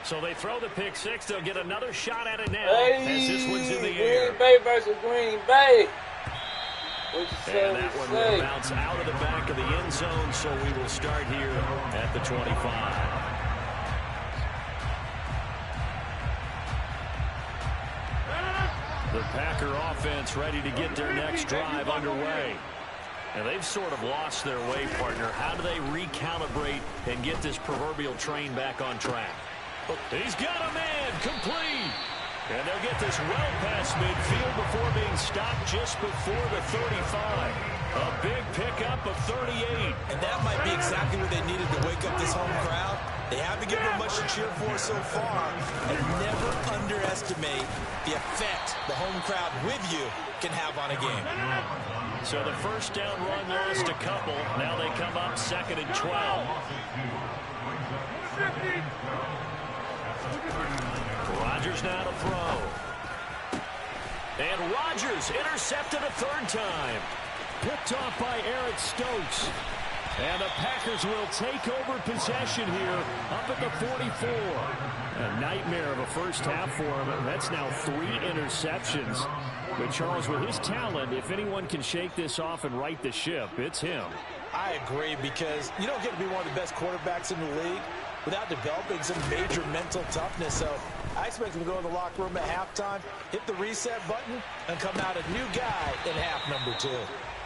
So they throw the pick six. They'll get another shot at it now as this one's in the air. Green Bay versus Green Bay. And that one will bounce out of the back of the end zone, so we will start here at the 25. The Packer offense ready to get their next drive underway. And they've sort of lost their way, partner. How do they recalibrate and get this proverbial train back on track? He's got a man, complete. And they'll get this well past midfield before being stopped just before the 35. A big pickup of 38. And that might be exactly what they needed to wake up this home crowd. They haven't given them much to cheer for so far. And never underestimate the effect the home crowd with you can have on a game. So the first down run lost a couple. Now they come up 2nd and 12. Rodgers now to throw. And Rodgers intercepted a 3rd time. Picked off by Eric Stokes. And the Packers will take over possession here up at the 44. A nightmare of a first half for him. That's now 3 interceptions. But Charles, with his talent, if anyone can shake this off and right the ship, it's him. I agree, because you don't get to be one of the best quarterbacks in the league without developing some major mental toughness. So I expect him to go in the locker room at halftime, hit the reset button, and come out a new guy in half number 2.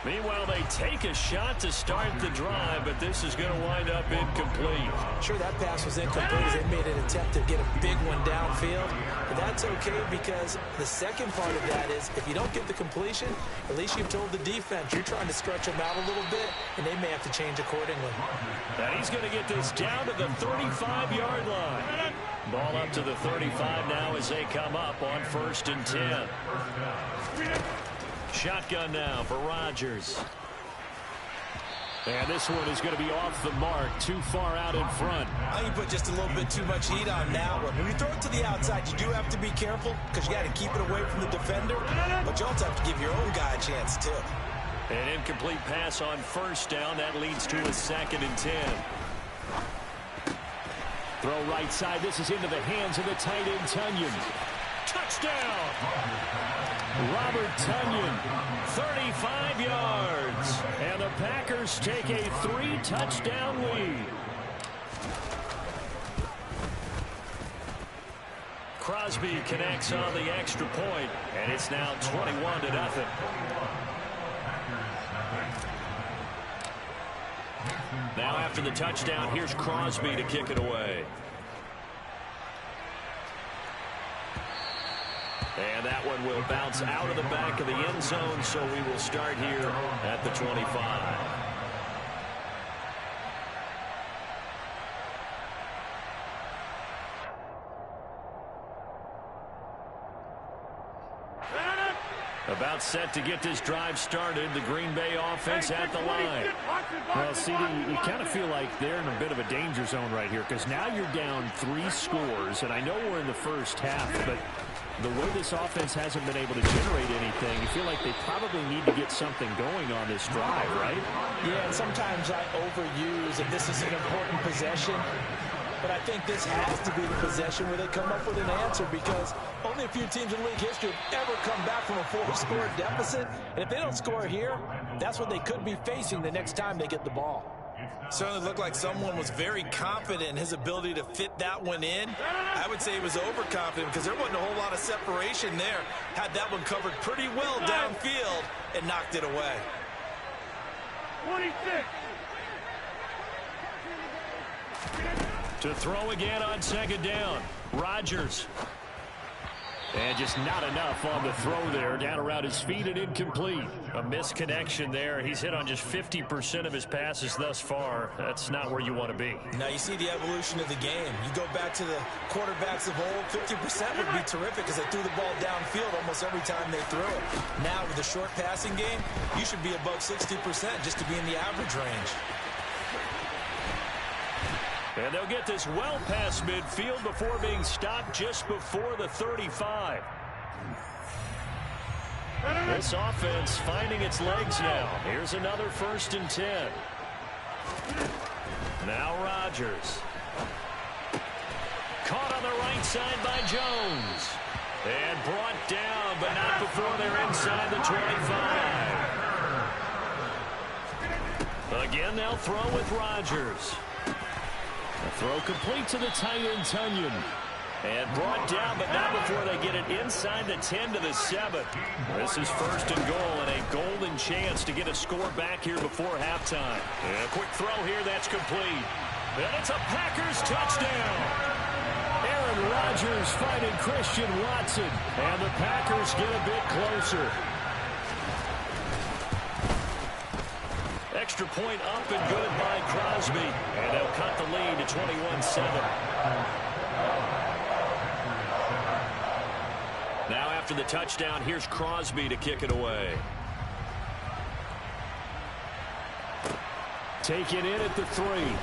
Meanwhile, they take a shot to start the drive, but this is going to wind up incomplete. Sure, that pass was incomplete as they made an attempt to get a big one downfield. But that's okay, because the second part of that is if you don't get the completion, at least you've told the defense you're trying to stretch them out a little bit, and they may have to change accordingly. And he's going to get this down to the 35-yard line. Ball up to the 35 now as they come up on 1st and 10. Shotgun now for Rodgers. And this one is going to be off the mark, too far out in front. I think you put just a little bit too much heat on that one. When you throw it to the outside, you do have to be careful because you got to keep it away from the defender. But you also have to give your own guy a chance, too. An incomplete pass on 1st down. That leads to a 2nd and 10. Throw right side. This is into the hands of the tight end, Tunyon. Touchdown! Robert Tunyon, 35 yards. And the Packers take a 3-touchdown lead. Crosby connects on the extra point, and it's now 21-0. Now after the touchdown, here's Crosby to kick it away. And that one will bounce out of the back of the end zone, so we will start here at the 25. About set to get this drive started. The Green Bay offense at the line. Well, CD, you kind of feel like they're in a bit of a danger zone right here, because now you're down 3 scores, and I know we're in the first half, but the way this offense hasn't been able to generate anything, you feel like they probably need to get something going on this drive, right? Yeah, and sometimes I overuse, and this is an important possession. But I think this has to be the possession where they come up with an answer, because only a few teams in league history have ever come back from a 4-score deficit. And if they don't score here, that's what they could be facing the next time they get the ball. Certainly looked like someone was very confident in his ability to fit that one in. I would say he was overconfident because there wasn't a whole lot of separation there. Had that one covered pretty well downfield and knocked it away. 26. To throw again on 2nd down. Rodgers. And just not enough on the throw there. Down around his feet and incomplete. A misconnection there. He's hit on just 50% of his passes thus far. That's not where you want to be. Now you see the evolution of the game. You go back to the quarterbacks of old, 50% would be terrific because they threw the ball downfield almost every time they threw it. Now with the short passing game, you should be above 60% just to be in the average range. And they'll get this well past midfield before being stopped just before the 35. This offense finding its legs now. Here's another 1st and 10. Now Rodgers. Caught on the side by Jones. And brought down, but not before they're inside the 25. Again, they'll throw with Rodgers. The throw complete to the tight end, Tunyon. And brought down, but not before they get it inside the 10 to the 7. This is 1st and goal, and a golden chance to get a score back here before halftime. And a quick throw here, that's complete. And it's a Packers touchdown. Aaron Rodgers finding Christian Watson, and the Packers get a bit closer. Extra point up and good by Crosby, and they'll cut the lead to 21-7. Now after the touchdown, here's Crosby to kick it away. Taken in at the 3.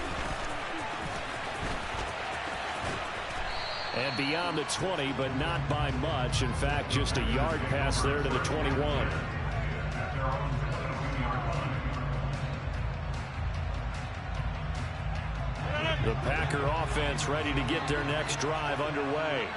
And beyond the 20, but not by much. In fact, just a yard pass there to the 21. The Packer offense ready to get their next drive underway.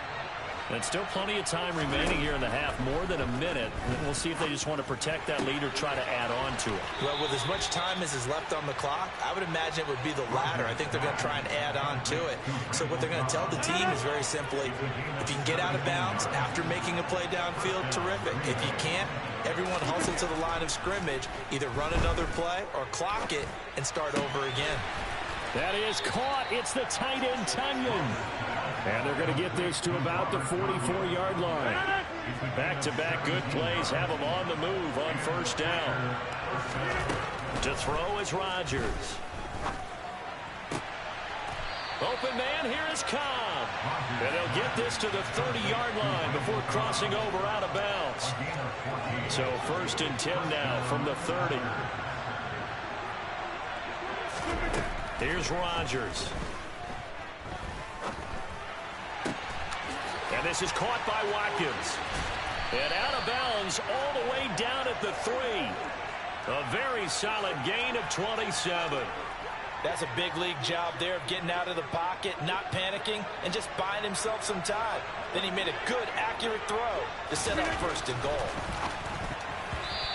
And still plenty of time remaining here in the half, more than a minute. And we'll see if they just want to protect that lead or try to add on to it. Well, with as much time as is left on the clock, I would imagine it would be the latter. I think they're going to try and add on to it. So what they're going to tell the team is very simply, if you can get out of bounds after making a play downfield, terrific. If you can't, everyone hustle to the line of scrimmage, either run another play or clock it and start over again. That is caught. It's the tight end, Tunyon. And they're going to get this to about the 44-yard line. Back-to-back good plays have them on the move on 1st down. To throw is Rodgers. Open man, here is Cobb. And they'll get this to the 30-yard line before crossing over out of bounds. So 1st and 10 now from the 30. Here's Rodgers. And this is caught by Watkins. And out of bounds all the way down at the 3. A very solid gain of 27. That's a big league job there of getting out of the pocket, not panicking, and just buying himself some time. Then he made a good, accurate throw to set up 1st and goal.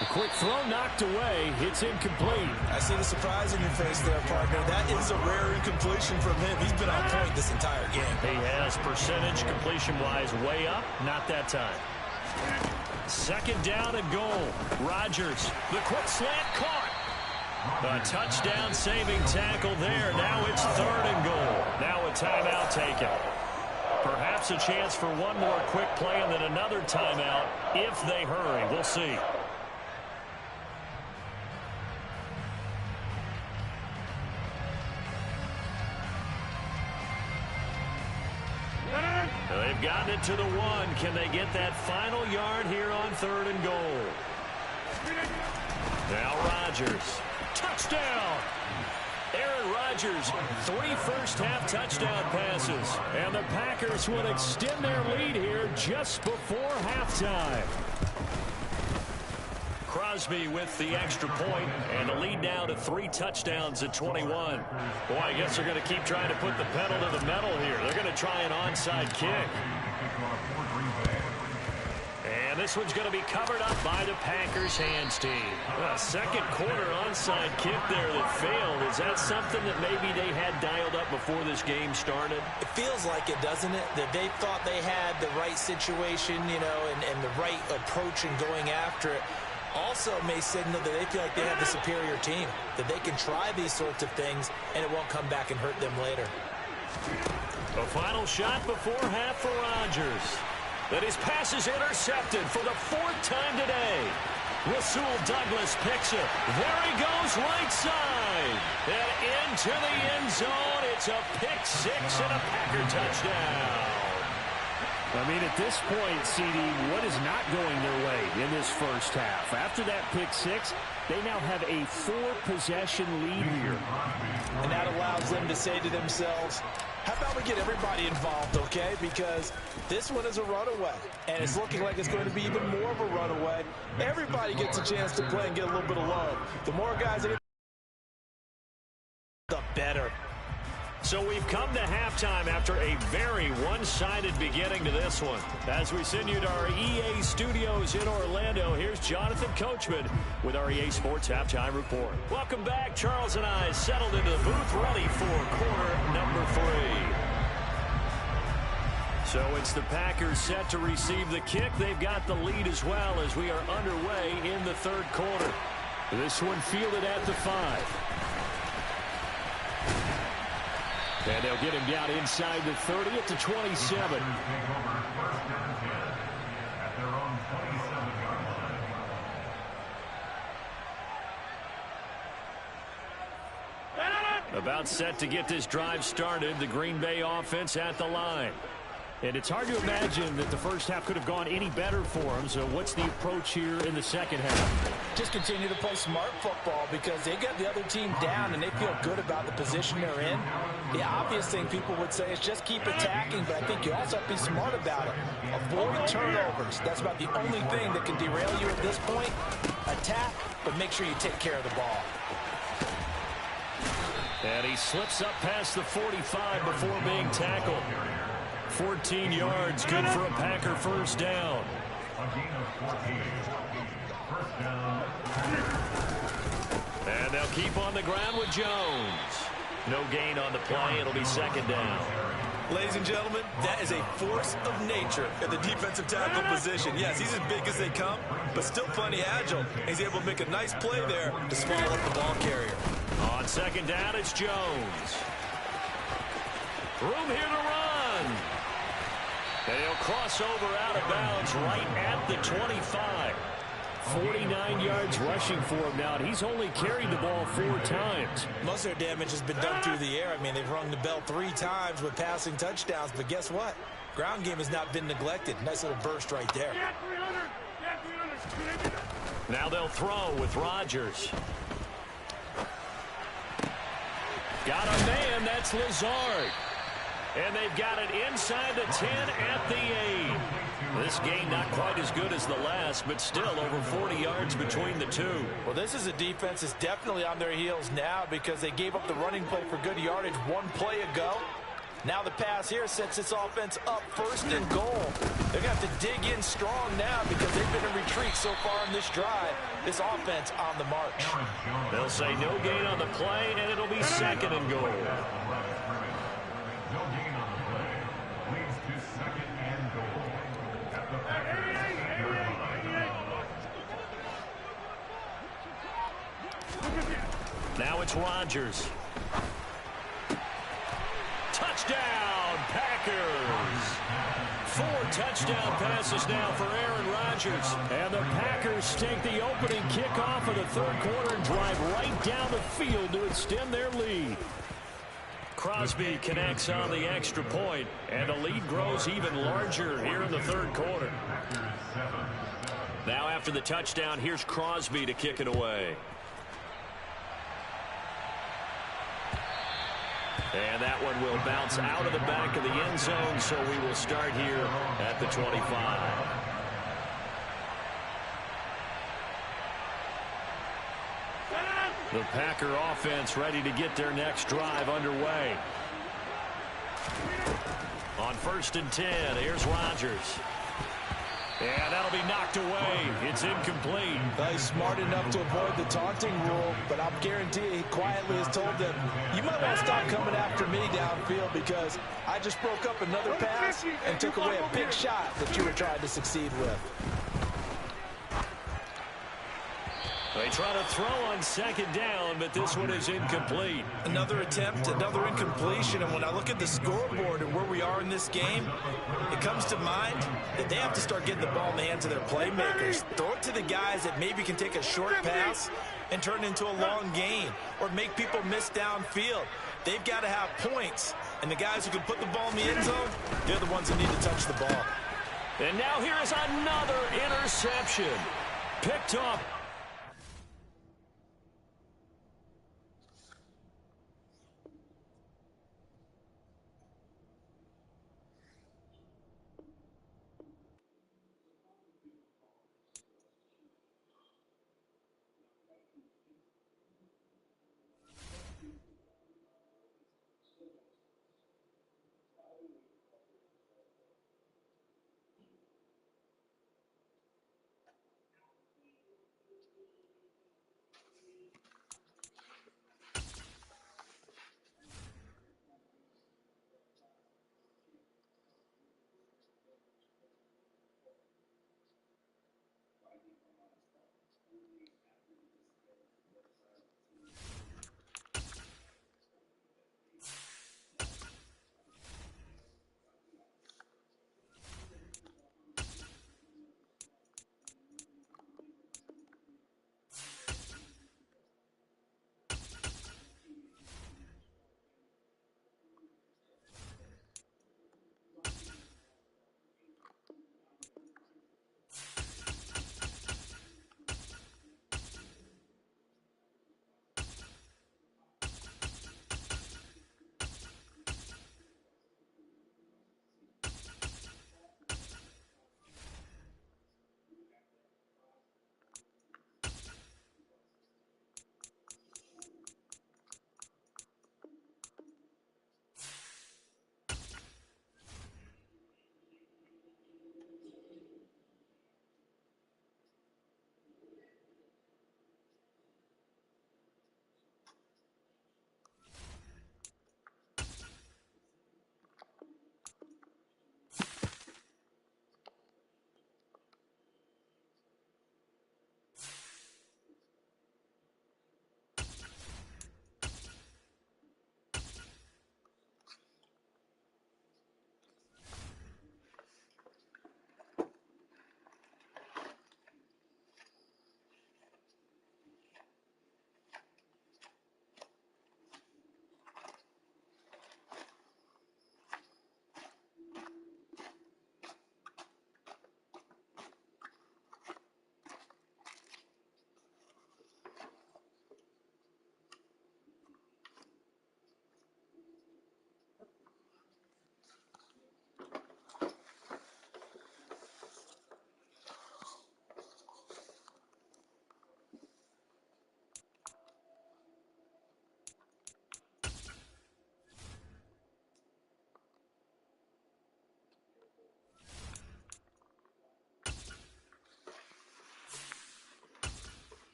A quick throw knocked away. It's incomplete. I see the surprise in your face there, partner. That is a rare incompletion from him. He's been on point this entire game. He has percentage completion-wise way up. Not that time. 2nd down and goal. Rodgers, the quick slant caught. A touchdown saving tackle there. Now it's 3rd and goal. Now a timeout taken. Perhaps a chance for one more quick play and then another timeout if they hurry. We'll see. They've gotten it to the 1. Can they get that final yard here on 3rd and goal? Now Rodgers. Touchdown! Aaron Rodgers, 3 first-half touchdown passes. And the Packers will extend their lead here just before halftime. Crosby with the extra point, and the lead now to 3 touchdowns at 21. Boy, I guess they're going to keep trying to put the pedal to the metal here. They're going to try an onside kick. And this one's going to be covered up by the Packers hands team. A 2nd quarter onside kick there that failed. Is that something that maybe they had dialed up before this game started? It feels like it, doesn't it? That they thought they had the right situation, you know, and the right approach in going after it. Also may signal that they feel like they have the superior team, that they can try these sorts of things and it won't come back and hurt them later. A final shot before half for Rodgers. But his pass is intercepted for the 4th time today. Rasul Douglas picks it. There he goes, right side. And into the end zone. It's a pick 6 and a Packer touchdown. I mean, at this point, CD, what is not going their way in this first half? After that pick 6, they now have a 4-possession lead here. And that allows them to say to themselves, how about we get everybody involved, okay? Because this one is a runaway, and it's looking like it's going to be even more of a runaway. Everybody gets a chance to play and get a little bit of love. The more guys that get, the better. So we've come to halftime after a very one-sided beginning to this one. As we send you to our EA studios in Orlando, here's Jonathan Coachman with our EA Sports Halftime Report. Welcome back. Charles and I settled into the booth, ready for quarter number 3. So it's the Packers set to receive the kick. They've got the lead as well as we are underway in the third quarter. This one fielded at the 5. And they'll get him down inside the 30 at the 27. About set to get this drive started. The Green Bay offense at the line. And it's hard to imagine that the first half could have gone any better for them. So what's the approach here in the second half? Just continue to play smart football because they got the other team down and they feel good about the position they're in. The obvious thing people would say is just keep attacking, but I think you also have to be smart about it. Avoid turnovers. That's about the only thing that can derail you at this point. Attack, but make sure you take care of the ball. And he slips up past the 45 before being tackled. 14 yards, good for a Packer first down. And they'll keep on the ground with Jones. No gain on the play. It'll be second down. Ladies and gentlemen, that is a force of nature at the defensive tackle position. Yes, he's as big as they come, but still plenty agile. He's able to make a nice play there to swallow up the ball carrier. On second down, it's Jones. Room here to run. And he'll cross over out of bounds right at the 25. 49 yards rushing for him now, and he's only carried the ball 4 times. Most of their damage has been done through the air. I mean, they've rung the bell 3 times with passing touchdowns, but guess what? Ground game has not been neglected. Nice little burst right there. Now they'll throw with Rodgers. Got a man, that's Lazard. And they've got it inside the 10 at the 8. This game not quite as good as the last, but still over 40 yards between the two. Well, this is a defense that's definitely on their heels now because they gave up the running play for good yardage 1 play ago. Now the pass here sets this offense up 1st and goal. They're going to have to dig in strong now because they've been in retreat so far in this drive. This offense on the march. They'll say no gain on the play, and it'll be 2nd and goal. Now it's Rodgers. Touchdown, Packers. 4 touchdown passes now for Aaron Rodgers. And the Packers take the opening kickoff of the third quarter and drive right down the field to extend their lead. Crosby connects on the extra point, and the lead grows even larger here in the third quarter. Now after the touchdown, here's Crosby to kick it away. And that one will bounce out of the back of the end zone, so we will start here at the 25. The Packer offense ready to get their next drive underway. On 1st and 10, here's Rodgers. And that'll be knocked away. It's incomplete. He's smart enough to avoid the taunting rule, but I'll guarantee he quietly has told them, you might want to stop coming after me downfield because I just broke up another pass and took away a big shot that you were trying to succeed with. They try to throw on 2nd down, but this one is incomplete. Another attempt, another incompletion, and when I look at the scoreboard and where we are in this game, it comes to mind that they have to start getting the ball in the hands of their playmakers. Throw it to the guys that maybe can take a short pass and turn it into a long gain or make people miss downfield. They've got to have points, and the guys who can put the ball in the end zone, they're the ones that need to touch the ball. And now here is another interception. Picked off.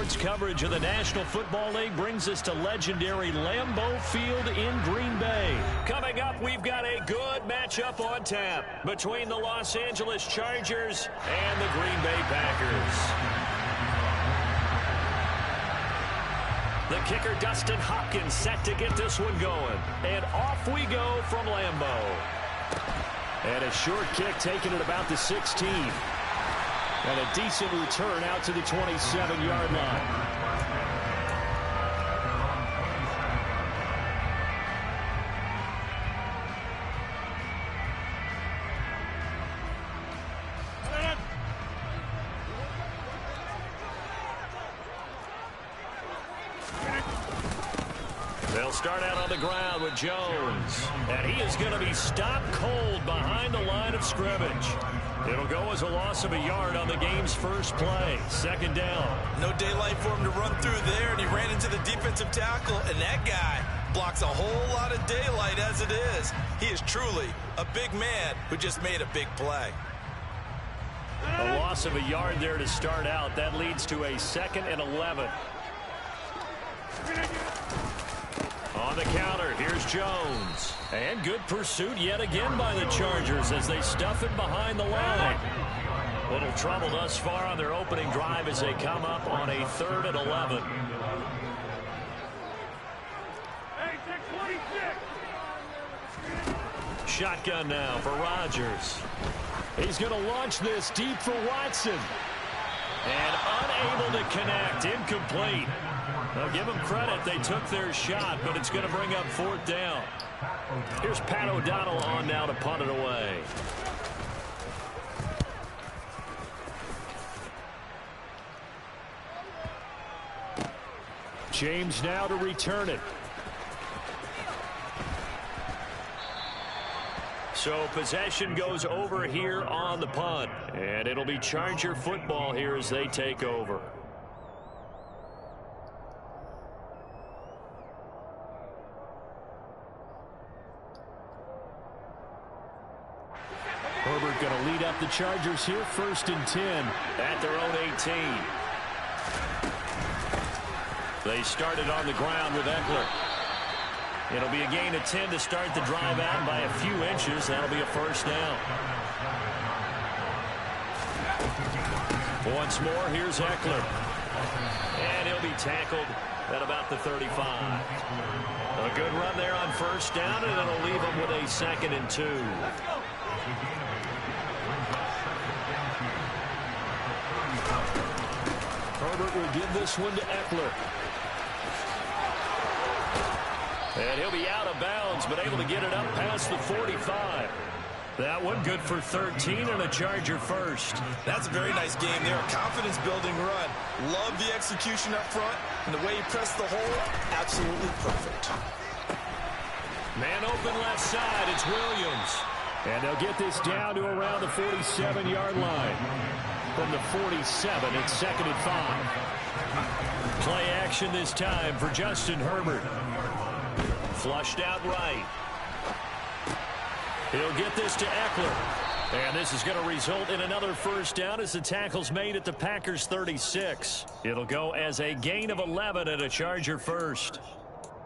Sports coverage of the National Football League brings us to legendary Lambeau Field in Green Bay. Coming up, we've got a good matchup on tap between the Los Angeles Chargers and the Green Bay Packers. The kicker, Dustin Hopkins, set to get this one going. And off we go from Lambeau. And a short kick taken at about the 16. And a decent return out to the 27-yard line. They'll start out on the ground with Jones. And he is going to be stopped cold behind the line of scrimmage. It'll go as a loss of a yard on the game's first play. Second down. No daylight for him to run through there, and he ran into the defensive tackle, and that guy blocks a whole lot of daylight as it is. He is truly a big man who just made a big play. A loss of a yard there to start out. That leads to a 2nd and 11. On the counter, here's Jones. And good pursuit yet again by the Chargers as they stuff it behind the line. Little trouble thus far on their opening drive as they come up on a 3rd and 11. Shotgun now for Rodgers. He's going to launch this deep for Watson. And unable to connect, incomplete. Now give them credit, they took their shot, but it's going to bring up 4th down. Here's Pat O'Donnell on now to punt it away. James now to return it. So possession goes over here on the punt. And it'll be Charger football here as they take over. Herbert going to lead up the Chargers here, 1st and 10 at their own 18. They started on the ground with Eckler. It'll be a gain of 10 to start the drive out by a few inches. That'll be a 1st down. Once more, here's Eckler. And he'll be tackled at about the 35. A good run there on 1st down, and it'll leave him with a 2nd and 2. Herbert will give this one to Eckler. And he'll be out of bounds, but able to get it up past the 45. That one good for 13 and a Charger 1st. That's a very nice game there. A confidence-building run. Love the execution up front, and the way he pressed the hole, absolutely perfect. Man open left side, it's Williams. And they'll get this down to around the 47-yard line. From the 47, it's 2nd and 5. Play action this time for Justin Herbert. Flushed out right. He'll get this to Eckler. And this is going to result in another 1st down as the tackle's made at the Packers 36. It'll go as a gain of 11 and a Charger 1st.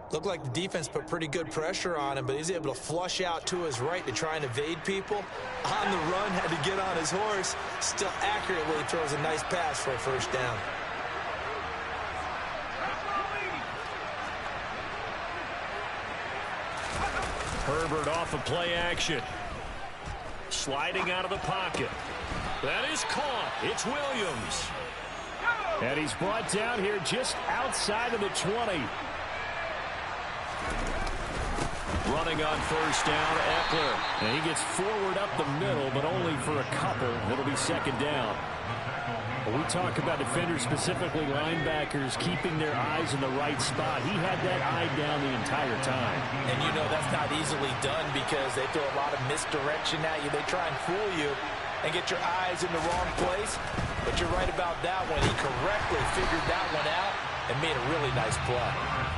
Looked like the defense put pretty good pressure on him, but he's able to flush out to his right to try and evade people. On the run, had to get on his horse. Still accurately throws a nice pass for a 1st down. Herbert off of play action. Sliding out of the pocket. That is caught. It's Williams. And he's brought down here just outside of the 20. Running on 1st down, Eckler. And he gets forward up the middle, but only for a couple. It'll be 2nd down. When we talk about defenders, specifically linebackers, keeping their eyes in the right spot, he had that eye down the entire time. And you know that's not easily done because they throw a lot of misdirection at you. They try and fool you and get your eyes in the wrong place. But you're right about that one. He correctly figured that one out and made a really nice play.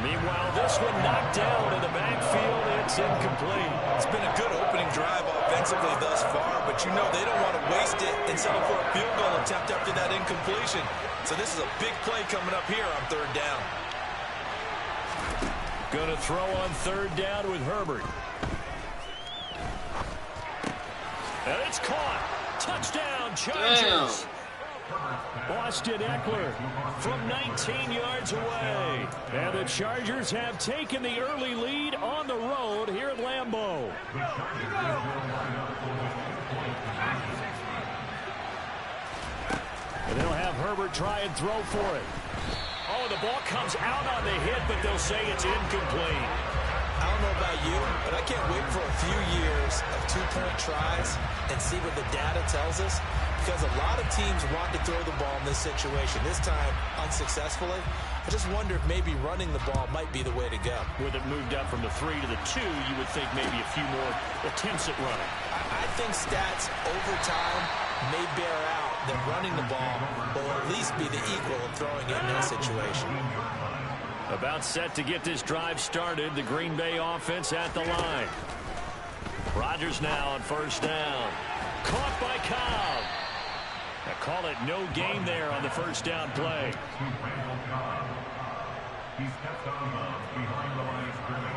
Meanwhile, this one knocked down in the backfield. It's incomplete. It's been a good opening drive offensively thus far, but you know they don't want to waste it and settle for a field goal attempt after that incompletion. So this is a big play coming up here on third down. Going to throw on third down with Herbert. And it's caught. Touchdown, Chargers. Austin Eckler from 19 yards away. And the Chargers have taken the early lead on the road here at Lambeau. And they'll have Herbert try and throw for it. Oh, the ball comes out on the hit, but they'll say it's incomplete. I don't know about you, but I can't wait for a few years of two-point tries and see what the data tells us, because a lot of teams want to throw the ball in this situation. This time, unsuccessfully. I just wonder if maybe running the ball might be the way to go. With it moved up from the 3 to the 2, you would think maybe a few more attempts at running. I think stats over time may bear out that running the ball will at least be the equal of throwing it in that situation. About set to get this drive started. The Green Bay offense at the line. Rodgers now on first down. Caught by Cobb. I call it no gain there on the first down play. He's kept on behind the line of scrimmage.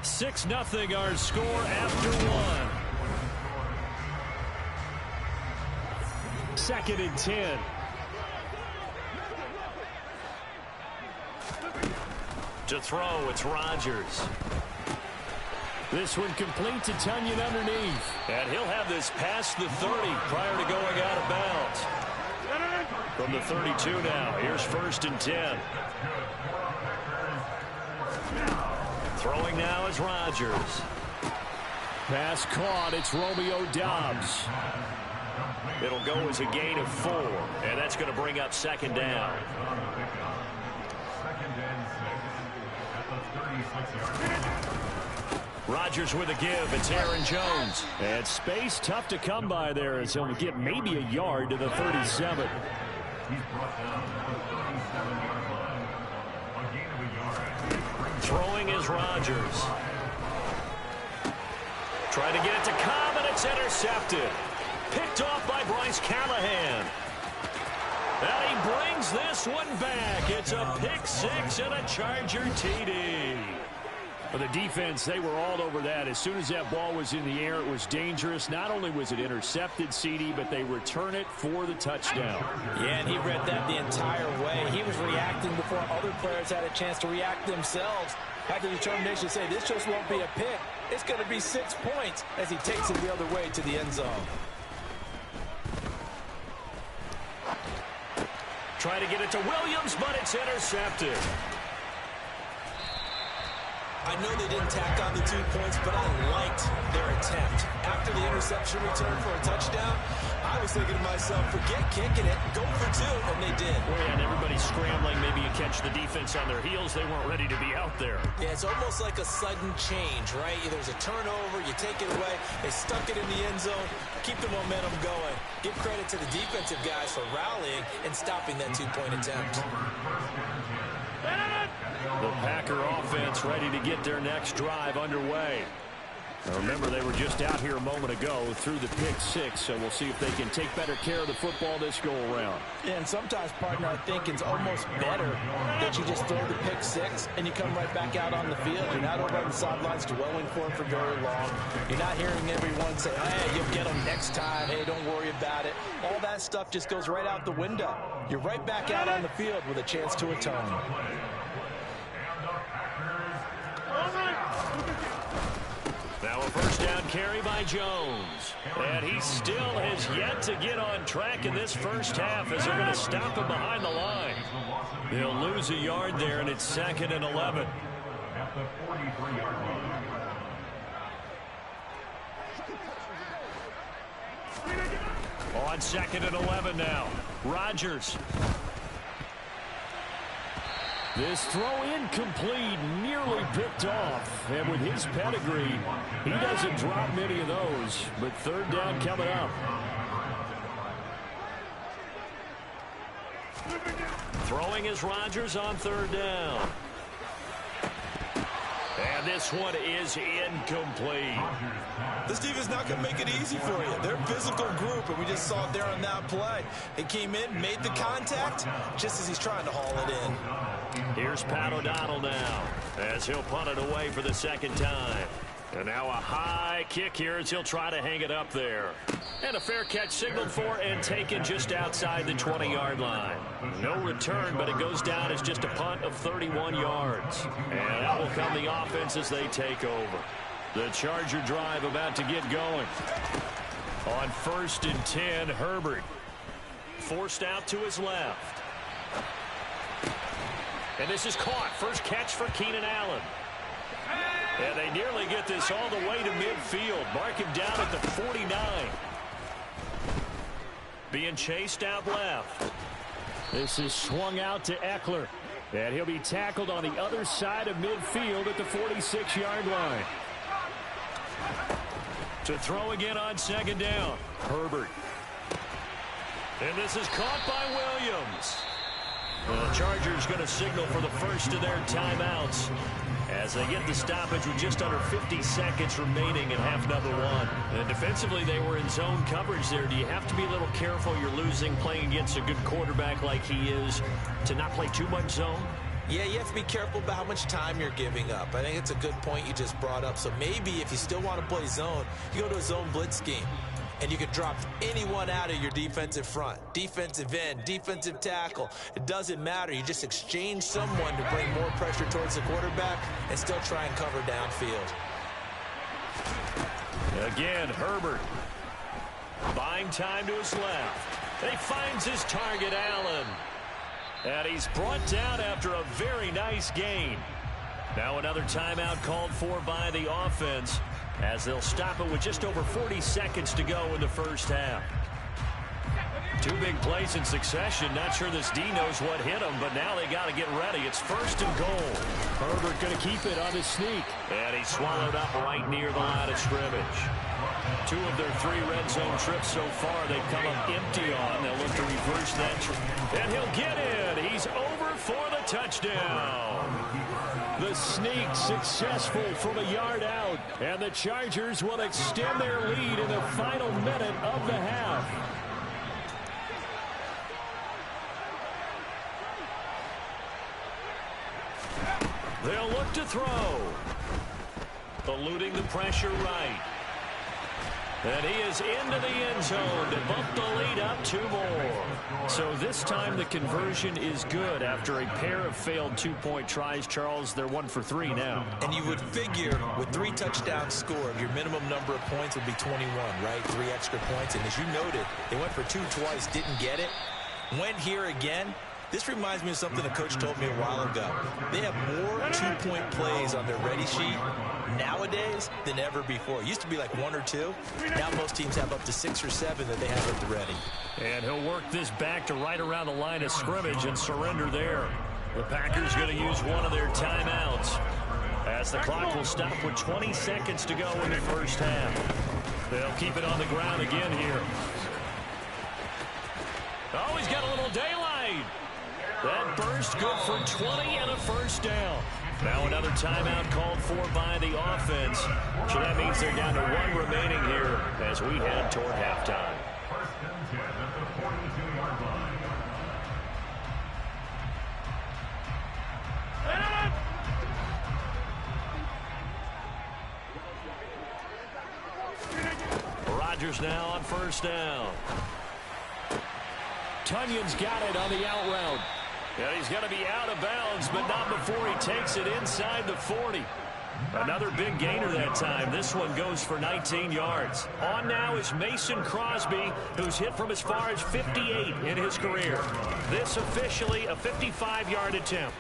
$6-0 our score after one. 2nd and 10. To throw, it's Rodgers. This one complete to Tunyon underneath. And he'll have this past the 30 prior to going out of bounds. From the 32 now, here's 1st and 10. Throwing now is Rodgers. Pass caught, it's Romeo Doubs. It'll go as a gain of 4, and that's going to bring up 2nd down. Rodgers with a give. It's Aaron Jones. And space tough to come by there as he'll get maybe a yard to the 37. Throwing is Rodgers. Trying to get it to Cobb, and it's intercepted. Picked off by Bryce Callahan. And he brings this one back. It's a pick 6 and a Charger TD. For the defense, they were all over that. As soon as that ball was in the air, it was dangerous. Not only was it intercepted, CD, but they return it for the touchdown. Yeah, and he read that the entire way. He was reacting before other players had a chance to react themselves. Had the determination to say, this just won't be a pick. It's going to be 6 points as he takes it the other way to the end zone. Trying to get it to Williams, but it's intercepted. I know they didn't tack on the 2 points, but I liked their attempt. After the interception return for a touchdown, I was thinking to myself, forget kicking it, go for 2, and they did. Well, yeah, and everybody's scrambling. Maybe you catch the defense on their heels. They weren't ready to be out there. Yeah, it's almost like a sudden change, right? There's a turnover, you take it away, they stuck it in the end zone, keep the momentum going. Give credit to the defensive guys for rallying and stopping that 2-point attempt. The Packer offense ready to get their next drive underway. Now remember, they were just out here a moment ago through the pick 6, so we'll see if they can take better care of the football this go-around. Yeah, and sometimes, partner, I think it's almost better that you just throw the pick 6 and you come right back out on the field. You're not over on the sidelines dwelling for him for very long. You're not hearing everyone say, hey, you'll get him next time. Hey, don't worry about it. All that stuff just goes right out the window. You're right back out on the field with a chance to atone. Now a first down carry by Jones. And he still has yet to get on track in this first half as they're going to stop him behind the line. They'll lose a yard there, and it's 2nd and 11. At the 43-yard line. On 2nd and 11 now. Rodgers. This throw incomplete, nearly picked off. And with his pedigree, he doesn't drop many of those. But 3rd down coming up. Throwing is Rodgers on 3rd down. And this one is incomplete. This defense not going to make it easy for you. They're a physical group, and we just saw it there on that play. It came in, made the contact, just as he's trying to haul it in. Here's Pat O'Donnell now, as he'll punt it away for the second time. And now a high kick here as he'll try to hang it up there. And a fair catch signaled for and taken just outside the 20-yard line. No return, but it goes down as just a punt of 31 yards. And that will come the offense as they take over. The Charger drive about to get going. On 1st and 10, Herbert. Forced out to his left. And this is caught. First catch for Keenan Allen. And they nearly get this all the way to midfield. Mark him down at the 49. Being chased out left. This is swung out to Eckler. And he'll be tackled on the other side of midfield at the 46-yard line. To throw again on second down. Herbert. And this is caught by Williams. The Chargers going to signal for the first of their timeouts as they get the stoppage with just under 50 seconds remaining in half number one. And defensively, they were in zone coverage there. Do you have to be a little careful? You're losing playing against a good quarterback like he is to not play too much zone? Yeah, you have to be careful about how much time you're giving up. I think it's a good point you just brought up. So maybe if you still want to play zone, you go to a zone blitz scheme. And you can drop anyone out of your defensive front. Defensive end, defensive tackle. It doesn't matter. You just exchange someone to bring more pressure towards the quarterback and still try and cover downfield. Again, Herbert. Buying time to his left. He finds his target, Allen. And he's brought down after a very nice gain. Now another timeout called for by the offense, as they'll stop it with just over 40 seconds to go in the first half. Two big plays in succession. Not sure this D knows what hit him, but now they got to get ready. It's 1st and goal. Herbert going to keep it on his sneak. And he's swallowed up right near the line of scrimmage. 2 of their 3 red zone trips so far they've come up empty on. They'll look to reverse that. And he'll get in. He's over for the touchdown. The sneak successful from a yard out. And the Chargers will extend their lead in the final minute of the half. They'll look to throw. Eluding the pressure right. And he is into the end zone to bump the lead up 2 more. So this time the conversion is good after a pair of failed 2-point tries. Charles, they're 1 for 3 now. And you would figure with 3 touchdowns scored, your minimum number of points would be 21, right? 3 extra points. And as you noted, they went for 2 twice, didn't get it. Went here again. This reminds me of something the coach told me a while ago. They have more 2-point plays on their ready sheet nowadays than ever before. It used to be like 1 or 2. Now most teams have up to 6 or 7 that they have at the ready. And he'll work this back to right around the line of scrimmage and surrender there. The Packers going to use one of their timeouts as the clock will stop with 20 seconds to go in the first half. They'll keep it on the ground again here. Oh, he's got a little daylight. That burst good for 20 and a first down. Now another timeout called for by the offense. So that means they're down to 1 remaining here as we head toward halftime. 1st and 10 at the 42-yard line. Rodgers now on 1st down. Tunyon's got it on the out route. And he's going to be out of bounds, but not before he takes it inside the 40. Another big gainer that time. This one goes for 19 yards. On now is Mason Crosby, who's hit from as far as 58 in his career. This officially a 55-yard attempt.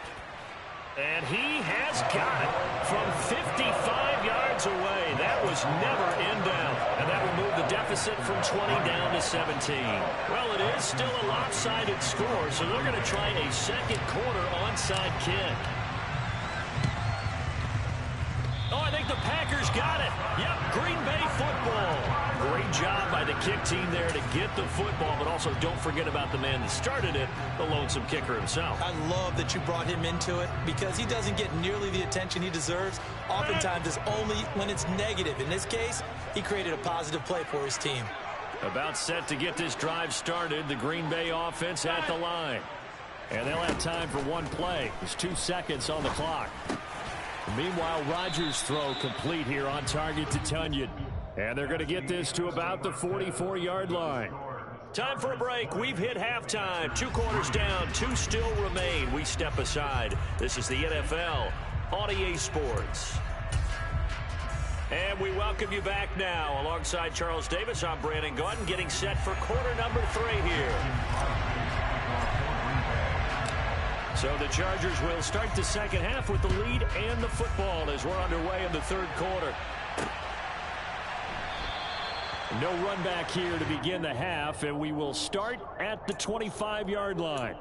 And he has got it from 55 yards away. That was never in doubt. And that will move the deficit from 20 down to 17. Well, it is still a lopsided score, so they're going to try a second quarter onside kick. Oh, I think the Packers got it. Yep, Green Bay football. great job by the kick team there to get the football, but also don't forget about the man that started it, the lonesome kicker himself. I love that you brought him into it because he doesn't get nearly the attention he deserves. Oftentimes it's only when it's negative. In this case, he created a positive play for his team. About set to get this drive started, the Green Bay offense at the line. And they'll have time for one play. There's 2 seconds on the clock. Meanwhile, Rodgers' throw complete here on target to Tunyon. And they're going to get this to about the 44-yard line. Time for a break. We've hit halftime. 2 quarters down, 2 still remain. We step aside. This is the NFL on Ayeeeee Sports. And we welcome you back now. Alongside Charles Davis, I'm Brandon Gaudin, getting set for quarter number 3 here. So the Chargers will start the second half with the lead and the football as we're underway in the third quarter. No run back here to begin the half, and we will start at the 25-yard line.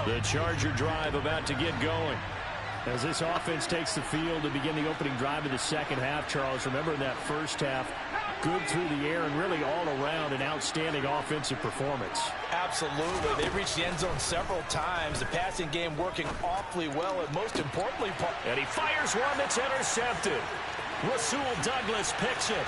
The Charger drive about to get going. As this offense takes the field to begin the opening drive of the second half, Charles, remember in that first half, good through the air and really all around an outstanding offensive performance. Absolutely. They reached the end zone several times. The passing game working awfully well, and most importantly... And he fires one that's intercepted. Rasul Douglas picks it.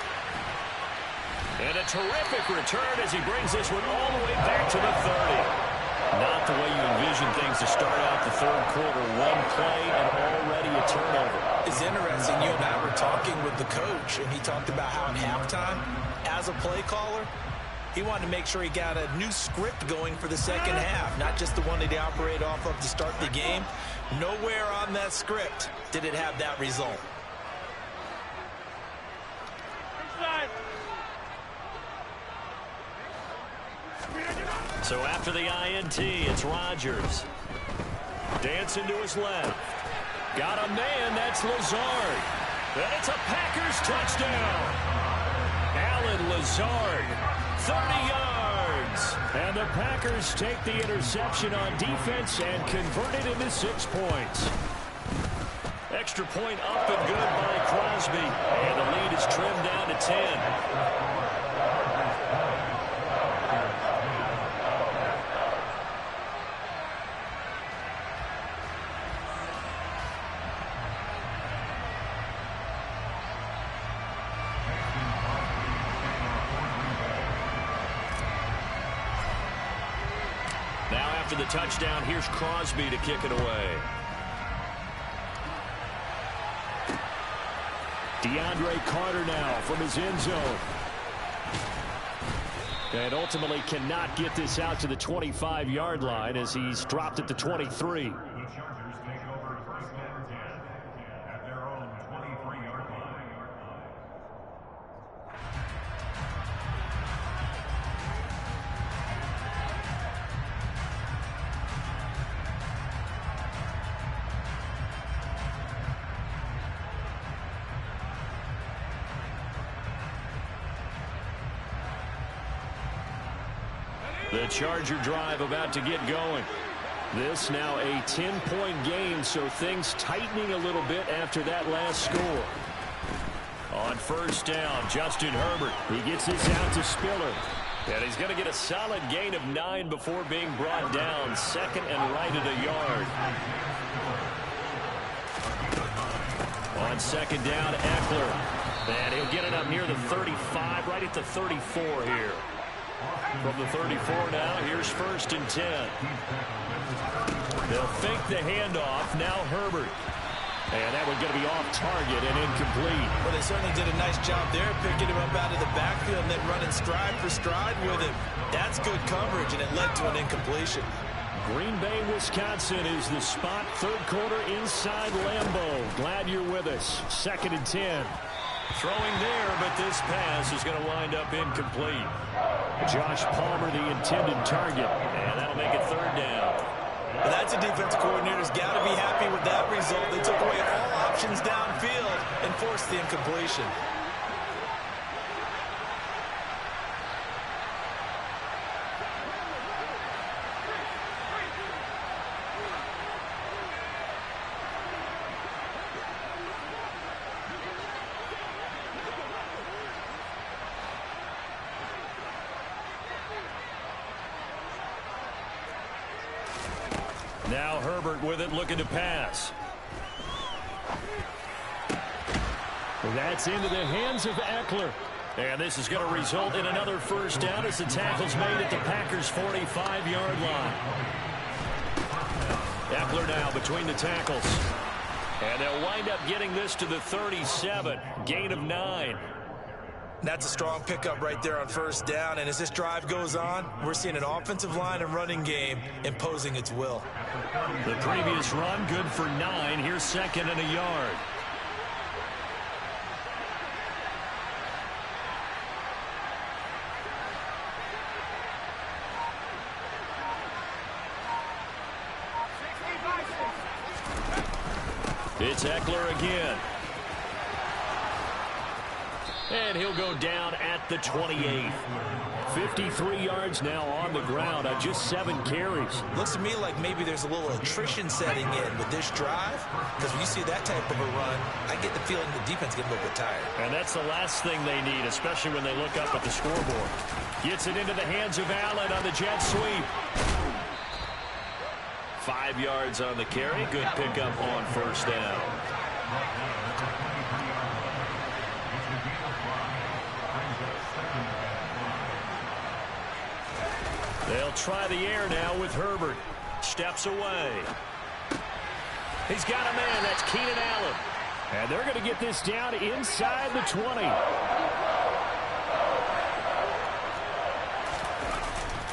And a terrific return as he brings this one all the way back to the 30. Not the way you envision things to start out the third quarter. One play and already a turnover. It's interesting. You and I were talking with the coach, and he talked about how at halftime, as a play caller, he wanted to make sure he got a new script going for the second half, not just the one that he operated off of to start the game. Nowhere on that script did it have that result. So after the INT, it's Rodgers. Dancing to his left. Got a man, that's Lazard. And it's a Packers touchdown. Allen Lazard, 30 yards. And the Packers take the interception on defense and convert it into 6 points. Extra point up and good by Crosby. And the lead is trimmed down to 10. After the touchdown, here's Crosby to kick it away. DeAndre Carter now from his end zone. And ultimately cannot get this out to the 25-yard line as he's dropped at the 23. The Chargers take over first and 10 at their own 23-yard line. The Charger drive about to get going. This now a 10-point game, so things tightening a little bit after that last score. On first down, Justin Herbert. He gets this out to Spiller. And he's going to get a solid gain of 9 before being brought down. Second and right at a yard. On second down, Eckler. And he'll get it up near the 35, right at the 34 here. From the 34 now, here's first and 10. They'll fake the handoff. Now Herbert. And that one's going to be off target and incomplete. Well, they certainly did a nice job there, picking him up out of the backfield and then running stride for stride with him. That's good coverage, and it led to an incompletion. Green Bay, Wisconsin is the spot. Third quarter inside Lambeau. Glad you're with us. Second and 10. Throwing there, but this pass is going to wind up incomplete. Josh Palmer, the intended target. And that'll make it third down. And that's a defense coordinator's got to be happy with that result. They took away all options downfield and forced the incompletion. Now Herbert with it, looking to pass. That's into the hands of Eckler. And this is going to result in another first down as the tackle's made at the Packers' 45-yard line. Eckler now between the tackles. And they'll wind up getting this to the 37. Gain of 9. That's a strong pickup right there on first down. And as this drive goes on, we're seeing an offensive line and running game imposing its will. The previous run good for 9. Here's second and a yard. It's Eckler again. And he'll go down at the 28. 53 yards now on the ground on just 7 carries. Looks to me like maybe there's a little attrition setting in with this drive, because when you see that type of a run, I get the feeling the defense gets a little bit tired. And that's the last thing they need, especially when they look up at the scoreboard. Gets it into the hands of Allen on the jet sweep. 5 yards on the carry. Good pickup on first down. They'll try the air now with Herbert. Steps away. He's got a man. That's Keenan Allen. And they're going to get this down inside the 20.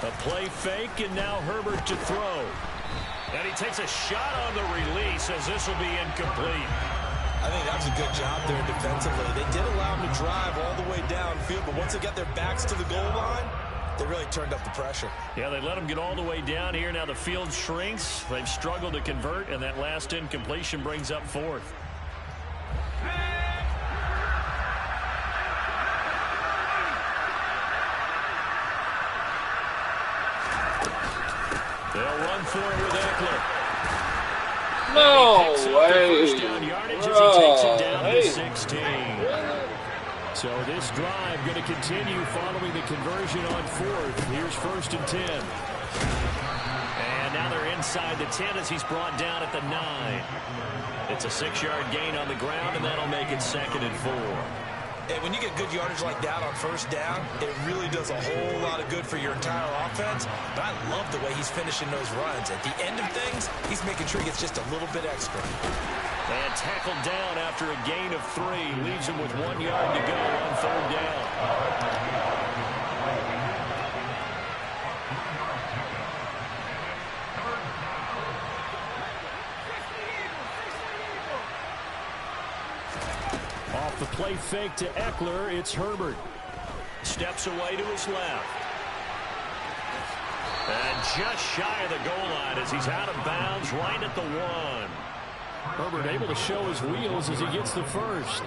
A play fake, and now Herbert to throw. And he takes a shot on the release as this will be incomplete. I think that was a good job there defensively. They did allow him to drive all the way downfield, but once they got their backs to the goal line, they really turned up the pressure. Yeah, they let him get all the way down here. Now the field shrinks. They've struggled to convert, and that last incompletion brings up fourth. They'll run for it with Eckler. No way. First down yardage as he takes it down to 16. So this drive going to continue following the conversion on fourth. Here's first and 10. And now they're inside the 10 as he's brought down at the 9. It's a 6-yard gain on the ground, and that'll make it second and 4. And when you get good yardage like that on first down, it really does a whole lot of good for your entire offense. But I love the way he's finishing those runs. At the end of things, he's making sure he gets just a little bit extra. And tackled down after a gain of 3. Leaves him with 1 yard to go on third down. Off the play fake to Eckler, it's Herbert. Steps away to his left. And just shy of the goal line as he's out of bounds right at the 1. Herbert able to show his wheels as he gets the first.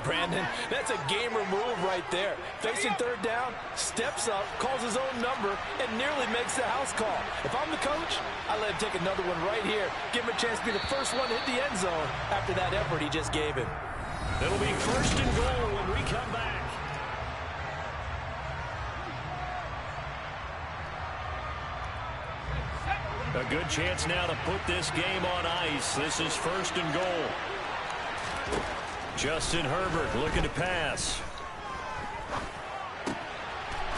Brandon, that's a gamer move right there. Facing third down, steps up, calls his own number, and nearly makes the house call. If I'm the coach, I let him take another one right here. Give him a chance to be the first one to hit the end zone after that effort he just gave him. It'll be first and goal when we come back. A good chance now to put this game on ice. This is first and goal. Justin Herbert looking to pass.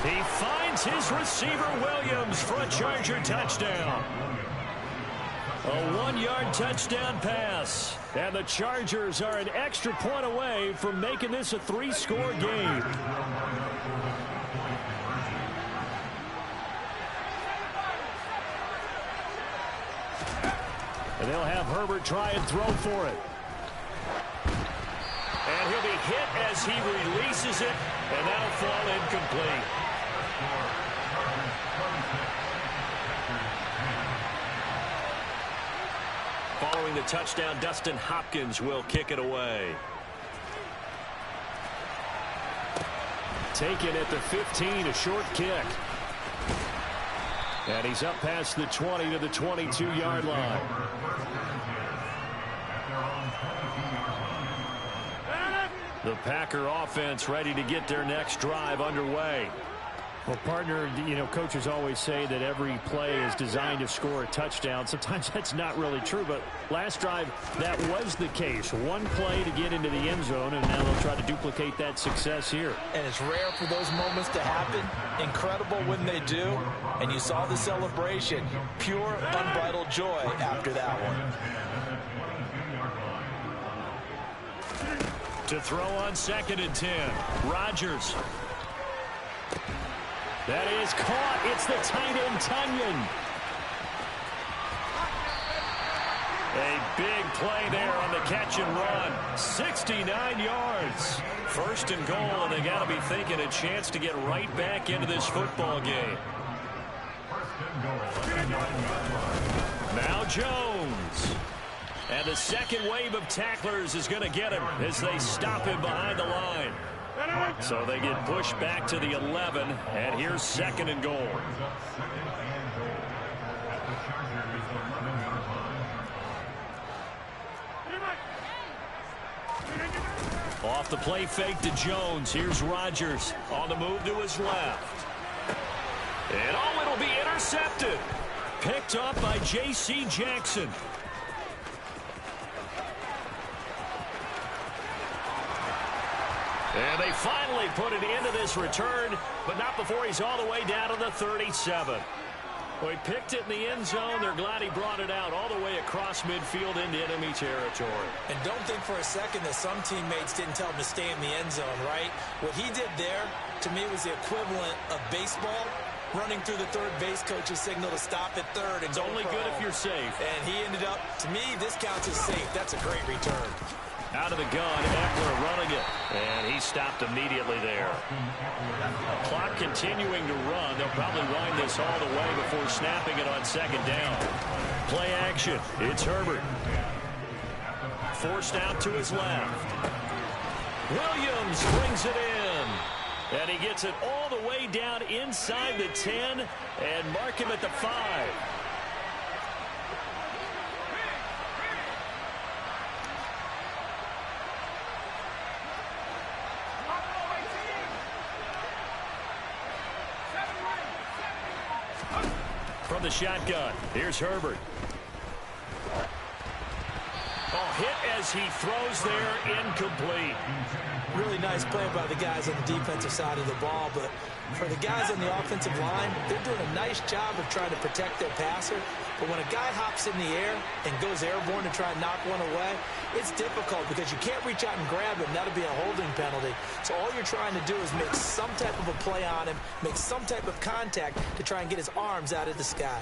He finds his receiver Williams for a Charger touchdown. A 1-yard touchdown pass. And the Chargers are an extra point away from making this a 3-score game. And they'll have Herbert try and throw for it. And he'll be hit as he releases it, and that'll fall incomplete. Following the touchdown, Dustin Hopkins will kick it away. Taken at the 15, a short kick. And he's up past the 20 to the 22-yard line. The Packer offense ready to get their next drive underway. Well, partner, you know, coaches always say that every play is designed to score a touchdown. Sometimes that's not really true, but last drive, that was the case. One play to get into the end zone, and now they'll try to duplicate that success here. And it's rare for those moments to happen. Incredible when they do. And you saw the celebration. Pure, unbridled joy after that one. To throw on 2nd and 10, Rodgers. That is caught. It's the tight end, Tunyon. A big play there on the catch and run. 69 yards. 1st and goal, and they got to be thinking a chance to get right back into this football game. Now Jones. And the second wave of tacklers is going to get him as they stop him behind the line. So they get pushed back to the 11, and here's 2nd and goal. Off the play fake to Jones. Here's Rodgers on the move to his left. And oh, it'll be intercepted. Picked up by J.C. Jackson. And they finally put it into this return, but not before he's all the way down to the 37. Well, he picked it in the end zone. They're glad he brought it out all the way across midfield into enemy territory. And don't think for a second that some teammates didn't tell him to stay in the end zone, right? What he did there, to me, was the equivalent of baseball, running through the third base coach's signal to stop at third. And it's only good if you're safe. And he ended up, to me, this counts as safe. That's a great return. Out of the gun, Eckler running it. And he stopped immediately there. Clock continuing to run. They'll probably wind this all the way before snapping it on 2nd down. Play action. It's Herbert. Forced out to his left. Williams brings it in. And he gets it all the way down inside the 10 and mark him at the 5. From the shotgun, here's Herbert. Oh, hit as he throws there, incomplete. Really nice play by the guys on the defensive side of the ball, but for the guys on the offensive line, they're doing a nice job of trying to protect their passer. But when a guy hops in the air and goes airborne to try and knock one away, it's difficult because you can't reach out and grab him. That'll be a holding penalty. So all you're trying to do is make some type of a play on him, make some type of contact to try and get his arms out of the sky.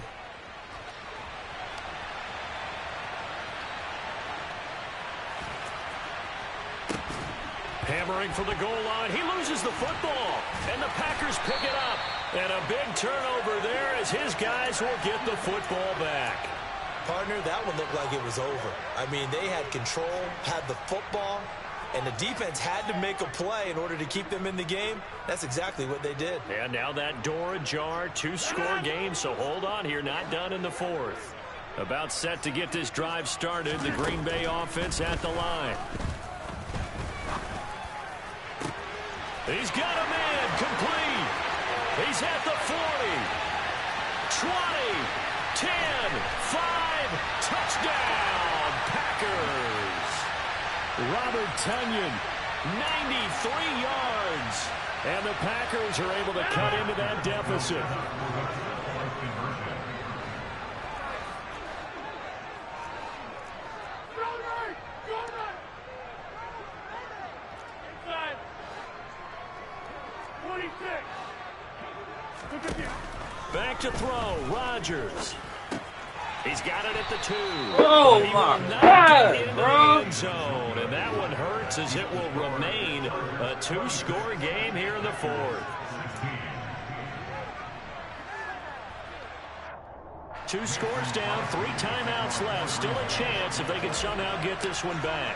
Hammering for the goal line. He loses the football, and the Packers pick it up. And a big turnover there as his guys will get the football back. Partner, that one looked like it was over. I mean, they had control, had the football, and the defense had to make a play in order to keep them in the game. That's exactly what they did. And now that door ajar, 2-score game, so hold on here, not done in the 4th. About set to get this drive started, the Green Bay offense at the line. He's got a man, complete. He's at the 40, 20, 10, 5, touchdown, Packers. Robert Tunyon, 93 yards. and the Packers are able to cut into that deficit. Back to throw, Rodgers. He's got it at the 2. Oh, He my will not God, get into bro. the end zone, and that one hurts as it will remain a 2-score game here in the 4th. 2 scores down, 3 timeouts left. Still a chance if they can somehow get this one back.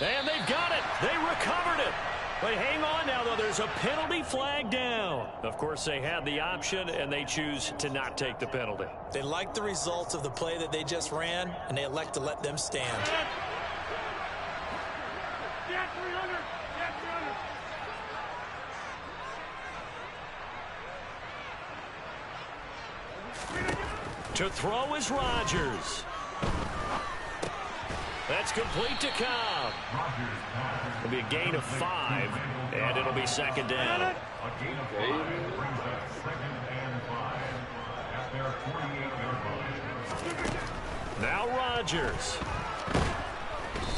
And they've got it. They recovered it. But hang on now, though. There's a penalty flag down. Of course, they had the option, and they choose to not take the penalty. They like the results of the play that they just ran, and they elect to let them stand. To throw is Rodgers. That's complete to Cobb. It'll be a gain of 5, and it'll be 2nd down. A gain of 5 brings up 2nd and 5 at their 48-yard line. Now Rodgers.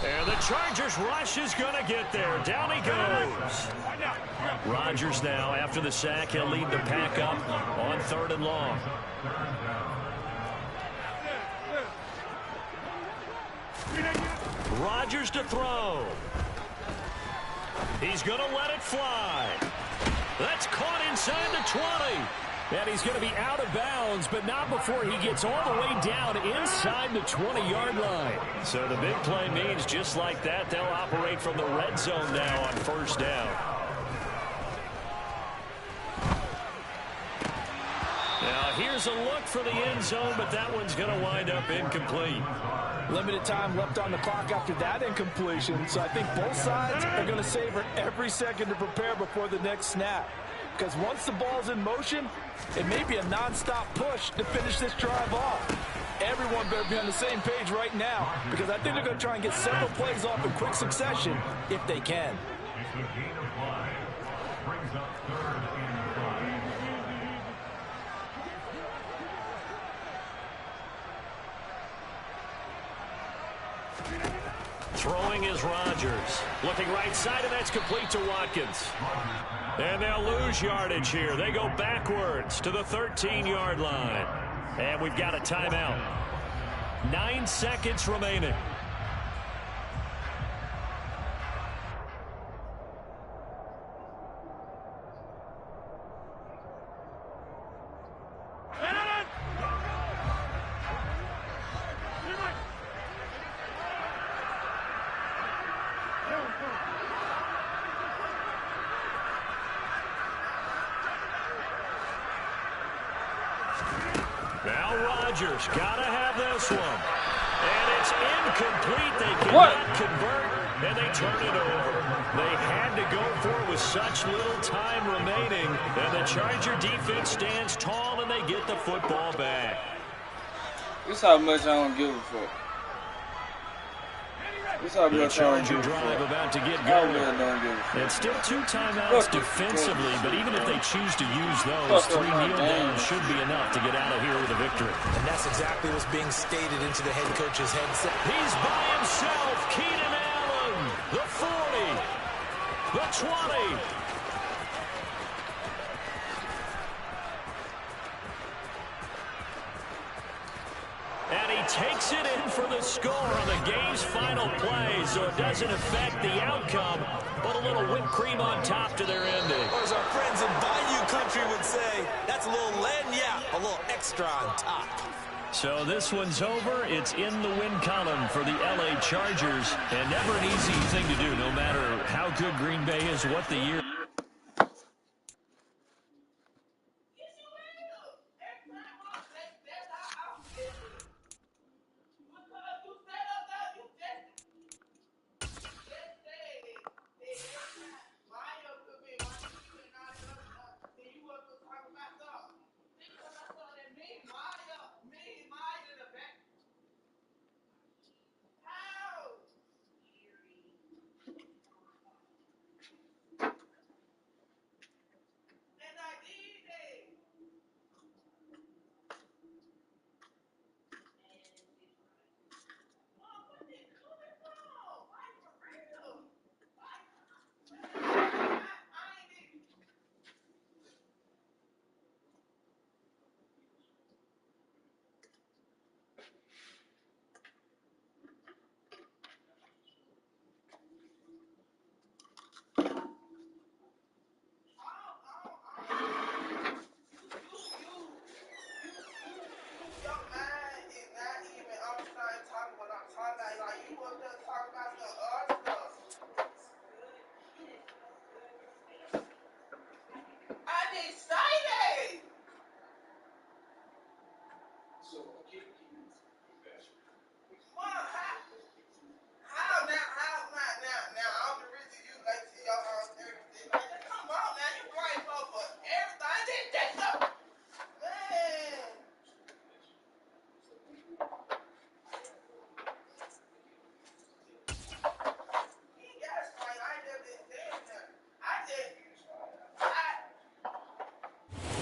And the Chargers rush is going to get there. Down he goes. Rodgers now, after the sack, he'll lead the pack up on 3rd and long. Rodgers to throw. He's going to let it fly. That's caught inside the 20. And he's going to be out of bounds, but not before he gets all the way down inside the 20-yard line. So the big play means just like that, they'll operate from the red zone now on 1st down. Now here's a look for the end zone, but that one's going to wind up incomplete. Limited time left on the clock after that incompletion, so I think both sides are going to savor every second to prepare before the next snap. Because once the ball's in motion, it may be a non-stop push to finish this drive off. Everyone better be on the same page right now, because I think they're going to try and get several plays off in quick succession if they can. It's a gain of 5. Brings up 3rd and 5. Throwing is Rodgers. Looking right side, and that's complete to Watkins. And they'll lose yardage here. They go backwards to the 13-yard line. And we've got a timeout. 9 seconds remaining. Now Rodgers got to have this one. And it's incomplete. They cannot convert, and they turn it over. They had to go for it with such little time remaining. And the Charger defense stands tall, and they get the football back. This is how much I don't give a fuck. This is how The much I don't Charger give a drive fuck. about to get I going. really don't give a fuck. And still 2 timeouts defensively, but even if they choose to use those, 3 kneel downs should be enough to get out of here with a victory. And that's exactly what's being stated into the head coach's headset. He's by himself. Keenan Allen, the 40, the 20. And he takes it in for the score on the game's final play, so it doesn't affect the outcome, but a little whipped cream on top to their ending. Or as our friends in Bayou Country would say, that's a little lagniappe, a little extra on top. So this one's over. It's in the win column for the LA Chargers, and never an easy thing to do, no matter how good Green Bay is, what the year.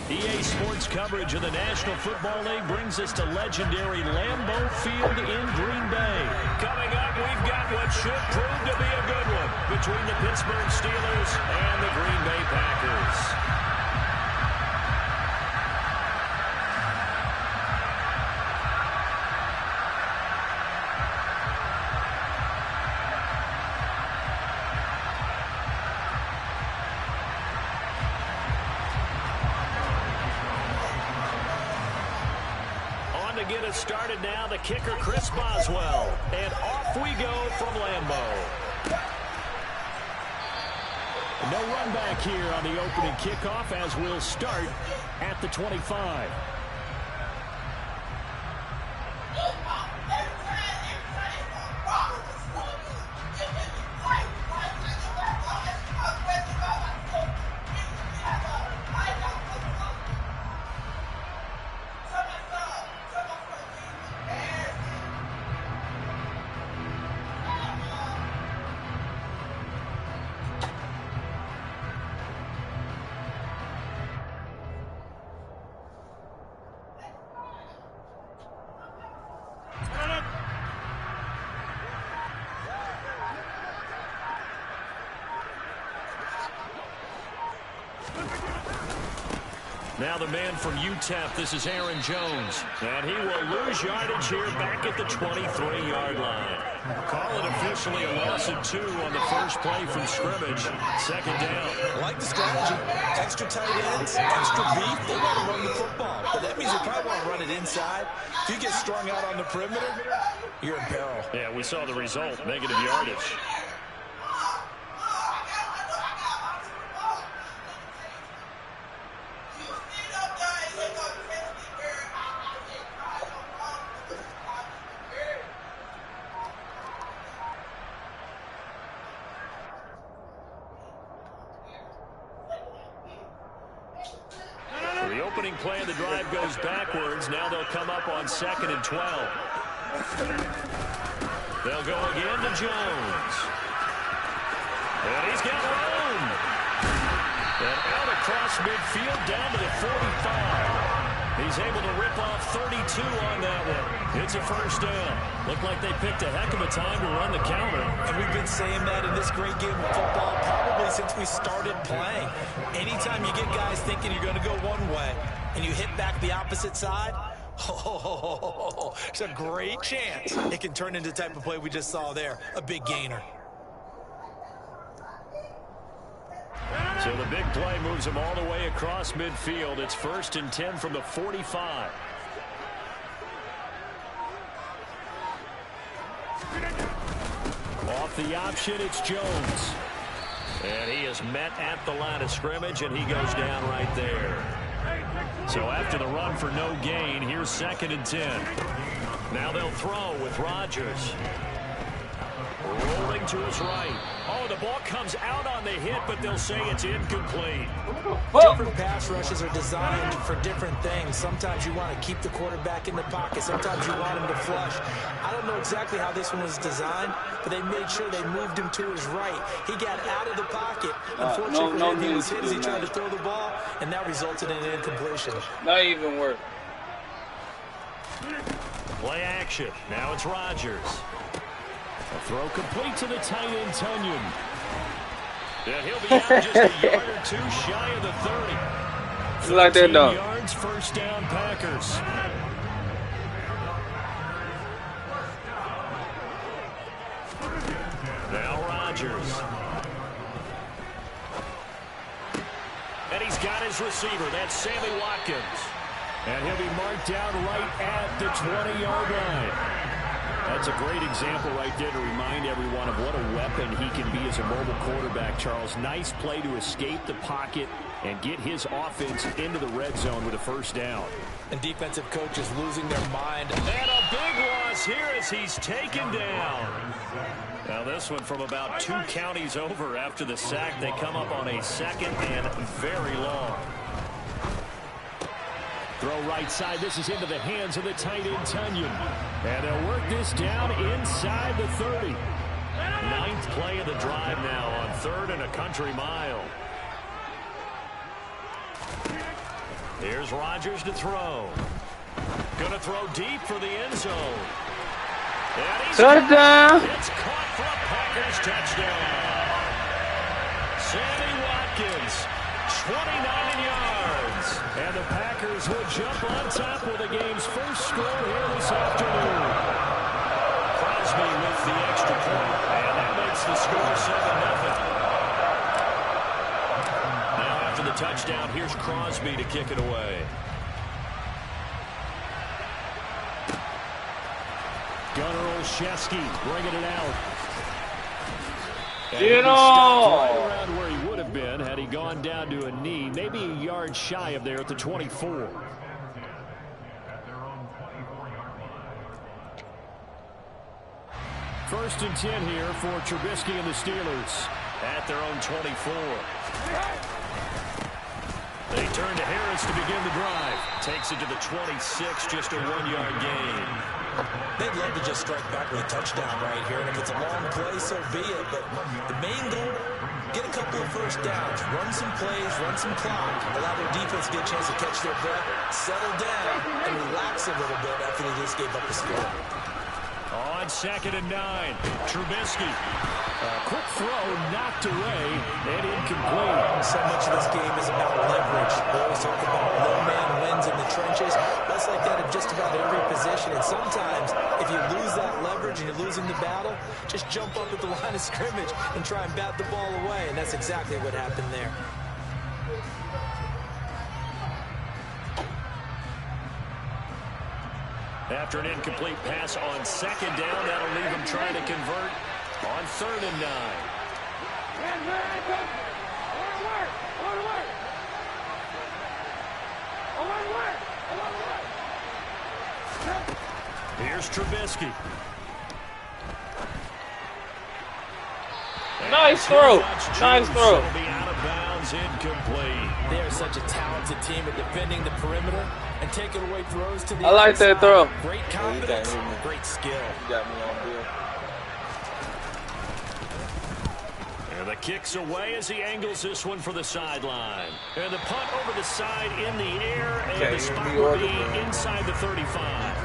EA Sports coverage of the National Football League brings us to legendary Lambeau Field in Green Bay. Coming up, we've got what should prove to be a good one between the Pittsburgh Steelers and the Green Bay Packers. Get us started now, the kicker Chris Boswell, and off we go from Lambeau. No run back here on the opening kickoff as we'll start at the 25. Now the man from UTEP, this is Aaron Jones. And he will lose yardage here back at the 23-yard line. Call it officially a loss of 2 on the first play from scrimmage. Second down. I like the strategy. Extra tight ends, extra beef. They want to run the football. But that means they probably want to run it inside. If you get strung out on the perimeter, you're in peril. Yeah, we saw the result. Negative yardage. The opening play of the drive goes backwards. Now they'll come up on 2nd and 12. They'll go again to Jones. And he's got room. And out across midfield down to the 45. He's able to rip off 32 on that one. It's a first down. Looked like they picked a heck of a time to run the counter. And we've been saying that in this great game of football probably since we started playing. Anytime you get guys thinking you're going to go one way and you hit back the opposite side, there's a great chance it can turn into the type of play we just saw there, a big gainer. So the big play moves them all the way across midfield. It's 1st and 10 from the 45. Off the option, it's Jones. And he is met at the line of scrimmage, and he goes down right there. So after the run for no gain, here's 2nd and 10. Now they'll throw with Rodgers. Rolling to his right. Oh, the ball comes out on the hit, but they'll say it's incomplete. Different pass rushes are designed for different things. Sometimes you want to keep the quarterback in the pocket. Sometimes you want him to flush. I don't know exactly how this one was designed, but they made sure they moved him to his right. He got out of the pocket. Unfortunately, he was hit as he tried to throw the ball, and that resulted in an incompletion. Not even worth. Play action. Now it's Rodgers. A throw complete to the tight end, Tunyon. Yeah, he'll be out just a yard or two shy of the 30. It's like that, though. 13 yards, first down, Packers. Now Rodgers. And he's got his receiver. That's Sammy Watkins. And he'll be marked down right at the 20-yard line. That's a great example right there to remind everyone of what a weapon he can be as a mobile quarterback, Charles. Nice play to escape the pocket and get his offense into the red zone with a first down. And defensive coaches losing their mind. And a big loss here as he's taken down. Now this one from about 2 counties over after the sack. They come up on a 2nd and very long. Throw right side. This is into the hands of the tight end, Tunyon. And they'll work this down inside the 30. 9th play of the drive now on 3rd and a country mile. Here's Rodgers to throw. Gonna throw deep for the end zone. And he's Touchdown! It's caught for a Packers touchdown. Sammy Watkins, 29 yards. And the Packers will jump on top with the game's first score here this afternoon. Crosby with the extra point, and that makes the score 7-0. Now after the touchdown, here's Crosby to kick it away. Gunnar Olszewski bringing it out. Get Right around where he would have been had he gone down to a knee, maybe a yard shy of there at the 24. First and 10 here for Trubisky and the Steelers. At their own 24. They turn to Harris to begin the drive. Takes it to the 26, just a 1-yard gain. They'd love to just strike back with a touchdown right here, and if it's a long play, so be it. But the main goal, get a couple of first downs, run some plays, run some clock, allow their defense to get a chance to catch their breath, settle down, and relax a little bit after they just gave up the score. On 2nd and 9, Trubisky. Quick throw knocked away and incomplete. So much of this game is about leverage. We always talk about low man wins in the trenches. That's like that in just about every position. And sometimes, if you lose that leverage and you're losing the battle, just jump up at the line of scrimmage and try and bat the ball away. And that's exactly what happened there. After an incomplete pass on 2nd down, that'll leave him trying to convert on 3rd and 9. Here's Trubisky. Nice throw. Nice throw. It'll be out of bounds, incomplete. They are such a talented team at defending the perimeter and taking away throws to the I like that throw. Great confidence, great skill. You got me on bill. And the kick's away as he angles this one for the sideline. And the punt over the side in the air, and the spot will be inside the 35.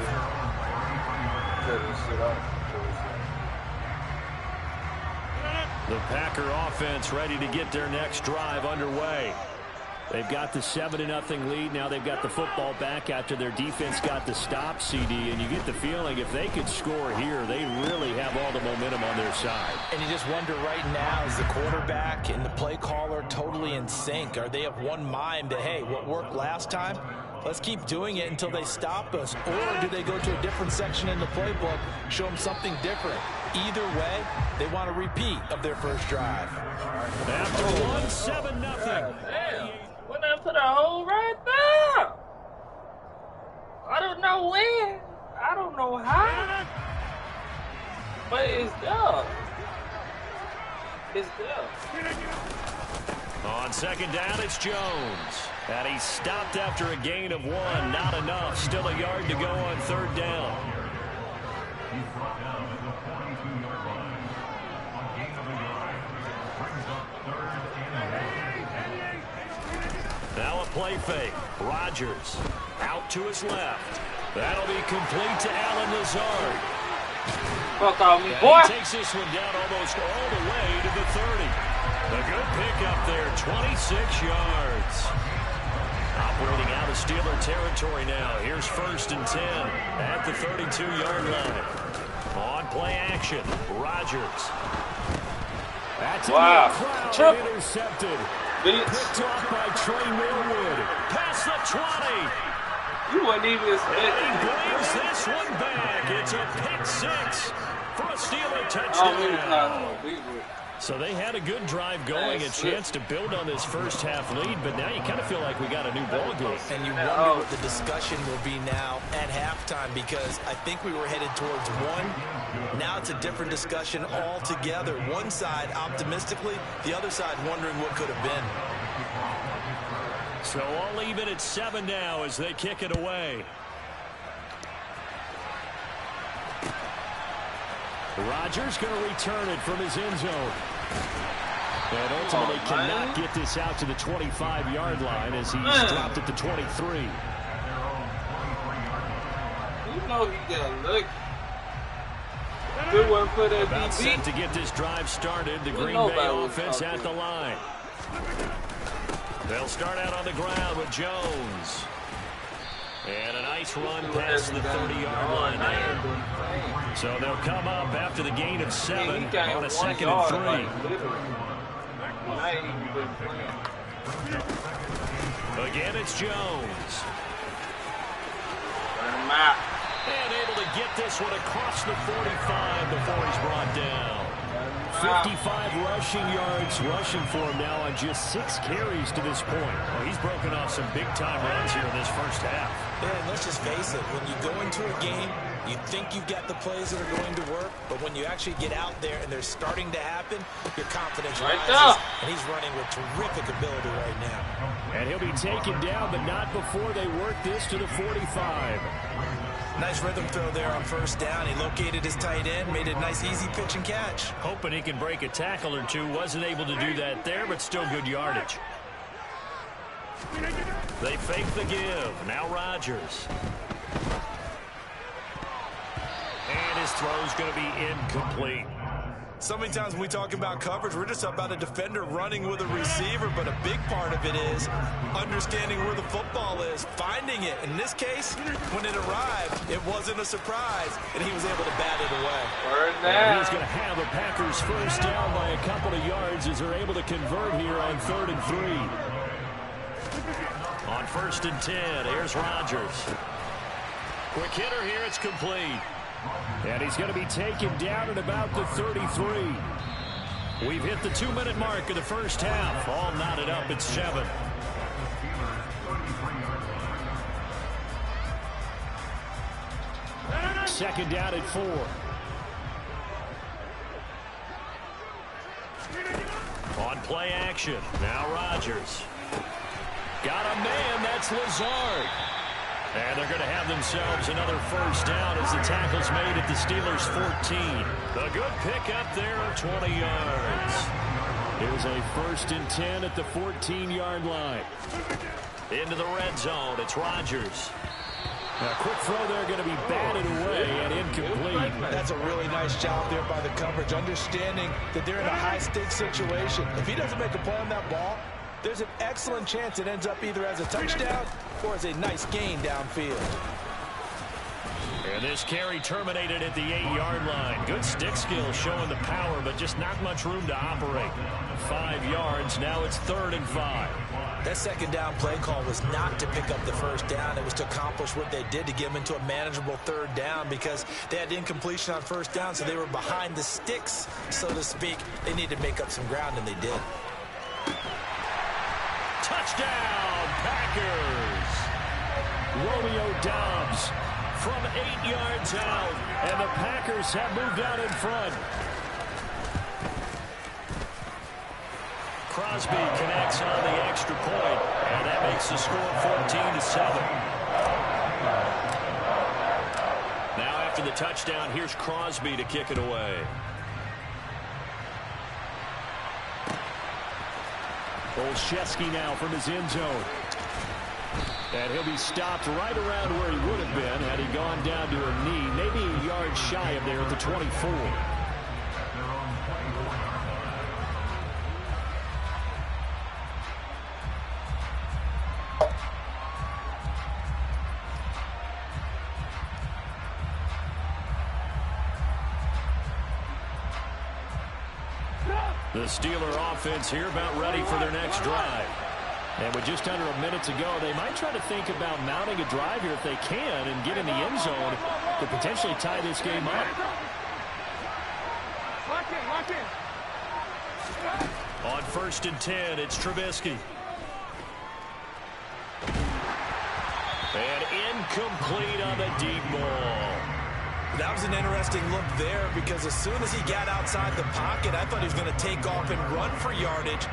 The Packer offense ready to get their next drive underway. They've got the 7-0 lead. Now they've got the football back after their defense got the stop, CD. And you get the feeling if they could score here, they really have all the momentum on their side. And you just wonder right now, is the quarterback and the play caller totally in sync? Are they of one mind that, hey, what worked last time, let's keep doing it until they stop us? Or do they go to a different section in the playbook, show them something different? Either way, they want a repeat of their first drive. After one, 7-0. Damn. When I put a hole right there. I don't know when. I don't know how. But it's there. It's there. On 2nd down, it's Jones. And he's stopped after a gain of 1. Not enough. Still a yard to go on 3rd down. He's brought down at the 42-yard line. On gain of a yard. Brings up 3rd and 8. Now a play fake. Rodgers out to his left. That'll be complete to Allen Lazard. Fuck off me, And boy. he takes this one down almost all the way to the 30. A good pickup there, 26 yards. Operating out of Steeler territory now. Here's 1st and 10 at the 32-yard line. On play action, Rodgers. That's Wow. Triple intercepted. Bitch. Picked off by Trey Millwood. Past the 20. You wasn't even And he expecting brings this one back. It's a pick 6 for a Steeler it. touchdown. We would. So they had a good drive going, a chance to build on this first half lead, but now you kind of feel like we got a new ball game. And you wonder what the discussion will be now at halftime, because I think we were headed towards one. Now it's a different discussion altogether. One side optimistically, the other side wondering what could have been. So all even at 7 now as they kick it away. Rodgers going to return it from his end zone. And ultimately cannot get this out to the 25-yard line as he's dropped at the 23. You know he got lucky. Good one for that About DB. set to get this drive started. The Green Bay offense at the line. They'll start out on the ground with Jones. And a nice run past the 30-yard line there. So they'll come up after the gain of 7 on a 2nd and 3. Again, it's Jones. And able to get this one across the 45 before he's brought down. 55 rushing yards rushing for him now on just 6 carries to this point. Well, he's broken off some big-time runs here in this first half. Yeah, and let's just face it. When you go into a game, you think you've got the plays that are going to work, but when you actually get out there and they're starting to happen, your confidence rises, and he's running with terrific ability right now. And he'll be taken down, but not before they work this to the 45. Nice rhythm throw there on first down. He located his tight end, made a nice easy pitch and catch. Hoping he can break a tackle or two. Wasn't able to do that there, but still good yardage. They fake the give. Now Rodgers. And his throw's going to be incomplete. So many times when we talk about coverage, we're just about a defender running with a receiver, but a big part of it is understanding where the football is, finding it. In this case, when it arrived, it wasn't a surprise, and he was able to bat it away. And he's going to have the Packers first down by a couple of yards as they're able to convert here on 3rd and 3. On 1st and 10, here's Rodgers. Quick hitter here, it's complete. And he's going to be taken down at about the 33. We've hit the 2-minute mark of the first half. All knotted up at 7. Second down at 4. On play action. Now Rodgers. Got a man. That's Lazard. And they're going to have themselves another first down as the tackle's made at the Steelers' 14. A good pickup there of 20 yards. It was a 1st and 10 at the 14-yard line. Into the red zone. It's Rodgers. A quick throw there going to be batted away and incomplete. That's a really nice job there by the coverage, understanding that they're in a high-stakes situation. If he doesn't make a play on that ball, there's an excellent chance it ends up either as a touchdown or as a nice gain downfield. And this carry terminated at the 8-yard line. Good stick skill showing the power, but just not much room to operate. 5 yards. Now it's 3rd and 5. That second down play call was not to pick up the first down. It was to accomplish what they did to get them into a manageable 3rd down because they had incompletion on first down, so they were behind the sticks, so to speak. They needed to make up some ground, and they did. Touchdown, Packers! Romeo Doubs from 8 yards out, and the Packers have moved out in front. Crosby connects on the extra point, and that makes the score 14-7. Now after the touchdown, here's Crosby to kick it away. Olszewski now from his end zone. And he'll be stopped right around where he would have been had he gone down to a knee, maybe a yard shy of there at the 24. The Steeler offense here about ready for their next drive. And with just under a minute to go, they might try to think about mounting a drive here if they can and get in the end zone to potentially tie this game up. On 1st and 10, it's Trubisky. And incomplete on the deep ball. That was an interesting look there because as soon as he got outside the pocket, I thought he was going to take off and run for yardage.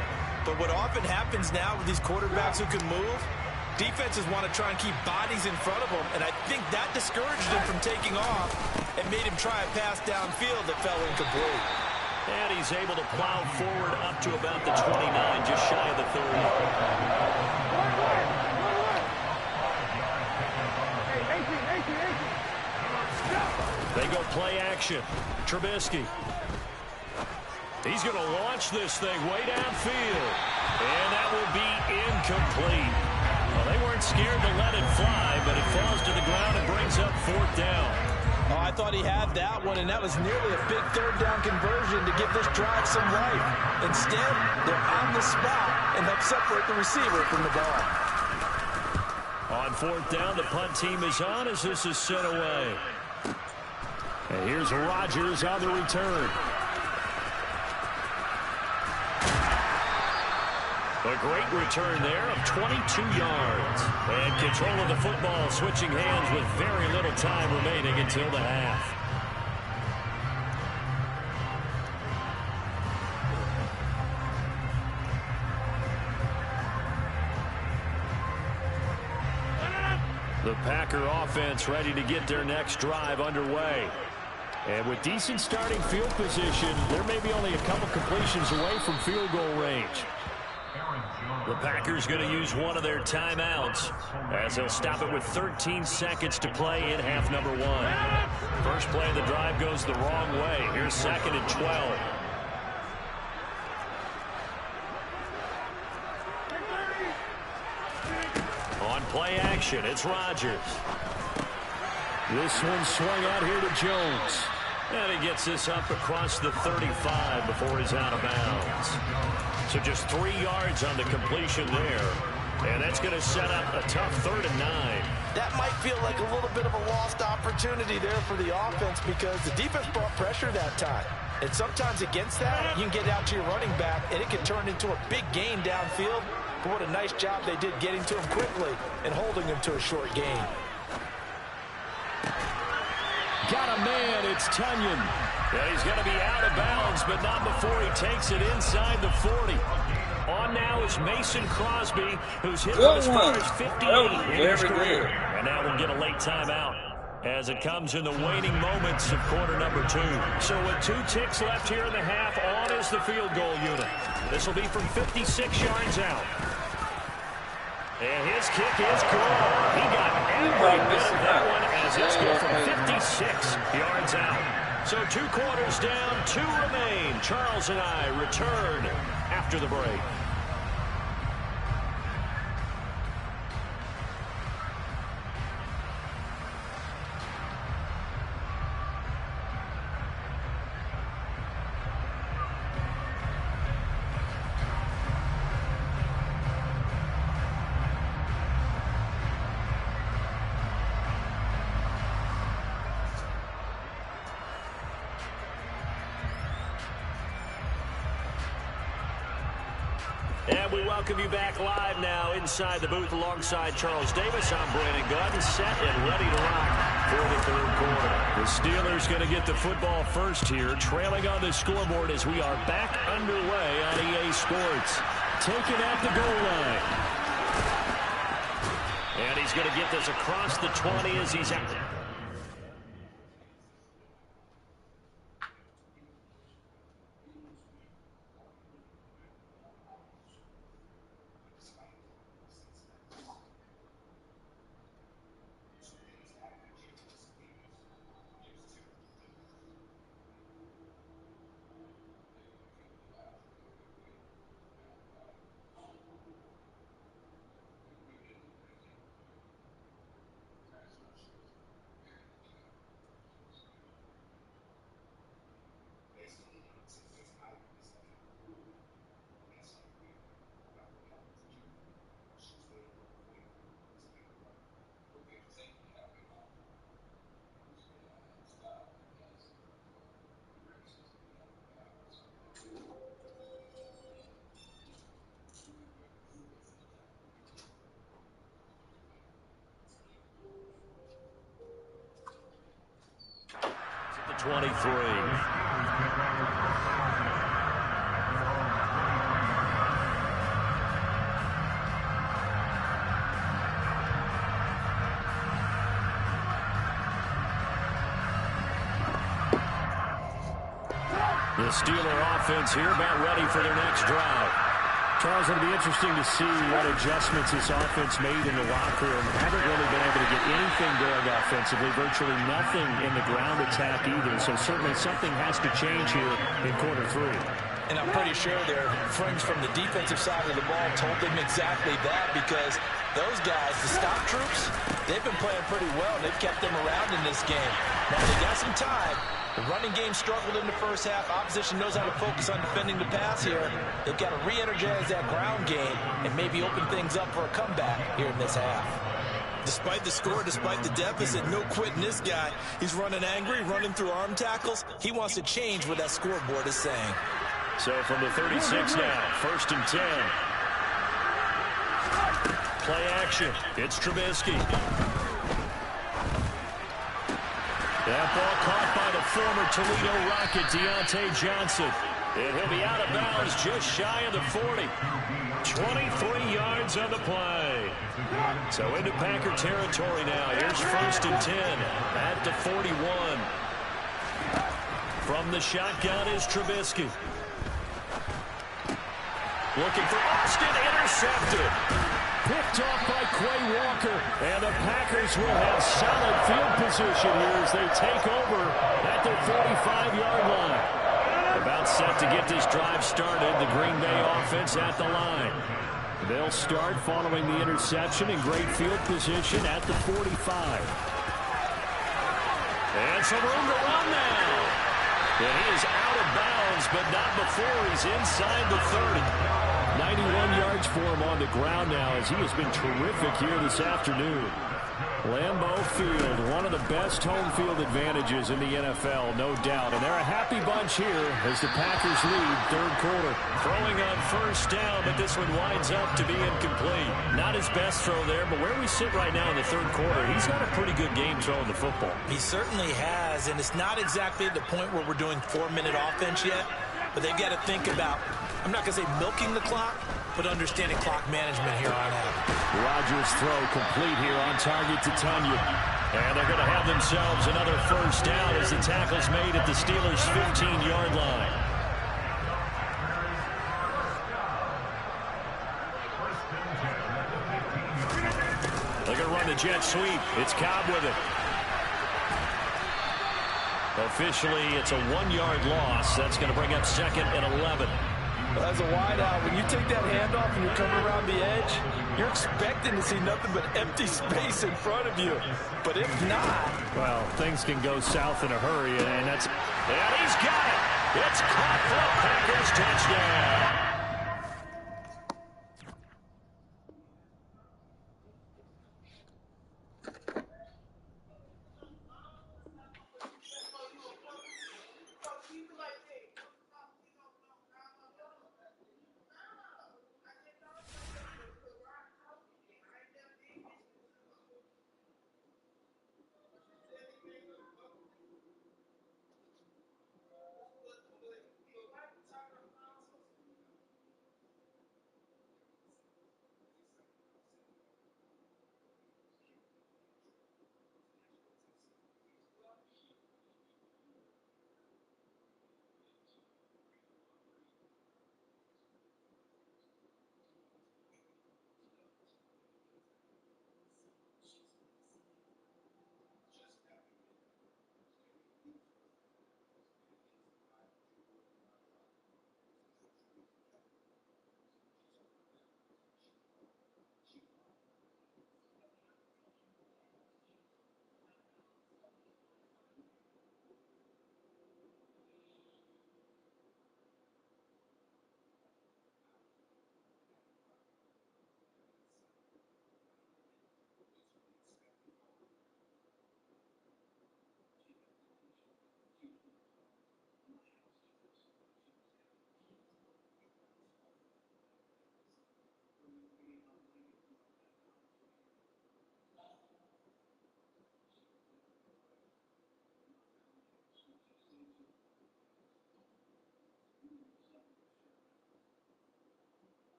But what often happens now with these quarterbacks who can move, defenses want to try and keep bodies in front of them, and I think that discouraged him from taking off and made him try a pass downfield that fell incomplete. And he's able to plow forward up to about the 29, just shy of the 30. They go play action. Trubisky. He's going to launch this thing way downfield. And that will be incomplete. Well, they weren't scared to let it fly, but it falls to the ground and brings up 4th down. Oh, I thought he had that one, and that was nearly a big 3rd down conversion to give this drive some life. Instead, they're on the spot and help separate the receiver from the ball. On 4th down, the punt team is on as this is sent away. And here's Rodgers on the return. A great return there of 22 yards. And control of the football switching hands with very little time remaining until the half. The Packer offense ready to get their next drive underway. And with decent starting field position, there may be only a couple completions away from field goal range. The Packers going to use one of their timeouts as they'll stop it with 13 seconds to play in half number 1. First play of the drive goes the wrong way. Here's 2nd and 12. On play action, it's Rodgers. This one swung out here to Jones. And he gets this up across the 35 before he's out of bounds. So just 3 yards on the completion there. And that's going to set up a tough 3rd and 9. That might feel like a little bit of a lost opportunity there for the offense because the defense brought pressure that time. And sometimes against that, you can get out to your running back, and it can turn into a big gain downfield. But what a nice job they did getting to him quickly and holding him to a short gain. Got a man, it's Tunyon. Yeah, he's going to be out of bounds, but not before he takes it inside the 40. On now is Mason Crosby, who's hit from as far as 58 in his career. And now we'll get a late timeout as it comes in the waning moments of quarter number 2. So with 2 ticks left here in the half, on is the field goal unit. This will be from 56 yards out. And his kick is good. He got every bit of that one as it's good from 56 yards out. So 2 quarters down, 2 remain. Charles and I return after the break. And we welcome you back live now inside the booth alongside Charles Davis. I'm Brandon Gunn, set and ready to rock for the 3rd quarter. The Steelers going to get the football first here, trailing on the scoreboard as we are back underway on EA Sports. Taken at the goal line. And he's going to get this across the 20 as he's out. The 23. The Steeler offense here about ready for their next drive. Charles, it'll be interesting to see what adjustments this offense made in the locker room. Haven't really been able to get anything going offensively, virtually nothing in the ground attack either. So certainly something has to change here in quarter 3. And I'm pretty sure their friends from the defensive side of the ball told them exactly that, because those guys, the stop troops, they've been playing pretty well. They've kept them around in this game. Now they got some time. The running game struggled in the first half. Opposition knows how to focus on defending the pass here. They've got to re-energize that ground game and maybe open things up for a comeback here in this half. Despite the score, despite the deficit, no quitting this guy. He's running angry, running through arm tackles. He wants to change what that scoreboard is saying. So from the 36 now, 1st and 10. Play action. It's Trubisky. That ball caught by the former Toledo Rocket, Deontay Johnson. And he'll be out of bounds just shy of the 40. 23 yards on the play. So into Packer territory now. Here's 1st and 10 at the 41. From the shotgun is Trubisky. Looking for Austin, intercepted. Picked off by Quay Walker, and the Packers will have solid field position here as they take over at their 45-yard line. About set to get this drive started, the Green Bay offense at the line. They'll start following the interception in great field position at the 45. And some room to run now. And he is out of bounds, but not before he's inside the 30. 91 yards for him on the ground now, as he has been terrific here this afternoon. Lambeau Field, one of the best home field advantages in the NFL, no doubt. And they're a happy bunch here as the Packers lead 3rd quarter. Throwing on 1st down, but this one winds up to be incomplete. Not his best throw there, but where we sit right now in the 3rd quarter, he's got a pretty good game throwing the football. He certainly has, and it's not exactly at the point where we're doing 4-minute offense yet, but they've got to think about, I'm not going to say milking the clock, but understanding clock management here on out. Rodgers' throw complete here on target to Tunyon. And they're going to have themselves another 1st down as the tackle's made at the Steelers' 15-yard line. They're going to run the jet sweep. It's Cobb with it. Officially, it's a 1-yard loss. That's going to bring up 2nd and 11. As a wideout, when you take that handoff and you're coming around the edge, you're expecting to see nothing but empty space in front of you. But if not, well, things can go south in a hurry, and that's... And he's got it. It's caught for a Packers touchdown.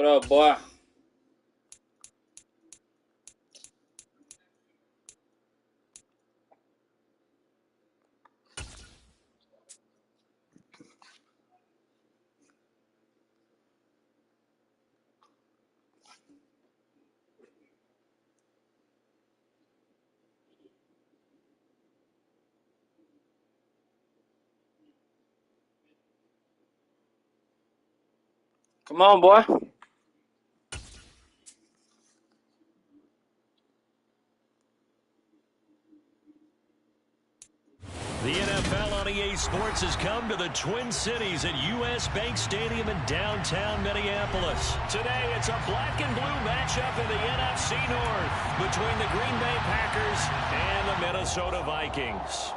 What up, boy? Come on, boy. The NFL on Ayeeeee Sports has come to the Twin Cities at U.S. Bank Stadium in downtown Minneapolis. Today, it's a black and blue matchup in the NFC North between the Green Bay Packers and the Minnesota Vikings.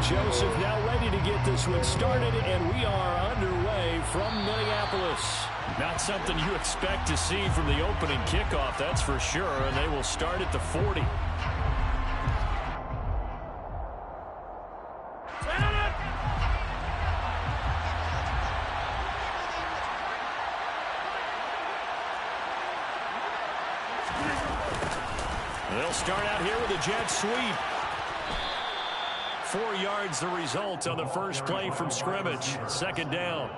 Joseph now ready to get this one started, and we are underway from Minneapolis. Not something you expect to see from the opening kickoff, that's for sure, and they will start at the 40. They'll start out here with a jet sweep. 4 yards the result on the first play from scrimmage. Second down.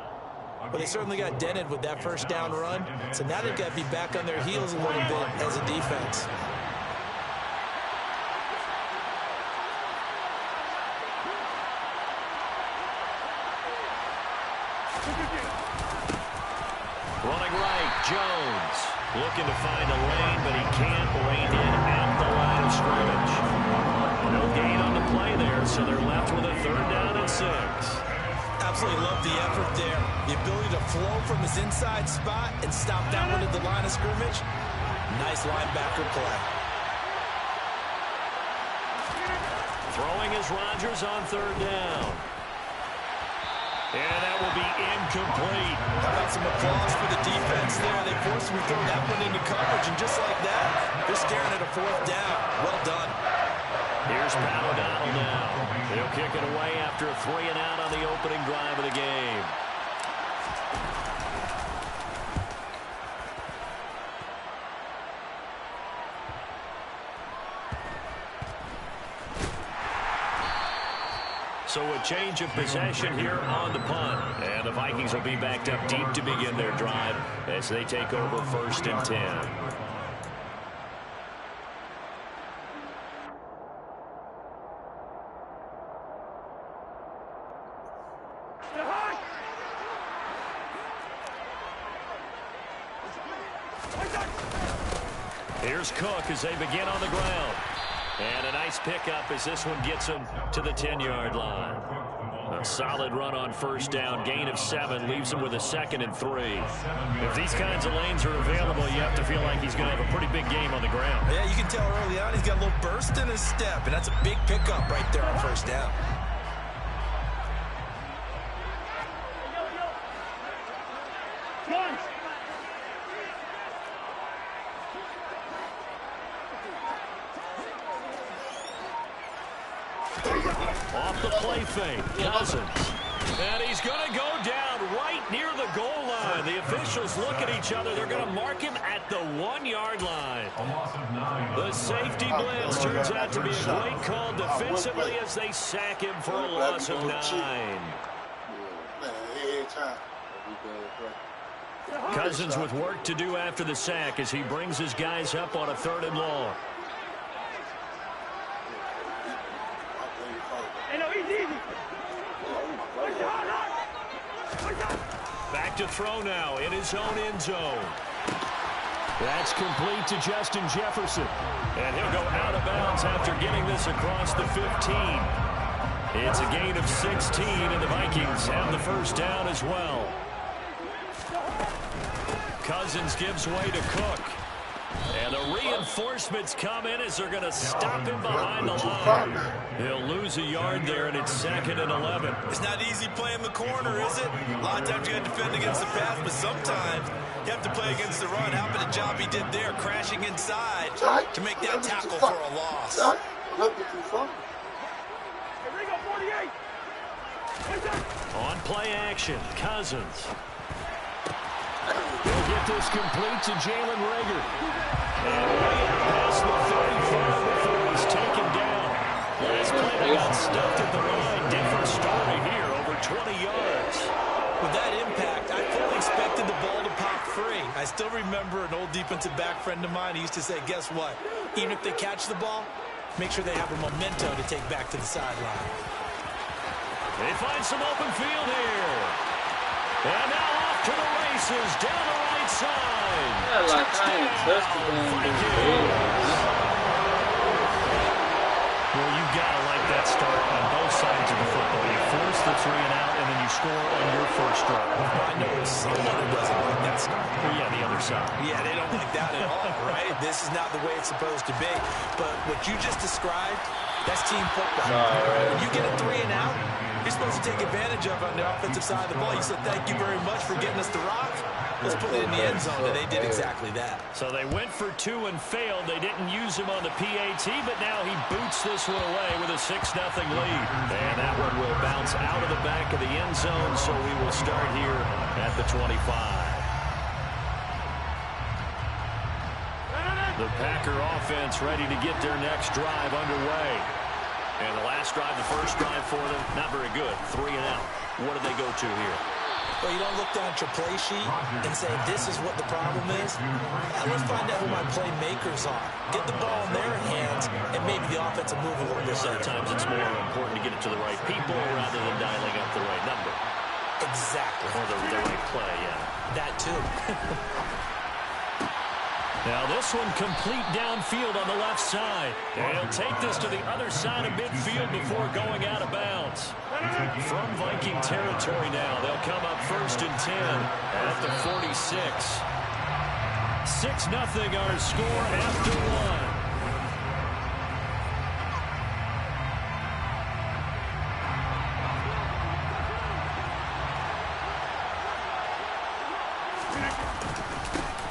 Well, they certainly got dented with that first down run, so now they've got to be back on their heels a little bit as a defense. Running right, Jones. Looking to find a lane, but he can't rein in at the line of scrimmage. No gain on the play there, so they're left with a third down and 6. Absolutely love the effort there. The ability to flow from his inside spot and stop that one at the line of scrimmage. Nice linebacker play. Throwing is Rodgers on third down. And that will be incomplete. How about some applause for the defense there? They forced him to throw that one into coverage, and just like that, they're staring at a fourth down. Well done. Here's Pat O'Donnell now. He'll kick it away after a 3-and-out on the opening drive of the game. So a change of possession here on the punt. And the Vikings will be backed up deep to begin their drive as they take over 1st and 10. Here's Cook as they begin on the ground. And a nice pickup as this one gets him to the 10-yard line. A solid run on first down. Gain of 7 leaves him with a 2nd and 3. If these kinds of lanes are available, you have to feel like he's going to have a pretty big game on the ground. Yeah, you can tell early on he's got a little burst in his step, and that's a big pickup right there on first down. Off the play fake, Cousins. And he's going to go down right near the goal line. The officials look at each other. They're going to mark him at the 1-yard line. The safety blitz turns out to be a great call defensively as they sack him for a loss of 9. Cousins with work to do after the sack as he brings his guys up on a 3rd and long. Back to throw now in his own end zone. That's complete to Justin Jefferson. And he'll go out of bounds after getting this across the 15. It's a gain of 16, and the Vikings have the first down as well. Cousins gives way to Cook. And the reinforcements come in as they're going to stop him behind the line. He'll lose a yard there, and it's 2nd and 11. It's not easy playing the corner, is it? A lot of times you got to defend against the pass, but sometimes you have to play against the run. How about the job he did there, crashing inside to make that tackle for a loss? On play action, Cousins. He'll get this complete to Jalen Reagor. And way out past the 35 before he's taken down. Last play they got stuffed at the line. Different story here, over 20 yards. With that impact, I fully expected the ball to pop free. I still remember an old defensive back friend of mine. He used to say, guess what? Even if they catch the ball, make sure they have a memento to take back to the sideline. They find some open field here. And now off to the races, down the right side. Yeah, like I ain't touched the damn. Well, you've got to like that start on both sides of the football. You force the 3 and out, and then you score on your first drive. I know someone who doesn't like that start. Well, yeah, the other side. Yeah, they don't like that at all, right? This is not the way it's supposed to be. But what you just described, that's team football. When you get a 3 and out, you're supposed to take advantage of it on the offensive side of the ball. You said, thank you very much for getting us the rock. Let's put it in the end zone, and they did exactly that. So they went for 2 and failed. They didn't use him on the PAT, but now he boots this one away with a 6-0 lead. And that one will bounce out of the back of the end zone, so we will start here at the 25. The Packer offense ready to get their next drive underway. And the last drive, the first drive for them, not very good. 3 and out. What do they go to here? Well, you don't look down at your play sheet and say, this is what the problem is. Let's find out who my playmakers are. Get the ball in their hands, and maybe the offense will move a little bit better. Sometimes it's more important to get it to the right people rather than dialing up the right number. Exactly. Or the right play, yeah. That, too. Now this one complete downfield on the left side. And he'll take this to the other side of midfield before going out of bounds. From Viking territory now, they'll come up 1st and 10 at the 46. 6-0 our score after 1.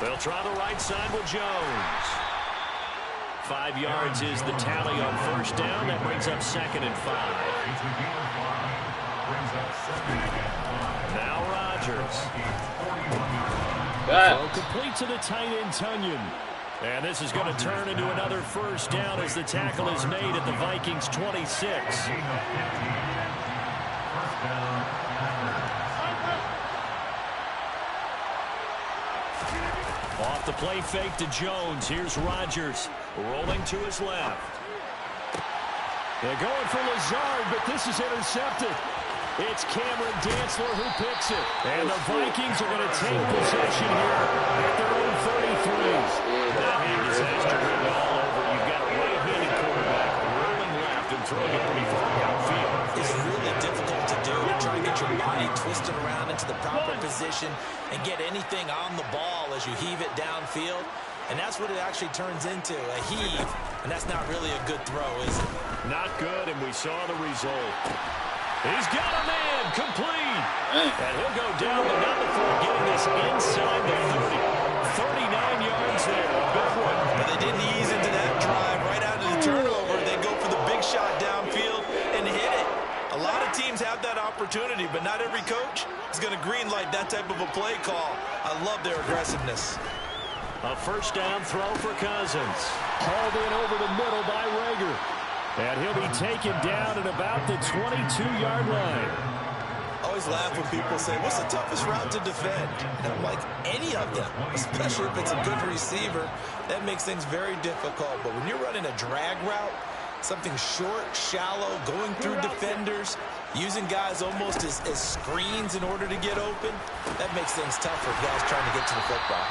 They'll try the right side with Jones. 5 yards is the tally on first down. That brings up 2nd and 5. Now Rodgers. Throw complete to the tight end, Tunyon. And this is going to turn into another first down as the tackle is made at the Vikings 26. Off the play fake to Jones. Here's Rodgers rolling to his left. They're going for Lazard, but this is intercepted. It's Cameron Dantzler who picks it. And the Vikings are going to take possession here at their own 33. That hand disaster written all over. You've got a right-handed quarterback rolling left and throwing it pretty far downfield. It's really difficult to do to try and get your body twisted around into the proper position and get anything on the ball as you heave it downfield. And that's what it actually turns into, a heave. And that's not really a good throw, is it? Not good, and we saw the result. He's got a man, complete. And he'll go down, but not before getting this inside the 30. 39 yards there, a big one. But they didn't ease into that drive right out of the turnover. They go for the big shot downfield and hit it. A lot of teams have that opportunity, but not every coach is going to greenlight that type of a play call. I love their aggressiveness. A first down throw for Cousins. Hauled in over the middle by Reagor. And he'll be taken down at about the 22-yard line. I always laugh when people say, what's the toughest route to defend? And I'm like, any of them, especially if it's a good receiver. That makes things very difficult. But when you're running a drag route, something short, shallow, going through defenders, using guys almost as screens in order to get open, that makes things tough for guys trying to get to the football.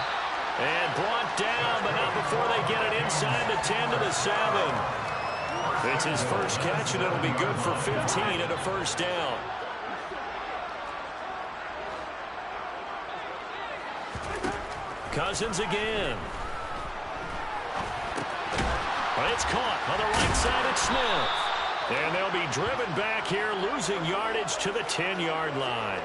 And brought down, but not before they get it inside the 10 to the 7. It's his first catch, and it'll be good for 15 and a first down. Cousins again. But it's caught on the right side at Smith. And they'll be driven back here, losing yardage to the 10-yard line.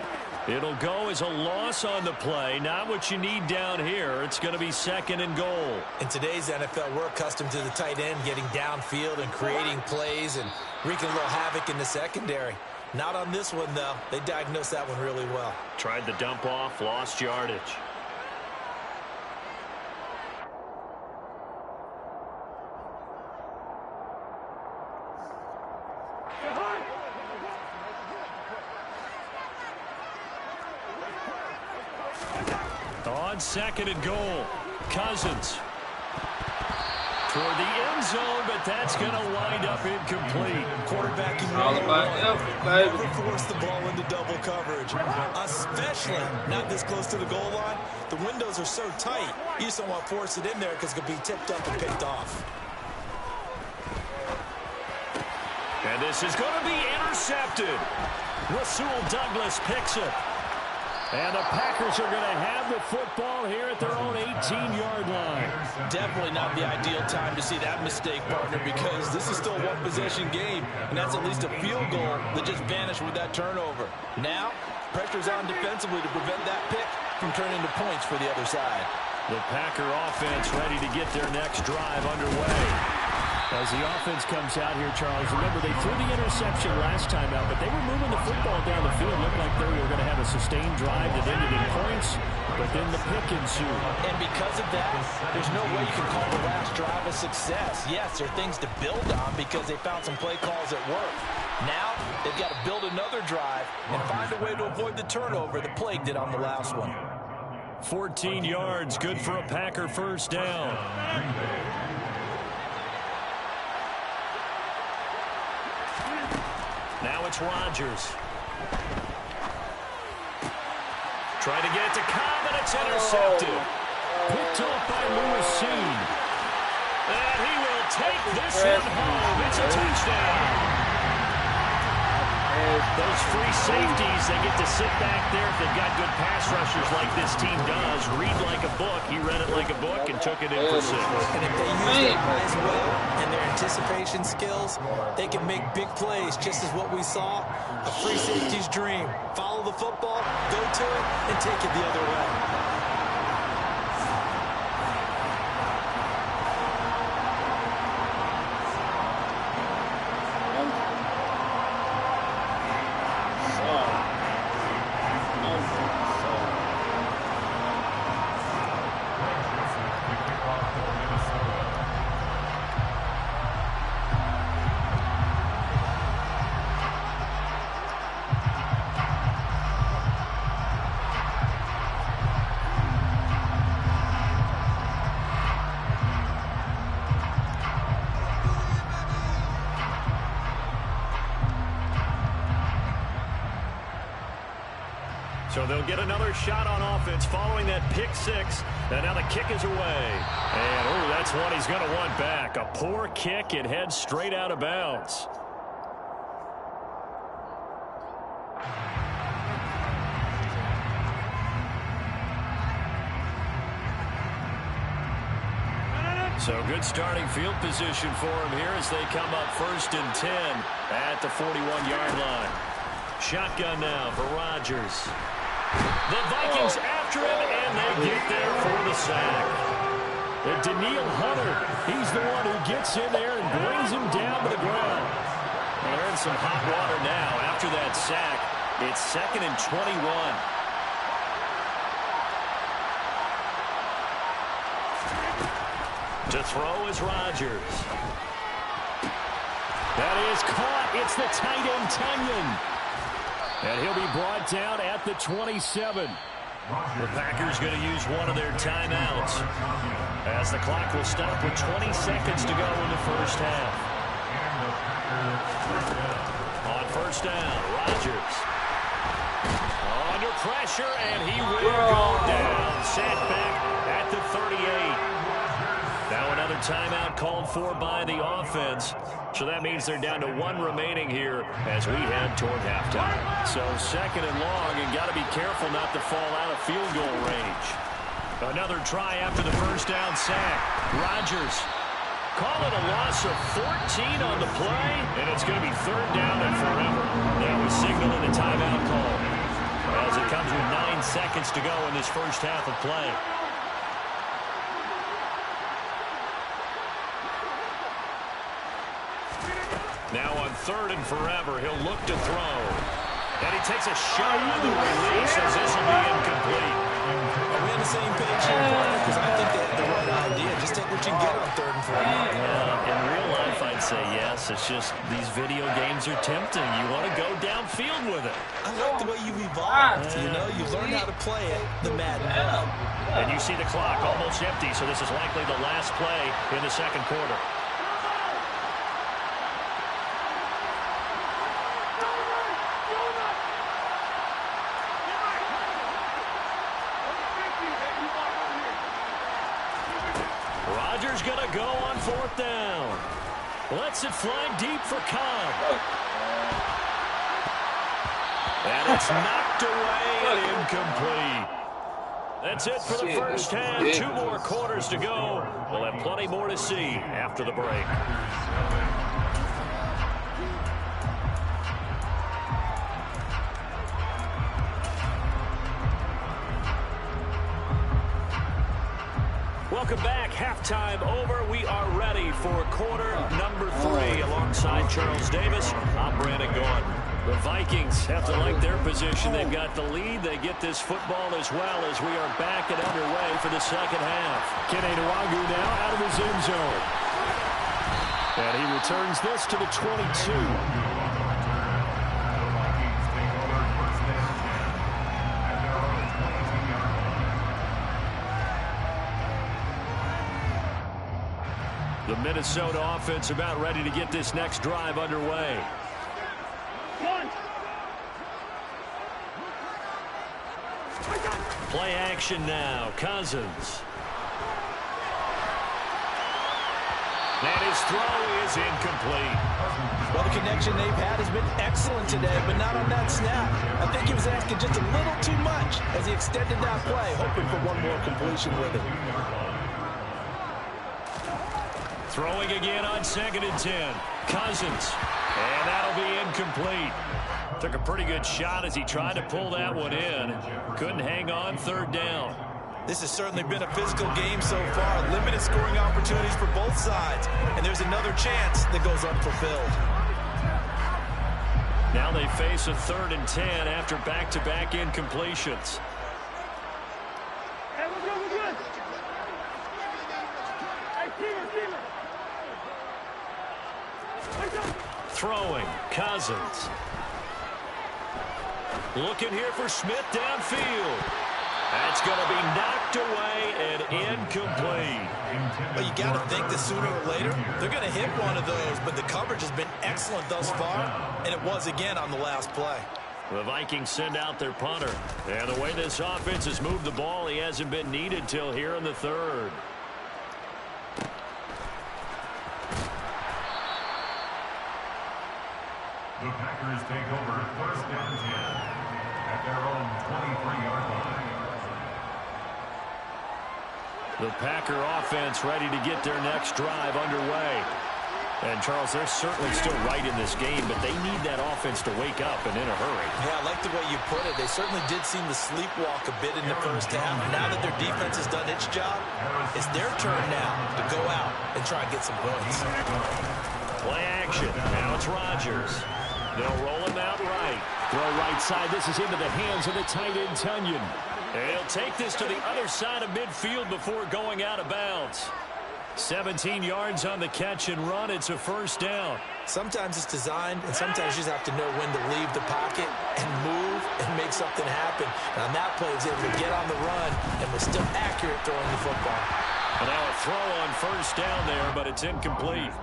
It'll go as a loss on the play. Not what you need down here. It's going to be 2nd and goal. In today's NFL, we're accustomed to the tight end getting downfield and creating plays and wreaking a little havoc in the secondary. Not on this one, though. They diagnosed that one really well. Tried the dump off, lost yardage. On 2nd and goal, Cousins toward the end zone, but that's going to wind up incomplete. Quarterbacking All about effort, baby. never force the ball into double coverage, especially not this close to the goal line. The windows are so tight, you just don't want to force it in there because it could be tipped up and picked off. And this is going to be intercepted. Rasul Douglas picks it. And the Packers are going to have the football here at their own 18-yard line. Definitely not the ideal time to see that mistake, partner, because this is still a one-possession game, and that's at least a field goal that just vanished with that turnover. Now, pressure's on defensively to prevent that pick from turning into points for the other side. The Packer offense ready to get their next drive underway. As the offense comes out here, Charles, remember they threw the interception last time out, but they were moving the football down the field. Looked like they were going to have a sustained drive that ended in points, but then the pick ensued. And because of that, there's no way you can call the last drive a success. Yes, there are things to build on because they found some play calls at work. Now, they've got to build another drive and find a way to avoid the turnover that plagued it on the last one. 14 yards, good for a Packer first down. Now it's Rodgers. Trying to get it to Cobb, and it's intercepted. Picked off by Lewis Seen. And he will take this one home. It's a touchdown. Those free safeties, they get to sit back there if they've got good pass rushers like this team does. Read like a book. He read it like a book and took it in for 6. And if they use their eyes well and their anticipation skills, they can make big plays, just as what we saw, a free safety's dream. Follow the football, go to it, and take it the other way. So they'll get another shot on offense following that pick 6. And now the kick is away. And, oh, that's one he's going to want back. A poor kick. It heads straight out of bounds. So good starting field position for him here as they come up 1st and 10 at the 41-yard line. Shotgun now for Rodgers. The Vikings after him, and they get there for the sack. And Daniil Hunter, he's the one who gets in there and brings him down to the ground. Well, they're in some hot water now. After that sack, it's 2nd and 21. To throw is Rodgers. That is caught. It's the tight end, Tunyon. And he'll be brought down at the 27. The Packers going to use one of their timeouts as the clock will stop with 20 seconds to go in the first half. On first down, Rodgers. Under pressure, and he will go down. Sacked back at the 38. Now another timeout called for by the offense. So that means they're down to 1 remaining here as we head toward halftime. So 2nd and long, and got to be careful not to fall out of field goal range. Another try after the first down sack. Rodgers. Call it a loss of 14 on the play, and it's going to be 3rd down and forever. That was signaling a timeout call as it comes with 9 seconds to go in this first half of play. Now on 3rd and forever, he'll look to throw. And he takes a shot on the release as this will be incomplete. Are we on the same page here, partner? Because I think they have the right idea. Just take what you can get on 3rd and 4. In real life, I'd say yes. It's just these video games are tempting. You want to go downfield with it. I like the way you've evolved. You know, you learn how to play it the Madden way. And you see the clock almost empty, so this is likely the last play in the 2nd quarter. Rodgers going to go on 4th down. Lets it fly deep for Cobb. And it's knocked away and incomplete. That's it for the first half. 2 more quarters to go. We'll have plenty more to see after the break. Welcome back. Halftime over. We are ready for quarter number 3. Alongside Charles Davis, I'm Brandon Gaudin. The Vikings have to like their position. They've got the lead. They get this football as well as we are back and underway for the second half. Edogedog now out of his end zone. And he returns this to the 22. The Minnesota offense about ready to get this next drive underway. Play action now. Cousins. And his throw is incomplete. Well, the connection they've had has been excellent today, but not on that snap. I think he was asking just a little too much as he extended that play, hoping for one more completion with it. Throwing again on 2nd and 10. Cousins. And that'll be incomplete. Took a pretty good shot as he tried to pull that one in. Couldn't hang on 3rd down. This has certainly been a physical game so far. Limited scoring opportunities for both sides. And there's another chance that goes unfulfilled. Now they face a 3rd and 10 after back-to-back incompletions. Throwing. Cousins. Looking here for Smith downfield. That's going to be knocked away and incomplete. Well, you got to think that sooner or later they're going to hit one of those, but the coverage has been excellent thus far, and it was again on the last play. The Vikings send out their punter. And the way this offense has moved the ball, he hasn't been needed till here in the 3rd. The Packers take over 1st and 10 at their own 23-yard line. The Packer offense ready to get their next drive underway. And, Charles, they're certainly still right in this game, but they need that offense to wake up and in a hurry. Yeah, I like the way you put it. They certainly did seem to sleepwalk a bit in the first half. Now that their defense has done its job, it's their turn now to go out and try and get some points. Play action. Now it's Rodgers. They'll roll him out right. Throw right side. This is into the hands of the tight end, Tunyon. And he'll take this to the other side of midfield before going out of bounds. 17 yards on the catch and run. It's a 1st down. Sometimes it's designed, and sometimes you just have to know when to leave the pocket and move and make something happen. And on that play, he was able to get on the run and was still accurate throwing the football. And now a throw on 1st down there, but it's incomplete.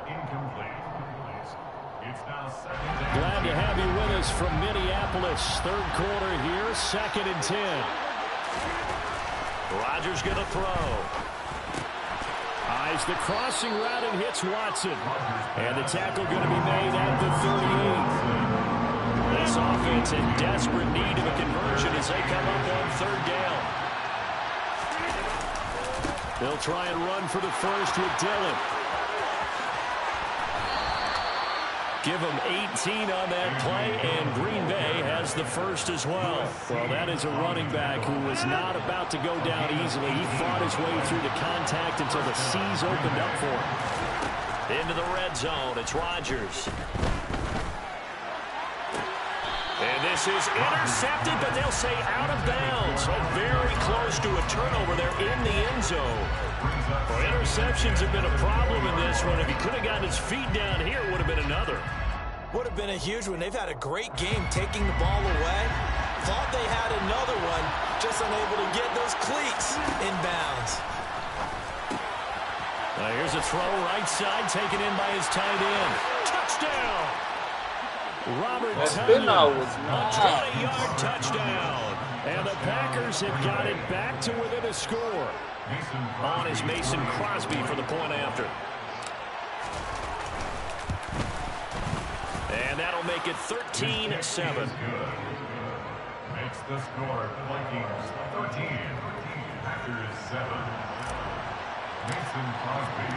Incomplete. It's now 2nd and Glad to have you with us from Minneapolis. Third quarter here, 2nd and 10. Rodgers going to throw. Eyes the crossing route and hits Watson. And the tackle going to be made at the 38. This offense in desperate need of a conversion as they come up on 3rd down. They'll try and run for the first with Dillon. Give them 18 on that play, and Green Bay has the first as well. Well, that is a running back who was not about to go down easily. He fought his way through the contact until the C's opened up for him. Into the red zone, it's Rodgers. And this is intercepted, but they'll say out of bounds. So very close to a turnover there in the end zone. Well, interceptions have been a problem in this one. If he could have gotten his feet down here, it would have been another. Would have been a huge one. They've had a great game taking the ball away. Thought they had another one, just unable to get those cleats in bounds. Now here's a throw right side taken in by his tight end. Touchdown! Robert Tonyan, a 20-yard touchdown. And the Packers have got it back to within a score. On is Mason Crosby for the point after. And that'll make it 13-7. Makes the score Vikings 13, Packers 7. Mason Crosby.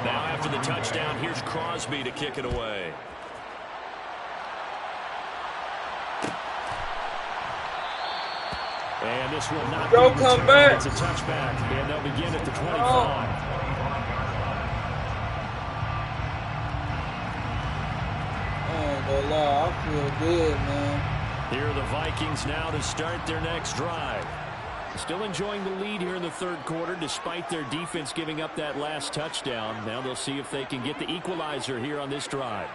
Now after the touchdown, here's Crosby to kick it away. And this will not Go be come returned. back. It's a touchback, and they'll begin at the 25. I ain't gonna lie, I feel good, man. Here are the Vikings now to start their next drive. Still enjoying the lead here in the third quarter despite their defense giving up that last touchdown. Now they'll see if they can get the equalizer here on this drive.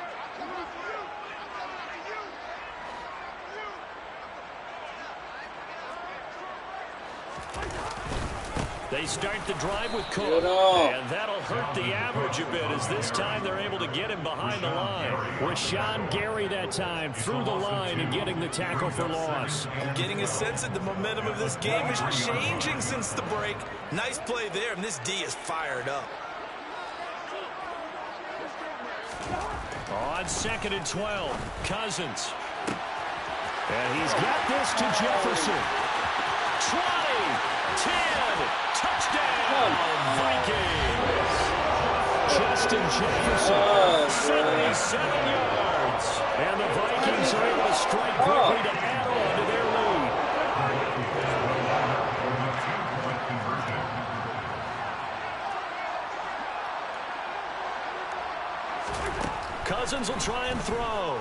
They start the drive with Cook, and that'll hurt the average a bit as this time they're able to get him behind the line. Rashawn Gary that time through the line and getting the tackle for loss. I'm getting a sense that the momentum of this game is changing since the break. Nice play there, and this D is fired up. On 2nd and 12, Cousins. And he's got this to Jefferson. 20, 10, touchdown, Vikings. Justin Jefferson, 77 yards. And the Vikings are able to strike quickly to add on to their lead. Cousins will try and throw.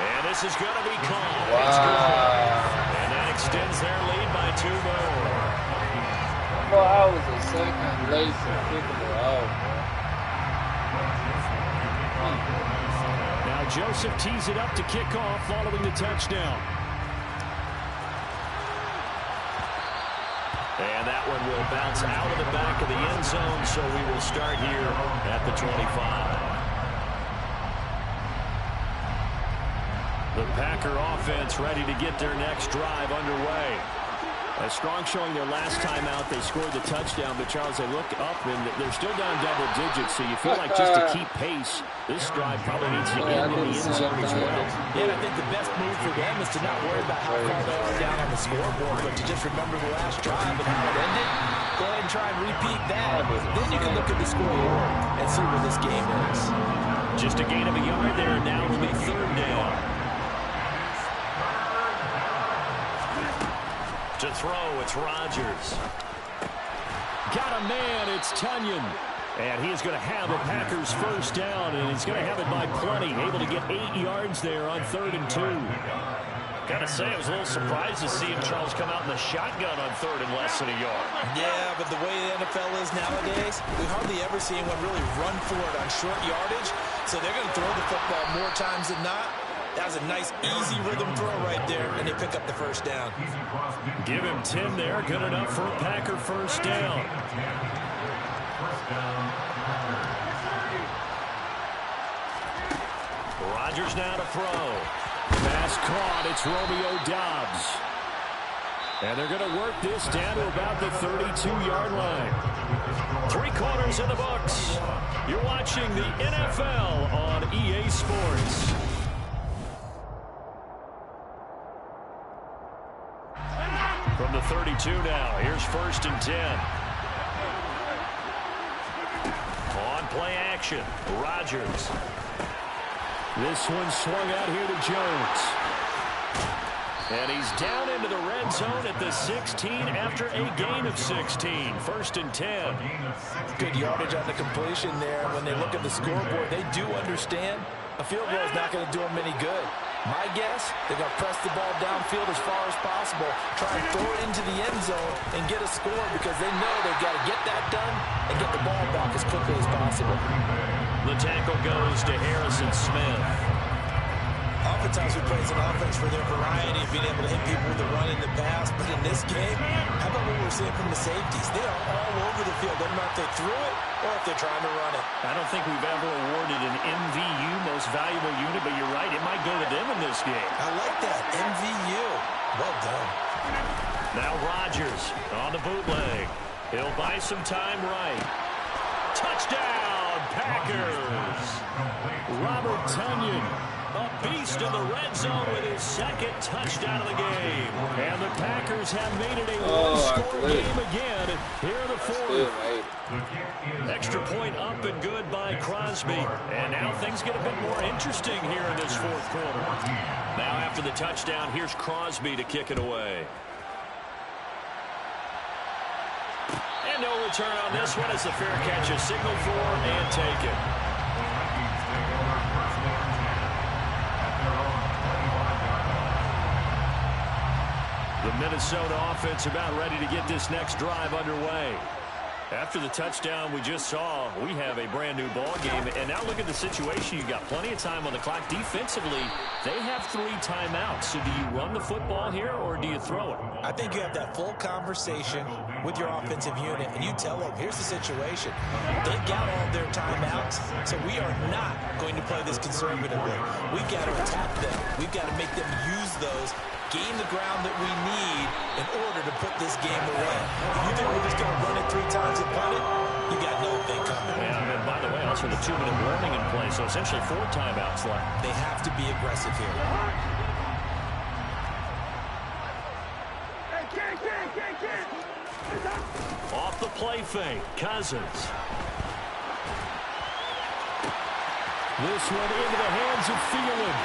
And this is going to be called. Wow. It's good. And that extends their lead by 2 more. Well, I was a second late for kicking it out, Now Joseph tees it up to kick off following the touchdown. And that one will bounce out of the back of the end zone, so we will start here at the 25. The Packer offense ready to get their next drive underway. A strong showing their last time out. They scored the touchdown, but Charles, they look up and they're still down double digits, so you feel like just to keep pace, this drive probably needs to end in the end zone as well. Yeah, I think the best move for them is to not worry about how far they are down on the scoreboard, but to just remember the last drive and how it ended. Go ahead and try and repeat that. Then you can look at the scoreboard and see where this game is. Just a gain of a yard there, and now it'll be 3rd down. To throw, it's Rodgers. Got a man, it's Tonyan. And he's going to have a Packers first down, and he's going to have it by plenty. Able to get 8 yards there on 3rd and 2. Gotta say, I was a little surprised to see him, Charles, come out in the shotgun on 3rd and less than a yard. Yeah, but the way the NFL is nowadays, we hardly ever see anyone really run for it on short yardage. So they're going to throw the football more times than not. That was a nice, easy rhythm throw right there, and they pick up the first down. Give him 10 there. Good enough for a Packer first down. Rodgers now to throw. Pass caught. It's Romeo Doubs. And they're going to work this down to about the 32-yard line. 3 quarters in the books. You're watching the NFL on EA Sports. From the 32 now, here's 1st and 10. On play action, Rodgers. This one swung out here to Jones. And he's down into the red zone at the 16 after a gain of 16. 1st and 10. Good yardage on the completion there. When they look at the scoreboard, they do understand a field goal is not going to do them any good. My guess, they're going to press the ball downfield as far as possible, try and throw it into the end zone and get a score because they know they've got to get that done and get the ball back as quickly as possible. The tackle goes to Harrison Smith. Oftentimes we praise an offense for their variety of being able to hit people with the run in the pass, but in this game, how about what we're seeing from the safeties? They are all over the field. Doesn't matter if they threw it or if they're trying to run it. I don't think we've ever awarded an MVU, most valuable unit, but you're right, it might go to them in this game. I like that, MVU. Well done. Now Rodgers on the bootleg. He'll buy some time right. Touchdown, Packers. Robert Tonyan. A beast in the red zone with his 2nd touchdown of the game. And the Packers have made it a one-score game again. Here are the 4th. Extra point up and good by Crosby. And now things get a bit more interesting here in this 4th quarter. Now after the touchdown, here's Crosby to kick it away. And no return on this one as the fair catch is signaled for and taken. The Minnesota offense about ready to get this next drive underway. After the touchdown we just saw, we have a brand new ball game. And now look at the situation. You've got plenty of time on the clock. Defensively, they have 3 timeouts. So do you run the football here or do you throw it? I think you have that full conversation with your offensive unit, and you tell them, here's the situation. They've got all their timeouts, so we are not going to play this conservatively. We've got to attack them. We've got to make them use those, gain the ground that we need in order to put this game away. If you think we're just going to run it 3 times and punt it, you got no thing coming. Yeah, and by the way, also the 2-minute warning in play, so essentially 4 timeouts left. They have to be aggressive here. Off the play fake, Cousins. This one into the hands of Thielen.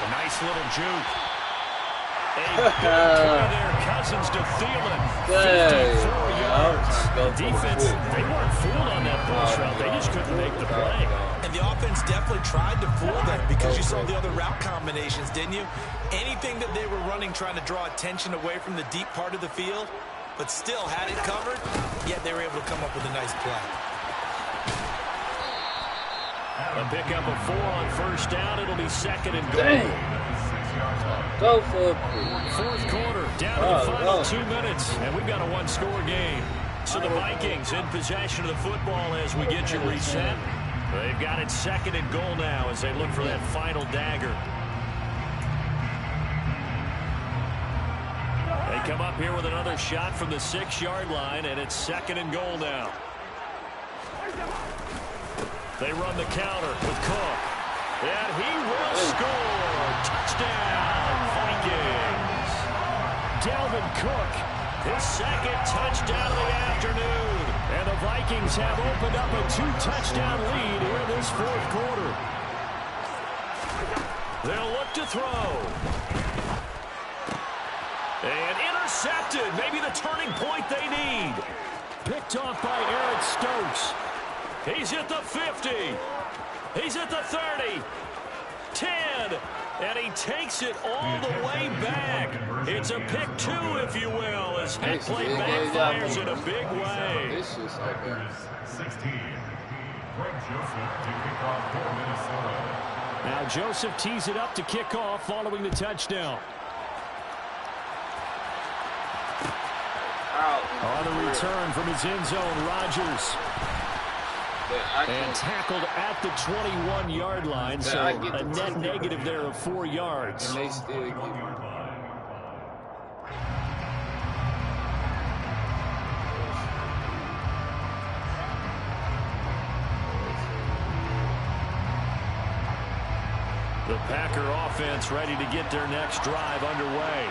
A nice little juke. A big play there, Cousins to Thielen. 54 yards. Defense, they weren't fooled on that push route. They just couldn't make the play. And the offense definitely tried to fool them because you saw the other route combinations, didn't you? Anything that they were running trying to draw attention away from the deep part of the field, but still had it covered, yet they were able to come up with a nice play. A pickup of 4 on 1st down. It'll be 2nd and goal. Go for it. 4th quarter, down to the final 2 minutes, and we've got a 1-score game. So the Vikings in possession of the football as we get you reset. They've got it 2nd and goal now as they look for that final dagger. They come up here with another shot from the 6-yard line, and it's 2nd and goal now. They run the counter with Cook. And he will score. Touchdown, Vikings. Dalvin Cook, his 2nd touchdown of the afternoon. And the Vikings have opened up a 2-touchdown lead here in this 4th quarter. They'll look to throw. And intercepted. Maybe the turning point they need. Picked off by Eric Stokes. He's at the 50. He's at the 30. 10. And he takes it all the way back. It's a pick 2, if you will, as head play backfires in a big way. This is okay. 16. Greg Joseph to kick off for Minnesota. Now Joseph tees it up to kick off following the touchdown. On the return from his end zone, Rodgers. And tackled at the 21-yard line, so a net negative there of 4 yards. And they still get it. The Packer offense ready to get their next drive underway.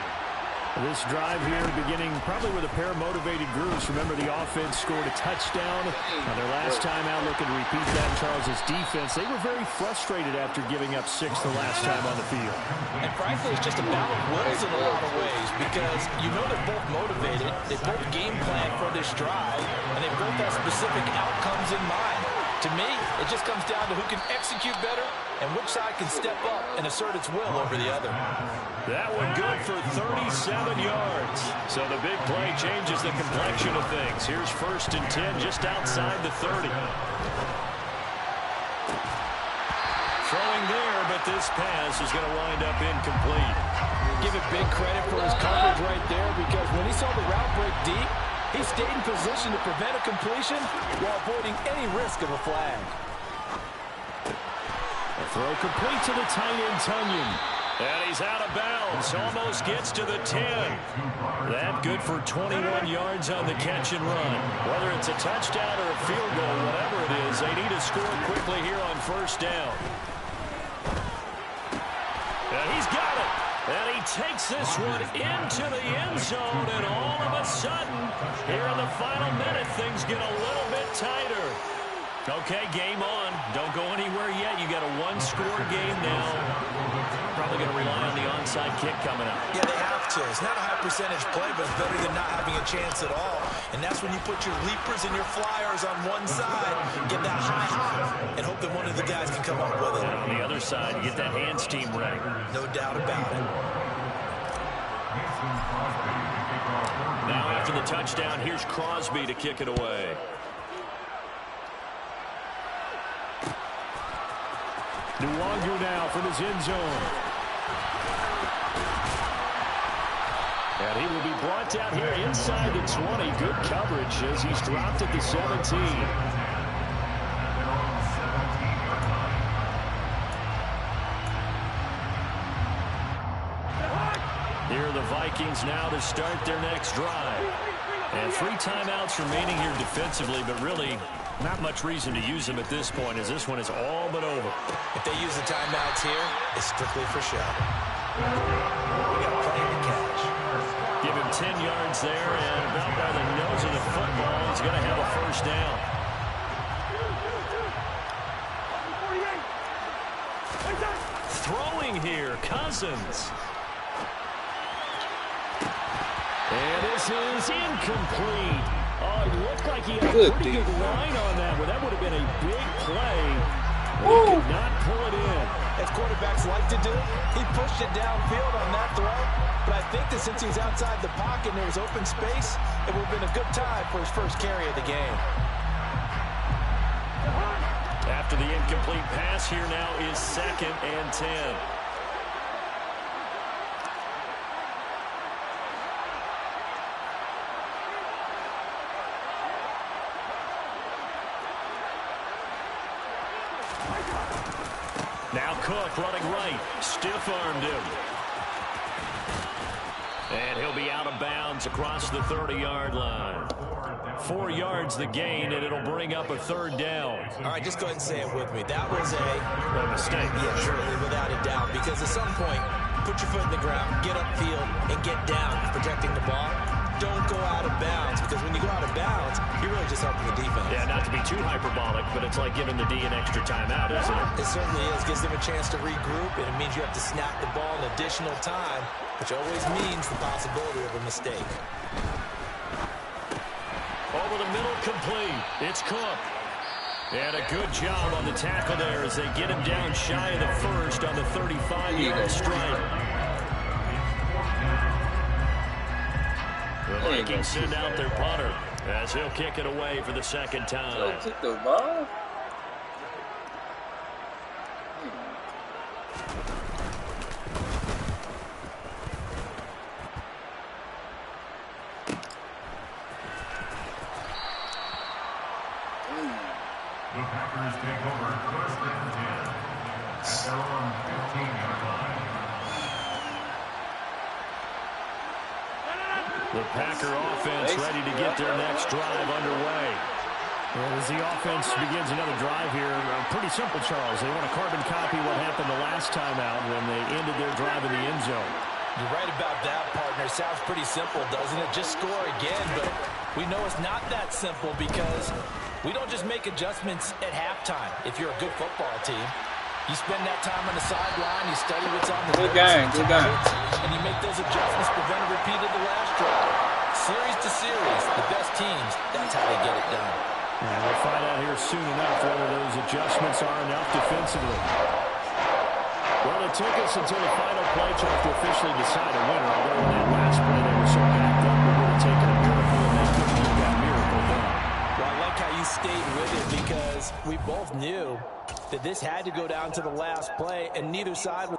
This drive here beginning probably with a pair of motivated groups. Remember, the offense scored a touchdown. Now, their last time out looking to repeat that in Charles' defense. They were very frustrated after giving up 6 the last time on the field. And frankly, it's just a battle of wills in a lot of ways because you know they're both motivated. They both game plan for this drive, and they both have specific outcomes in mind. To me, it just comes down to who can execute better and which side can step up and assert its will over the other. That one good for 37 yards. So the big play changes the complexion of things. Here's 1st and 10 just outside the 30. Throwing there, but this pass is going to wind up incomplete. Give it big credit for his coverage right there because when he saw the route break deep, he stayed in position to prevent a completion while avoiding any risk of a flag. A throw complete to the tight end, Tunyon. And he's out of bounds. Almost gets to the 10. That good for 21 yards on the catch and run. Whether it's a touchdown or a field goal, whatever it is, they need to score quickly here on 1st down. And he's got it. And he takes this one into the end zone, and all of a sudden, here in the final minute, things get a little bit tighter. Okay, game on. Don't go anywhere yet. You got a one-score game now. Probably going to rely on the onside kick coming up. Yeah, they have to. It's not a high percentage play, but it's better than not having a chance at all. And that's when you put your leapers and your flyers on one side, get that high hop, and hope that one of the guys can come up with it. And on the other side, you get that hands team ready. No doubt about it. Now after the touchdown, here's Crosby to kick it away. Nwonger now from his end zone. And he will be brought down here inside the 20. Good coverage as he's dropped at the 17. Here are the Vikings now to start their next drive. And 3 timeouts remaining here defensively, but really not much reason to use them at this point as this one is all but over. If they use the timeouts here, it's strictly for show. We got plenty to catch. Give him 10 yards there, and about by the nose of the football, he's going to have a 1st down. Throwing here, Cousins. And this is incomplete. Oh, it looked like he had a pretty good line on that one. That would have been a big play. He could not pull it in. As quarterbacks like to do, he pushed it downfield on that throw. But I think that since he was outside the pocket and there was open space, it would have been a good time for his first carry of the game. After the incomplete pass, here now is 2nd and 10. Now Cook running right. Stiff-armed him. And he'll be out of bounds across the 30-yard line. 4 yards the gain, and it'll bring up a 3rd down. All right, just go ahead and say it with me. That was A mistake. Yeah, surely, without a doubt. Because at some point, put your foot in the ground, get upfield, and get down protecting the ball. Don't go out of bounds, because when you go out of bounds, you're really just helping the defense. Yeah, not to be too hyperbolic, but it's like giving the D an extra timeout, isn't it? It certainly is. Gives them a chance to regroup, and it means you have to snap the ball an additional time, which always means the possibility of a mistake. Over the middle, complete. It's Cook. And a good job on the tackle there as they get him down shy of the 1st on the 35-yard strike. The Vikings send out their punter as he'll kick it away for the 2nd time. Kick the ball. The Packer offense ready to get their next drive underway. Well, as the offense begins another drive here, pretty simple, Charles. They want to carbon copy what happened the last time out when they ended their drive in the end zone. You're right about that, partner. Sounds pretty simple, doesn't it? Just score again, but we know it's not that simple because we don't just make adjustments at halftime if you're a good football team. You spend that time on the sideline, you study what's on the good game, and you make those adjustments, prevent a repeat of the last drive. Series to series, the best teams, that's how they get it done. And we'll find out here soon enough whether those adjustments are enough defensively. Well, it took us until the final play to officially decide a winner, although in that last play they were so backed up, it would have taken a miracle, and they couldn't get that miracle done. Well, I like how you stayed with it because we both knew that this had to go down to the last play, and neither side was...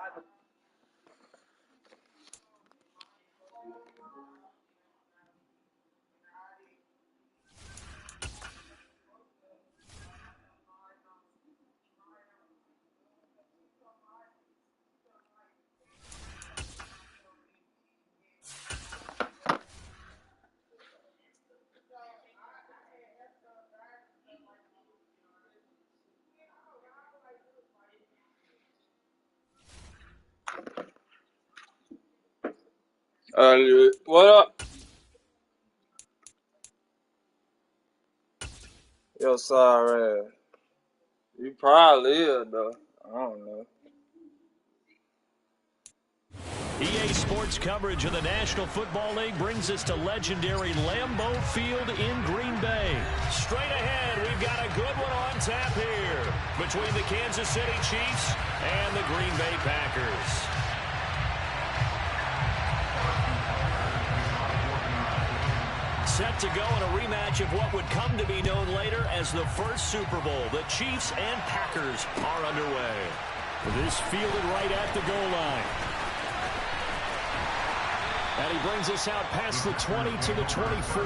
What up? Yo, sorry. You probably is, though. I don't know. EA Sports coverage of the National Football League brings us to legendary Lambeau Field in Green Bay. Straight ahead, we've got a good one on tap here between the Kansas City Chiefs and the Green Bay Packers. Set to go in a rematch of what would come to be known later as the first Super Bowl. The Chiefs and Packers are underway. This fielded right at the goal line. And he brings us out past the 20 to the 24.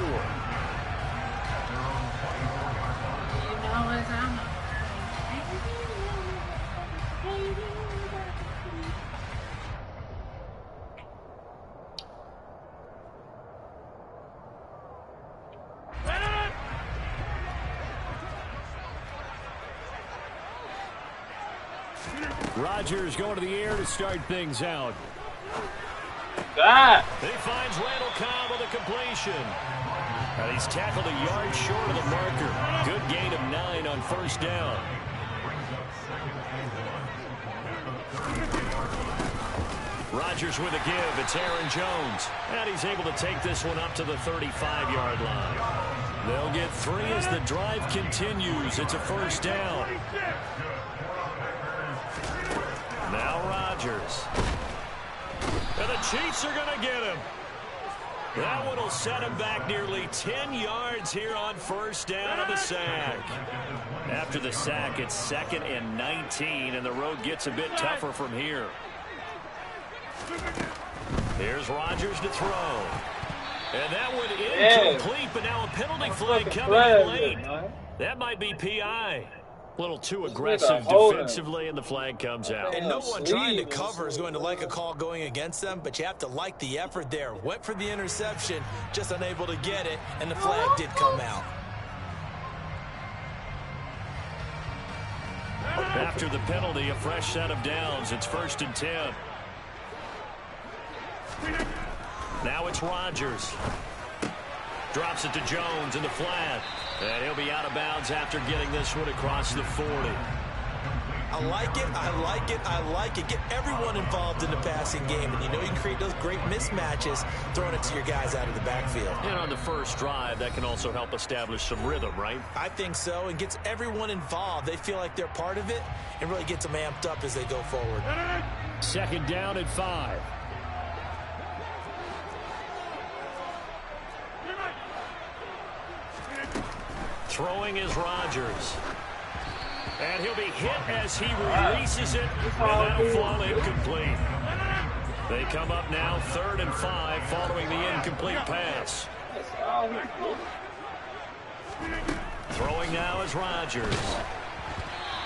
Rodgers going to the air to start things out. He finds Randall Cobb with a completion. And he's tackled a yard short of the marker. Good gain of 9 on first down. Rodgers with a give. It's Aaron Jones. And he's able to take this one up to the 35-yard line. They'll get 3 as the drive continues. It's a first down. Now Rodgers. And the Chiefs are going to get him. That one will set him back nearly 10 yards here on first down of the sack. After the sack, it's 2nd and 19, and the road gets a bit tougher from here. Here's Rodgers to throw. And that one incomplete, but now a penalty flag coming in late. That might be PI. A little too aggressive defensively, and the flag comes out. And no one trying to cover is going to like a call going against them, but you have to like the effort there. Went for the interception, just unable to get it, and the flag did come out. After the penalty, a fresh set of downs. It's 1st and 10. Now it's Rodgers. Drops it to Jones in the flat. And he'll be out of bounds after getting this one across the 40. I like it, I like it, I like it. Get everyone involved in the passing game. And you know you can create those great mismatches throwing it to your guys out of the backfield. And on the first drive, that can also help establish some rhythm, right? I think so, and gets everyone involved. They feel like they're part of it and really gets them amped up as they go forward. 2nd down at 5. Throwing is Rodgers. And he'll be hit as he releases it, and that'll fall incomplete. They come up now 3rd and 5 following the incomplete pass. Throwing now is Rodgers.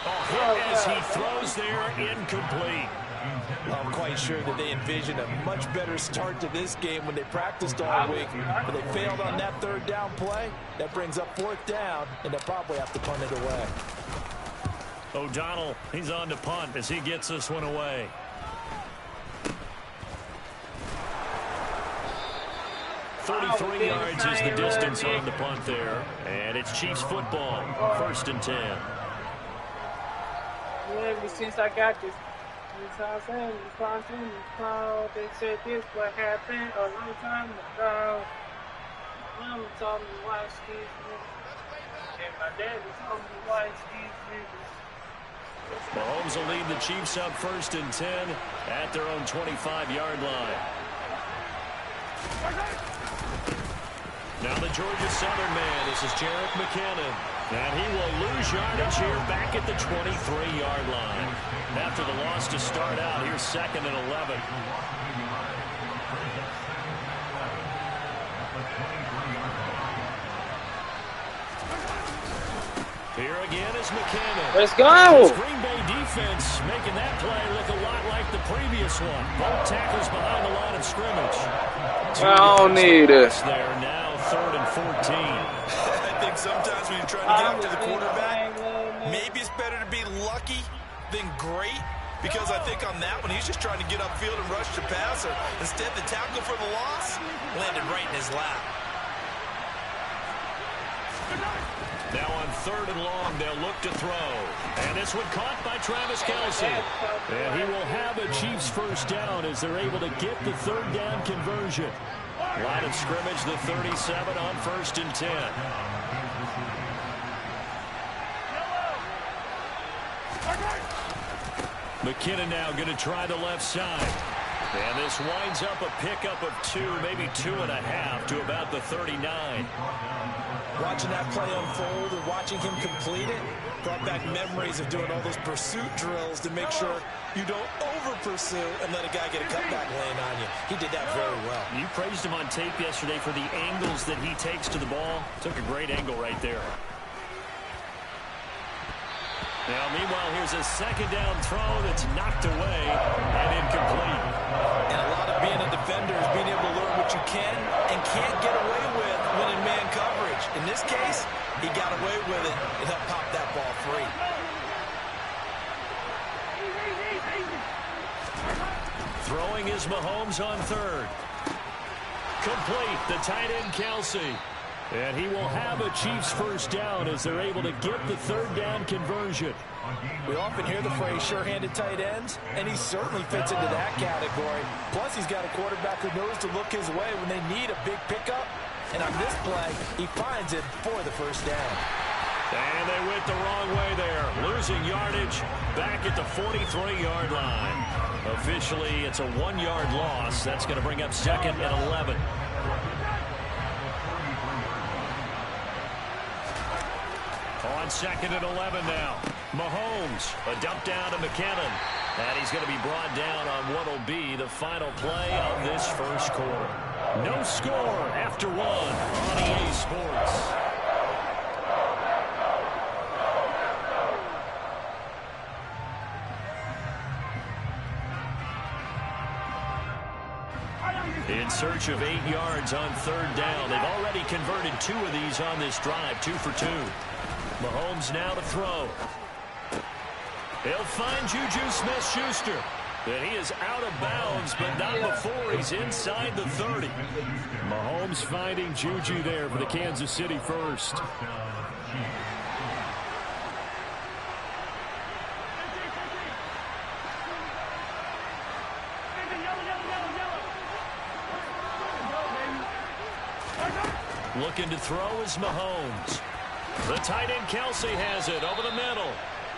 Oh, hit as he throws there, incomplete. I'm quite sure that they envisioned a much better start to this game when they practiced all week, but they failed on that third down play. That brings up fourth down, and they'll probably have to punt it away. O'Donnell, he's on to punt as he gets this one away. .33 yards is the distance on the punt there. And it's Chiefs football, 1st and 10. Ever since I got this, they said this what happened a long time ago. Mama told me to watch these niggas, and my daddy told me to watch these niggas. Mahomes will lead the Chiefs up 1st and 10 at their own 25-yard line. Now the Georgia Southern man, this is Jerick McKinnon. And he will lose yardage here back at the 23-yard line. After the loss to start out, here's 2nd and 11. Here again is McKinnon. Let's go! This Green Bay defense making that play look a lot like the previous one. Both tackles behind the line of scrimmage. I don't need it. There now, 3rd and 14. I think sometimes when you're trying to get after the quarterback, maybe it's better to be lucky than great, because I think on that one he's just trying to get upfield and rush the passer. Instead, the tackle for the loss landed right in his lap. Now on 3rd and long, they'll look to throw. And this one caught by Travis Kelce. And he will have a Chiefs 1st down as they're able to get the 3rd down conversion. Line of scrimmage, the 37 on 1st and 10. McKinnon now going to try the left side. And this winds up a pickup of 2, maybe 2.5 to about the 39. Watching that play unfold and watching him complete it brought back memories of doing all those pursuit drills to make sure you don't over-pursue and let a guy get a cutback lane on you. He did that very well. You praised him on tape yesterday for the angles that he takes to the ball. Took a great angle right there. Now, meanwhile, here's a 2nd down throw that's knocked away and incomplete. And a lot of being a defender is being able to learn what you can and can't get away with when in man coverage. In this case, he got away with it and helped pop that ball free. Throwing is Mahomes on 3rd. Complete, the tight end Kelce. And he will have a Chiefs 1st down as they're able to get the 3rd down conversion. We often hear the phrase sure-handed tight ends, and he certainly fits into that category. Plus, he's got a quarterback who knows to look his way when they need a big pickup. And on this play, he finds it for the 1st down. And they went the wrong way there. Losing yardage back at the 43-yard line. Officially, it's a 1-yard loss. That's going to bring up 2nd and 11. On 2nd and 11 now. Mahomes, a dump down to McKinnon. And he's going to be brought down on what will be the final play of this 1st quarter. No score after 1 on Ayeeeee Sports. In search of 8 yards on 3rd down. They've already converted 2 of these on this drive, 2 for 2. Mahomes now to throw. He'll find Juju Smith-Schuster. And he is out of bounds, but not before he's inside the 30. Mahomes finding Juju there for the Kansas City 1st. Looking to throw is Mahomes. The tight end Kelce has it over the middle.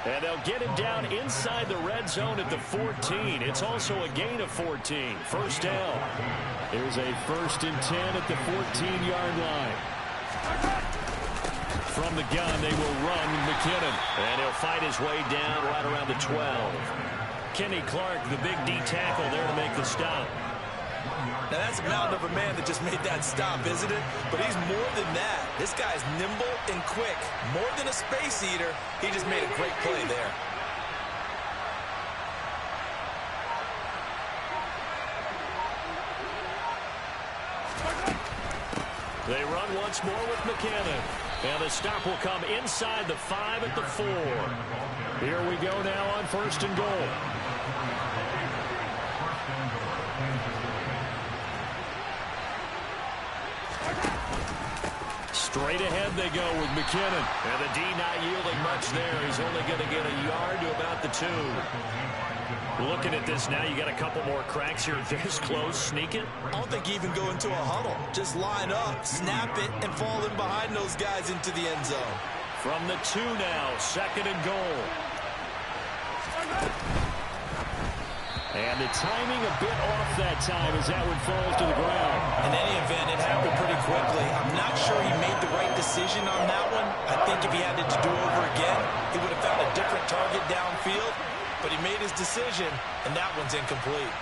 And they'll get him down inside the red zone at the 14. It's also a gain of 14. 1st down. Here's a 1st and 10 at the 14-yard line. From the gun, they will run McKinnon. And he'll fight his way down right around the 12. Kenny Clark, the big D tackle there to make the stop. Now, that's a mountain of a man that just made that stop, isn't it? But he's more than that. This guy's nimble and quick. More than a space eater, he just made a great play there. They run once more with McKinnon. And the stop will come inside the 5 at the 4. Here we go now on 1st and goal. Straight ahead they go with McKinnon. And the D not yielding much there. He's only going to get a yard to about the 2. Looking at this now, you got a couple more cracks here. This close, sneak it. I don't think you even go into a huddle. Just line up, snap it, and fall in behind those guys into the end zone. From the 2 now, 2nd and goal. And the timing a bit off that time as that one falls to the ground. In any event, it happened pretty quickly. I'm not sure he made the right decision on that one. I think if he had it to do over again, he would have found a different target downfield. But he made his decision, and that one's incomplete.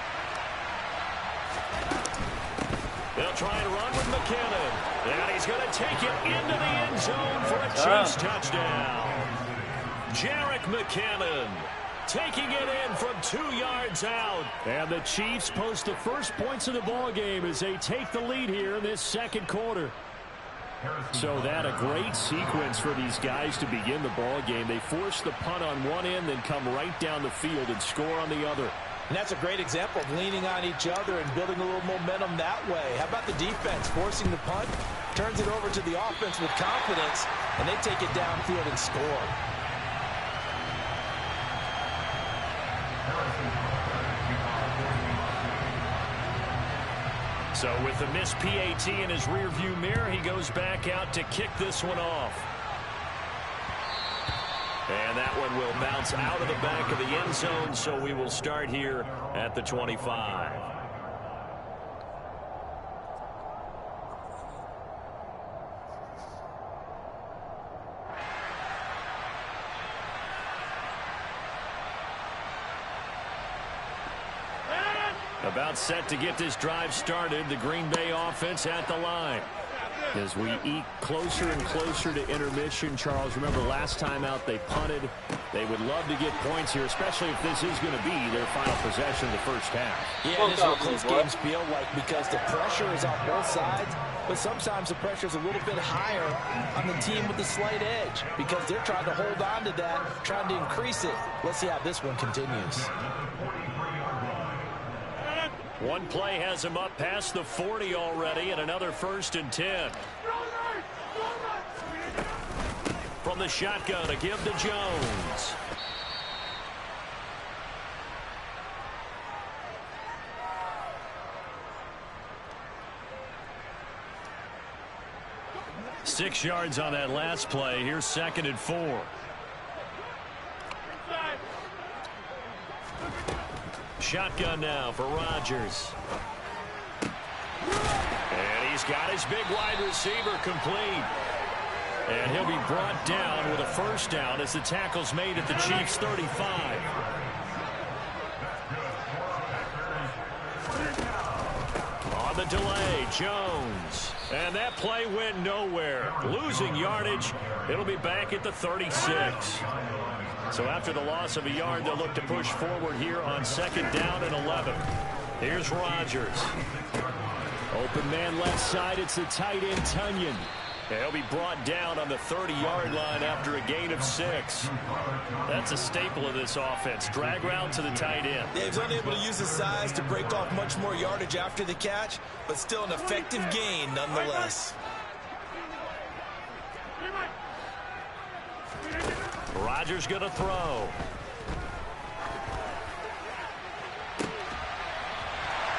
They'll try and run with McKinnon. And he's going to take it into the end zone for a Chiefs touchdown. Jerick McKinnon taking it in from 2 yards out. And the Chiefs post the first points of the ball game as they take the lead here in this 2nd quarter. So that a great sequence for these guys to begin the ball game. They force the punt on one end, then come right down the field and score on the other. And that's a great example of leaning on each other and building a little momentum that way. How about the defense forcing the punt, turns it over to the offense with confidence, and they take it downfield and score. So with the missed PAT in his rearview mirror, he goes back out to kick this one off. And that one will bounce out of the back of the end zone, so we will start here at the 25. About set to get this drive started, the Green Bay offense at the line. As we eat closer and closer to intermission, Charles, remember last time out they punted. They would love to get points here, especially if this is going to be their final possession of the first half. Yeah, this is what close games feel like because the pressure is on both sides, but sometimes the pressure is a little bit higher on the team with the slight edge because they're trying to hold on to that, trying to increase it. Let's see how this one continues. One play has him up past the 40 already, and another 1st and 10. From the shotgun, a give to Jones. Six yards on that last play. Here's 2nd and 4. Shotgun now for Rodgers. And he's got his big wide receiver complete. And he'll be brought down with a 1st down as the tackle's made at the Chiefs' 35. On the delay, Jones. And that play went nowhere. Losing yardage. It'll be back at the 36. So after the loss of a yard, they'll look to push forward here on 2nd down and 11. Here's Rodgers. Open man left side. It's the tight end, Tunyon. He'll be brought down on the 30-yard line after a gain of 6. That's a staple of this offense. Drag route to the tight end. Yeah, he's unable to use his size to break off much more yardage after the catch, but still an effective gain nonetheless. Rodgers going to throw.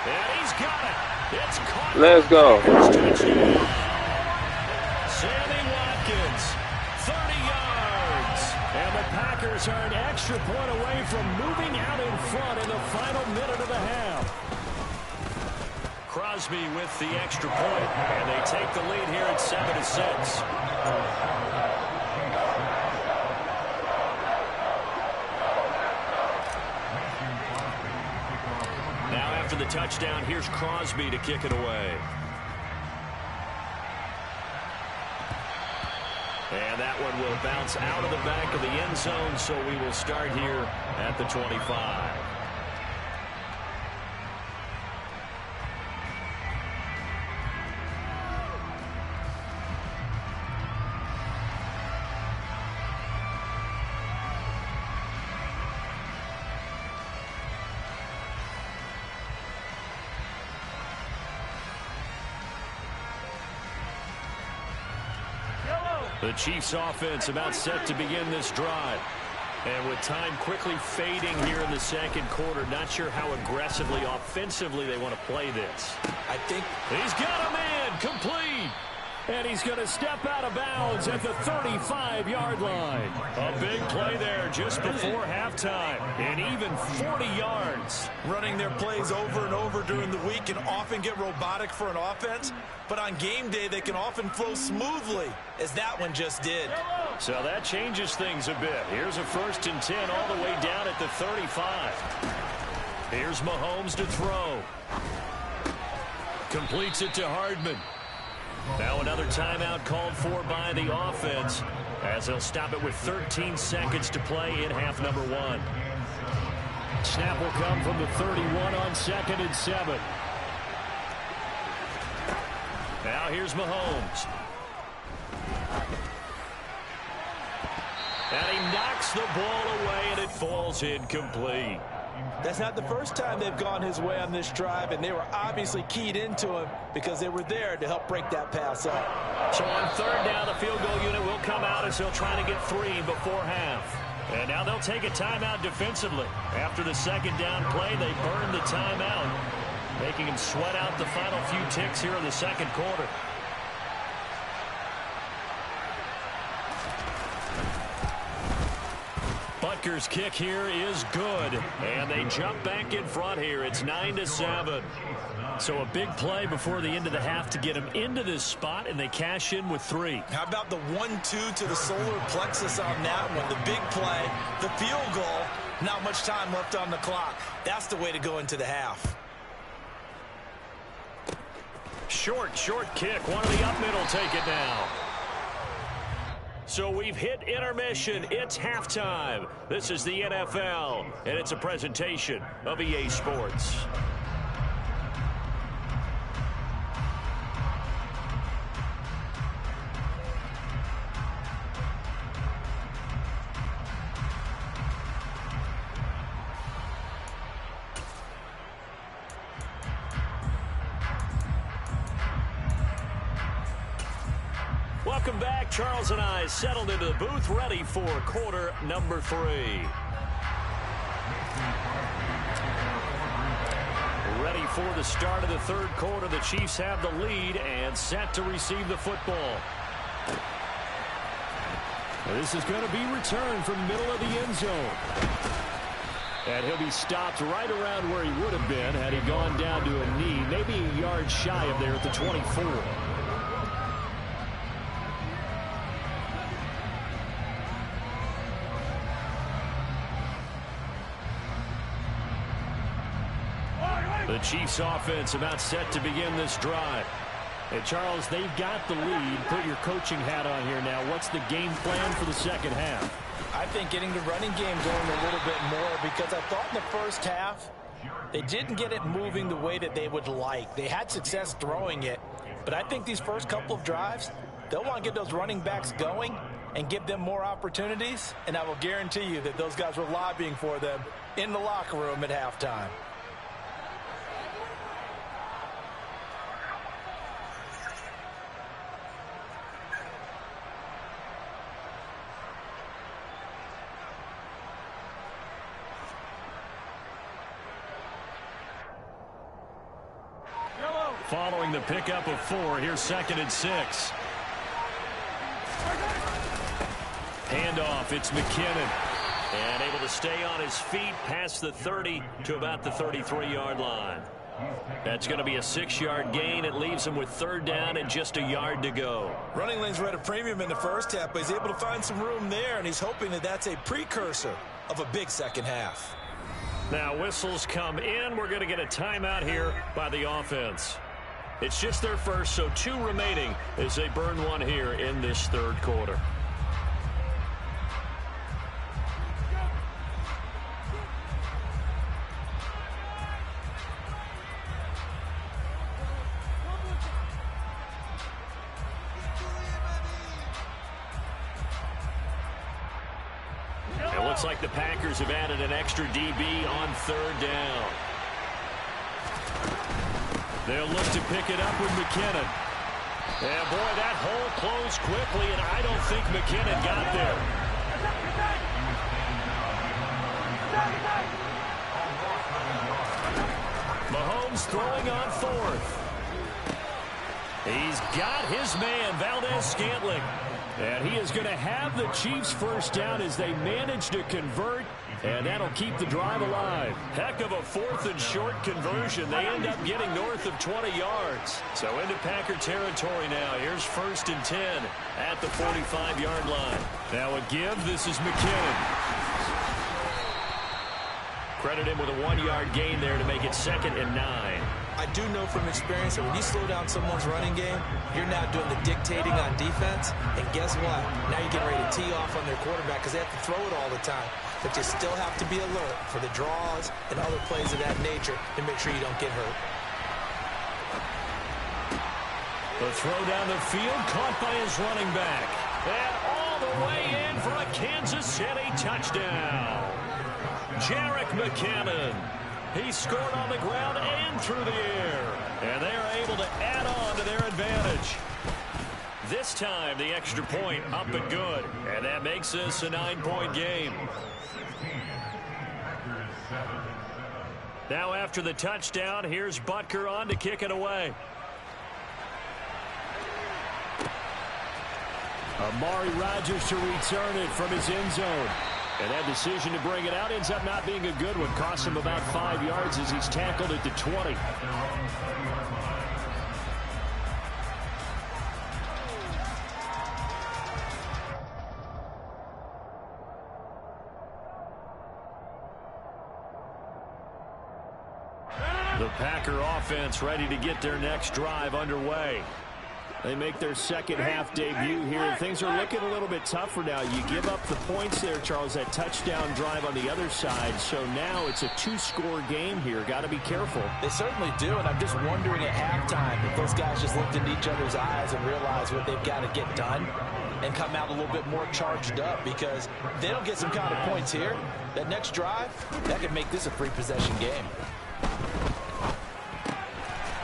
And he's got it. It's caught. Let's go. Sammy Watkins, 30 yards. And the Packers are an extra point away from moving out in front in the final minute of the half. Crosby with the extra point, and they take the lead here at 7-6. Now after the touchdown, here's Crosby to kick it away. And that one will bounce out of the back of the end zone, so we will start here at the 25. The Chiefs offense about set to begin this drive. And with time quickly fading here in the second quarter, not sure how aggressively, offensively they want to play this. I think he's got a man complete. And he's going to step out of bounds at the 35-yard line. A big play there just before halftime. And even 40 yards. Running their plays over and over during the week can often get robotic for an offense. But on game day, they can often flow smoothly, as that one just did. So that changes things a bit. Here's a 1st and 10 all the way down at the 35. Here's Mahomes to throw. Completes it to Hardman. Now another timeout called for by the offense as they'll stop it with 13 seconds to play in half number 1. Snap will come from the 31 on 2nd and 7. Now here's Mahomes. And he knocks the ball away, and it falls incomplete. That's not the first time they've gone his way on this drive, and they were obviously keyed into him because they were there to help break that pass up. So on 3rd down, the field goal unit will come out as they'll try to get 3 before half. And now they'll take a timeout defensively. After the 2nd down play, they burn the timeout, making him sweat out the final few ticks here in the second quarter. Butker's kick here is good, and they jump back in front here. It's 9-7. So a big play before the end of the half to get them into this spot, and they cash in with 3. How about the 1-2 to the solar plexus on that one? The big play, the field goal, not much time left on the clock. That's the way to go into the half. Short kick. One of the up middle take it now. So we've hit intermission. It's halftime. This is the NFL, and it's a presentation of EA Sports. Welcome back. Charles and I settled into the booth, ready for quarter number 3. Ready for the start of the 3rd quarter. The Chiefs have the lead and set to receive the football. This is going to be returned from middle of the end zone. And he'll be stopped right around where he would have been had he gone down to a knee, maybe a yard shy of there at the 24. The Chiefs offense about set to begin this drive. Hey, Charles, they've got the lead. Put your coaching hat on here now. What's the game plan for the second half? I think getting the running game going a little bit more, because I thought in the first half they didn't get it moving the way that they would like. They had success throwing it, but I think these first couple of drives, they'll want to get those running backs going and give them more opportunities, and I will guarantee you that those guys were lobbying for them in the locker room at halftime. Following the pickup of 4, here's 2nd and 6. Handoff, it's McKinnon. And able to stay on his feet past the 30 to about the 33-yard line. That's going to be a 6-yard gain. It leaves him with 3rd down and just a yard to go. Running lanes were at a premium in the first half, but he's able to find some room there, and he's hoping that that's a precursor of a big second half. Now whistles come in. We're going to get a timeout here by the offense. It's just their first, so 2 remaining as they burn 1 here in this 3rd quarter. It looks like the Packers have added an extra DB on 3rd down. They'll look to pick it up with McKinnon. And boy, that hole closed quickly, and I don't think McKinnon got there. Mahomes throwing on fourth. He's got his man, Valdez-Scantling. And he is going to have the Chiefs first down as they manage to convert, and that'll keep the drive alive. Heck of a 4th and short conversion. They end up getting north of 20 yards. So into Packer territory now. Here's 1st and 10 at the 45-yard line. Now a give. This is McKinnon. Credit him with a 1-yard gain there to make it 2nd and 9. I do know from experience that when you slow down someone's running game, you're now doing the dictating on defense. And guess what? Now you're getting ready to tee off on their quarterback because they have to throw it all the time. But you still have to be alert for the draws and other plays of that nature to make sure you don't get hurt. The throw down the field caught by his running back. And all the way in for a Kansas City touchdown. Jerick McKinnon. He scored on the ground and through the air. And they are able to add on to their advantage. This time, the extra point up and good. And that makes this a 9-point game. Now after the touchdown, here's Butker on to kick it away. Amari Rodgers to return it from his end zone. And that decision to bring it out ends up not being a good one. Cost him about 5 yards as he's tackled at the 20. The Packer offense ready to get their next drive underway. They make their second half debut here. Things are looking a little bit tougher now. You give up the points there, Charles, that touchdown drive on the other side. So now it's a 2-score game here. Got to be careful. They certainly do, and I'm just wondering at halftime if those guys just looked into each other's eyes and realized what they've got to get done and come out a little bit more charged up, because if they don't get some kind of points here, that next drive, that could make this a free-possession game.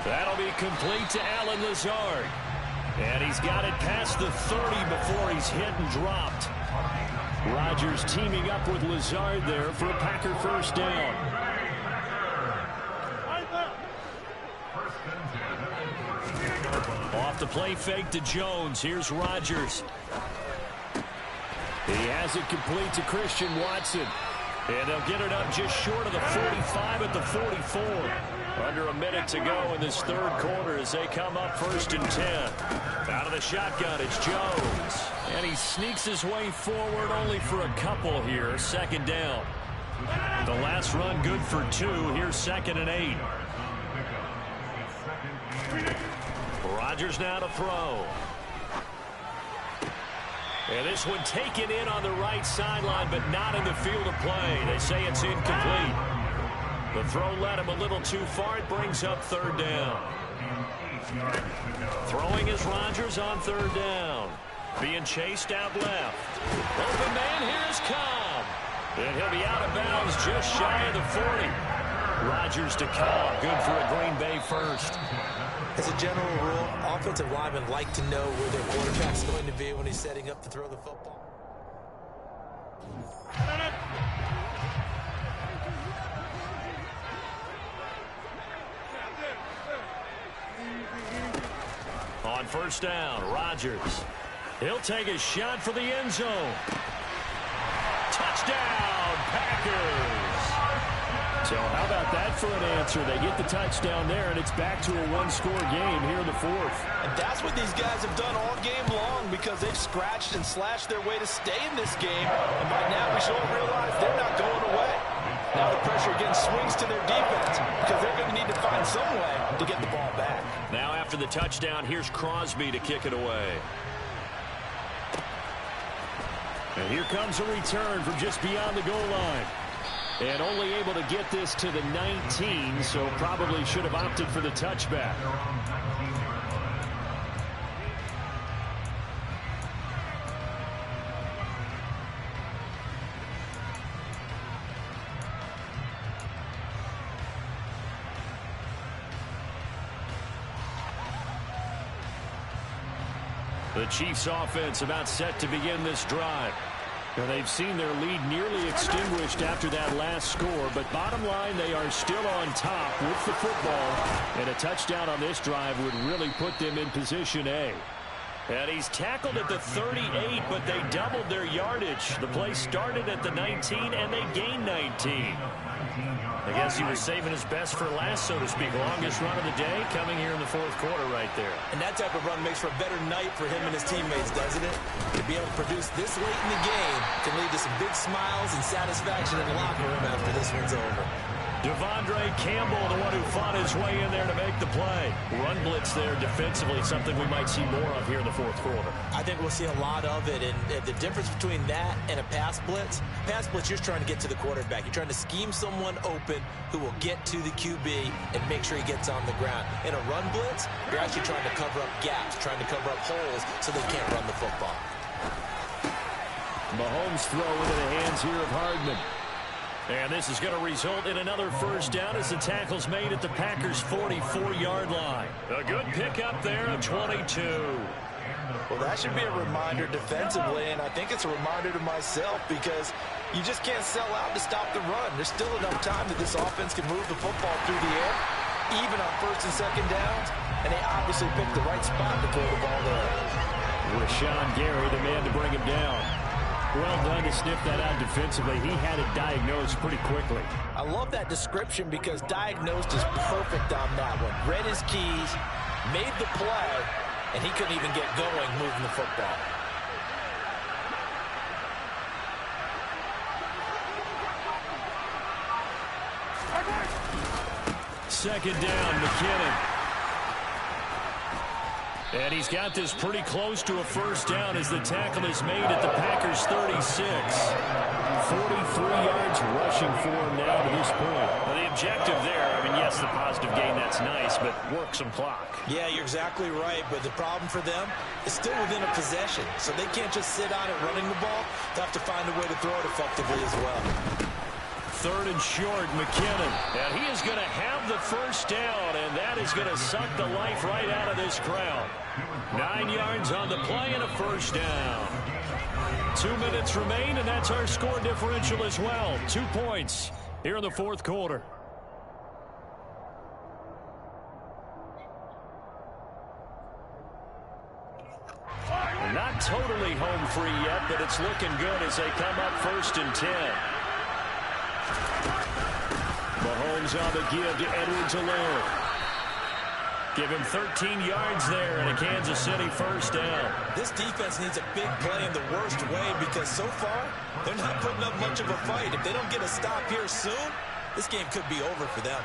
That'll be complete to Allen Lazard. And he's got it past the 30 before he's hit and dropped. Rodgers teaming up with Lazard there for a Packer first down. Off the play fake to Jones. Here's Rodgers. He has it complete to Christian Watson. And they'll get it up just short of the 45 at the 44. Under a minute to go in this third quarter as they come up 1st and 10. Out of the shotgun, it's Jones. And he sneaks his way forward only for a couple here. 2nd down. The last run good for 2. Here's 2nd and 8. Rodgers now to throw. And this one taken in on the right sideline, but not in the field of play. They say it's incomplete. The throw led him a little too far. It brings up 3rd down. Throwing is Rodgers on 3rd down. Being chased out left. Open man, here's Cobb. And he'll be out of bounds just shy of the 40. Rodgers to Cobb. Good for a Green Bay first. As a general rule, offensive linemen like to know where their quarterback's going to be when he's setting up to throw the football. On 1st down, Rodgers. He'll take a shot for the end zone. Touchdown, Packers! So how about that for an answer? They get the touchdown there, and it's back to a 1-score game here in the 4th. And that's what these guys have done all game long, because they've scratched and slashed their way to stay in this game. And by now, we should all realize they're not going away. Now the pressure again swings to their defense, because they're going to need to find some way to get the ball back. Now after the touchdown, here's Crosby to kick it away. And here comes a return from just beyond the goal line. And only able to get this to the 19, so probably should have opted for the touchback. The Chiefs offense about set to begin this drive. Now, they've seen their lead nearly extinguished after that last score, but bottom line, they are still on top with the football, and a touchdown on this drive would really put them in position A. And he's tackled at the 38, but they doubled their yardage. The play started at the 19, and they gained 19. I guess he was saving his best for last, so to speak. Longest run of the day coming here in the fourth quarter right there. And that type of run makes for a better night for him and his teammates, doesn't it? To be able to produce this late in the game can lead to some big smiles and satisfaction in the locker room after this one's over. Devondre Campbell, the one who fought his way in there to make the play. Run blitz there defensively, something we might see more of here in the fourth quarter. I think we'll see a lot of it, and the difference between that and a pass blitz, you're just trying to get to the quarterback. You're trying to scheme someone open who will get to the QB and make sure he gets on the ground. In a run blitz, you're actually trying to cover up gaps, trying to cover up holes so they can't run the football. Mahomes throw into the hands here of Hardman. And this is going to result in another first down as the tackle's made at the Packers' 44-yard line. A good pickup there of 22. Well, that should be a reminder defensively, and I think it's a reminder to myself because you just can't sell out to stop the run. There's still enough time that this offense can move the football through the air, even on first and second downs, and they obviously picked the right spot to throw the ball there. Rashawn Gary, the man to bring him down. Well done to sniff that out defensively. He had it diagnosed pretty quickly. I love that description because diagnosed is perfect on that one. Read his keys, made the play, and he couldn't even get going moving the football. Second down, McKinnon. And he's got this pretty close to a first down as the tackle is made at the Packers' 36. 43 yards rushing for him now to this point. Well, the objective there, I mean, yes, the positive gain, that's nice, but work some clock. Yeah, you're exactly right, but the problem for them is still within a possession, so they can't just sit on it running the ball. They'll have to find a way to throw it effectively as well. Third and short, McKinnon. And he is going to have the first down, and that is going to suck the life right out of this crowd. 9 yards on the play and a first down. 2 minutes remain, and that's our score differential as well. 2 points here in the fourth quarter. Not totally home free yet, but it's looking good as they come up first and 10. Mahomes on the give to Edogedog. Give him 13 yards there and a Kansas City first down. This defense needs a big play in the worst way because so far they're not putting up much of a fight. If they don't get a stop here soon, this game could be over for them.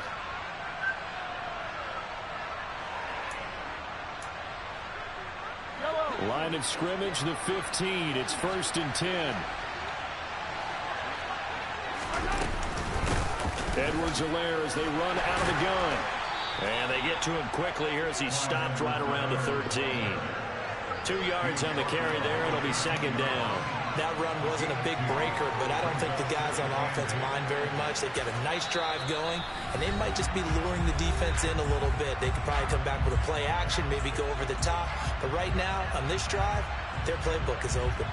Line of scrimmage, the 15. It's first and 10. Edogedog as they run out of the gun. And they get to him quickly here as he stopped right around the 13. 2 yards on the carry there. It'll be second down. That run wasn't a big breaker, but I don't think the guys on offense mind very much. They've got a nice drive going, and they might just be luring the defense in a little bit. They could probably come back with a play action, maybe go over the top. But right now, on this drive, their playbook is open.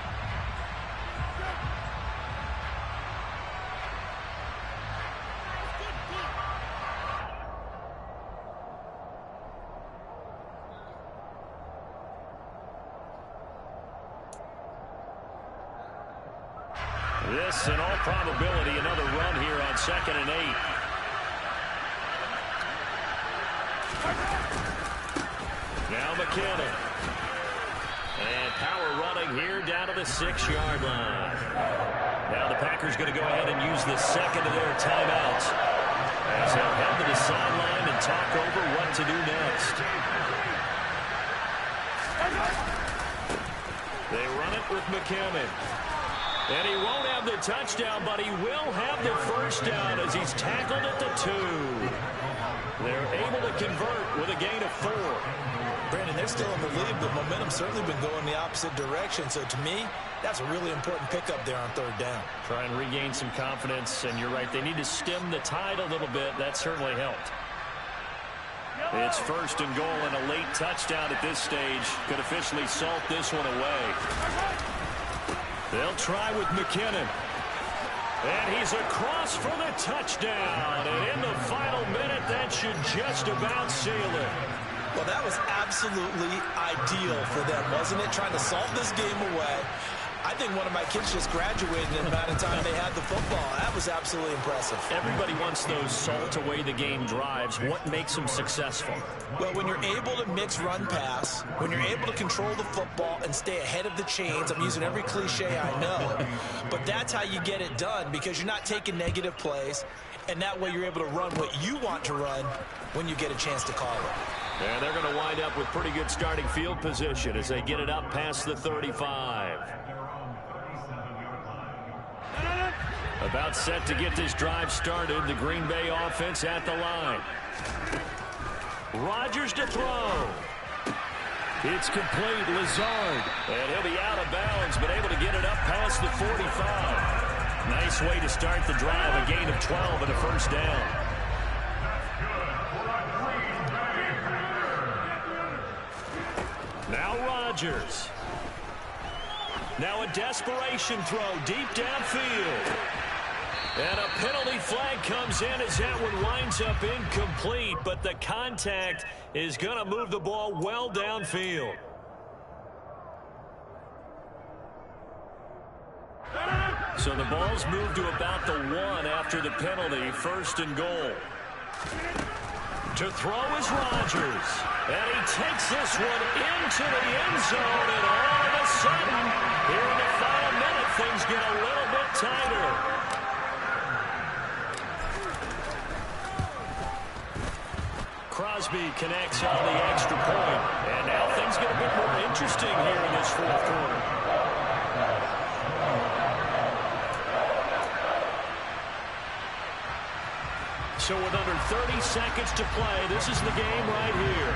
This, in all probability, another run here on 2nd and 8. Now McKinnon. And power running here down to the 6-yard line. Now the Packers going to go ahead and use the second of their timeouts as they'll head to the sideline and talk over what to do next. They run it with McKinnon. And he won't have the touchdown, but he will have the first down as he's tackled at the 2. They're able to convert with a gain of 4. Brandon, they're still in the lead, but momentum's certainly been going the opposite direction. So to me, that's a really important pickup there on third down. Try and regain some confidence, and you're right. They need to stem the tide a little bit. That certainly helped. It's first and goal, and a late touchdown at this stage could officially salt this one away. They'll try with McKinnon. And he's across for the touchdown. And in the final minute, that should just about seal it. Well, that was absolutely ideal for them, wasn't it? Trying to salt this game away. I think one of my kids just graduated in the amount of time they had the football. That was absolutely impressive. Everybody wants those salt-away-the-game drives. What makes them successful? Well, when you're able to mix run-pass, when you're able to control the football and stay ahead of the chains, I'm using every cliche I know, but that's how you get it done because you're not taking negative plays, and that way you're able to run what you want to run when you get a chance to call it. And they're going to wind up with pretty good starting field position as they get it up past the 35. About set to get this drive started. The Green Bay offense at the line. Rodgers to throw. It's complete. Lazard. And he'll be out of bounds, but able to get it up past the 45. Nice way to start the drive. A gain of 12 and a first down. Now Rodgers. Now a desperation throw deep downfield. And a penalty flag comes in as that one winds up incomplete, but the contact is going to move the ball well downfield. So the ball's moved to about the 1 after the penalty, first and goal. To throw is Rodgers. And he takes this one into the end zone, and all of a sudden, here in the final minute, things get a little bit tighter. Crosby connects on the extra point. And now things get a bit more interesting here in this fourth quarter. So with under 30 seconds to play, this is the game right here.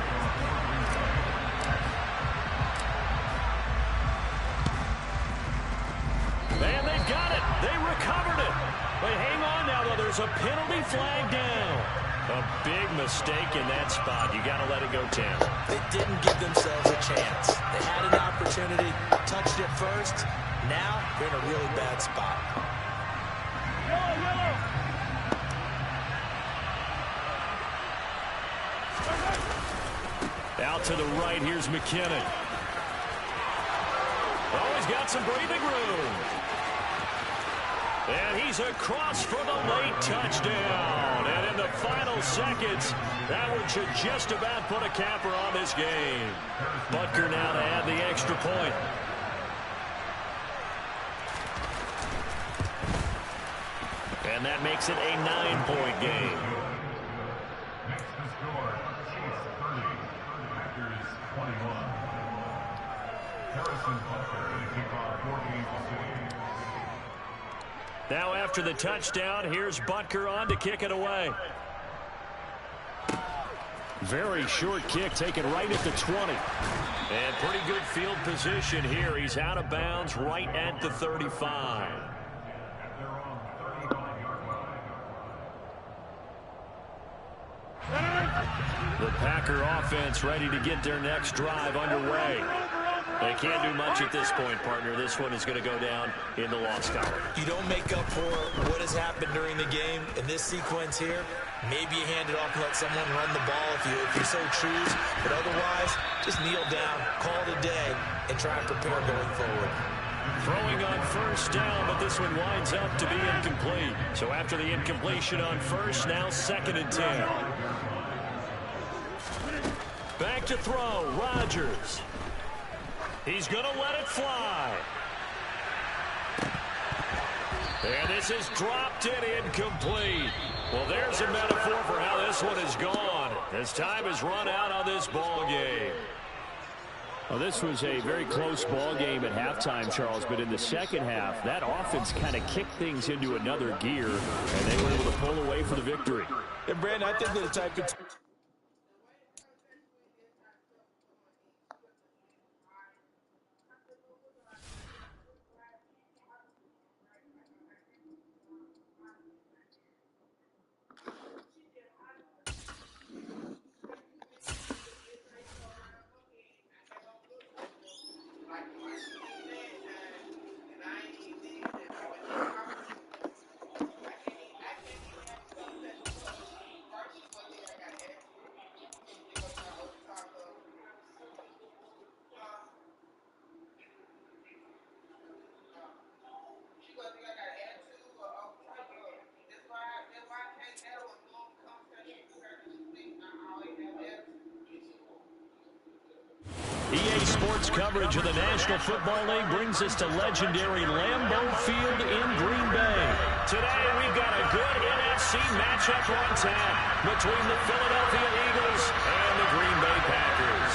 And they've got it. They recovered it. But hang on now, though. There's a penalty flag down. A big mistake in that spot. You got to let it go, Tim. They didn't give themselves a chance. They had an opportunity, touched it first. Now they're in a really bad spot. Out to the right, here's McKinnon. Oh, he's got some breathing room. And he's across for the late touchdown. And in the final seconds, that one should just about put a capper on this game. Butker now to add the extra point. And that makes it a 9-point game. Next to score, Chiefs 30, Packers 21. Harrison Butker to kick off 14-6. Now after the touchdown, here's Butker on to kick it away. Very short kick taken right at the 20. And pretty good field position here. He's out of bounds right at the 35. The Packer offense ready to get their next drive underway. They can't do much at this point, partner. This one is going to go down in the loss column. You don't make up for what has happened during the game. In this sequence here, maybe you hand it off and let someone run the ball if you so choose. But otherwise, just kneel down, call it a day, and try and prepare going forward. Throwing on first down, but this one winds up to be incomplete. So after the incompletion on first, now 2nd and 10. Back to throw, Rodgers. He's going to let it fly. And this is dropped in incomplete. Well, there's a metaphor for how this one is gone. As time has run out on this ball game. Well, this was a very close ball game at halftime, Charles, but in the second half, that offense kind of kicked things into another gear, and they were able to pull away for the victory. And, Brandon, I think that the type could... EA Sports coverage of the National Football League brings us to legendary Lambeau Field in Green Bay. Today, we've got a good NFC matchup on tap between the Philadelphia Eagles and the Green Bay Packers.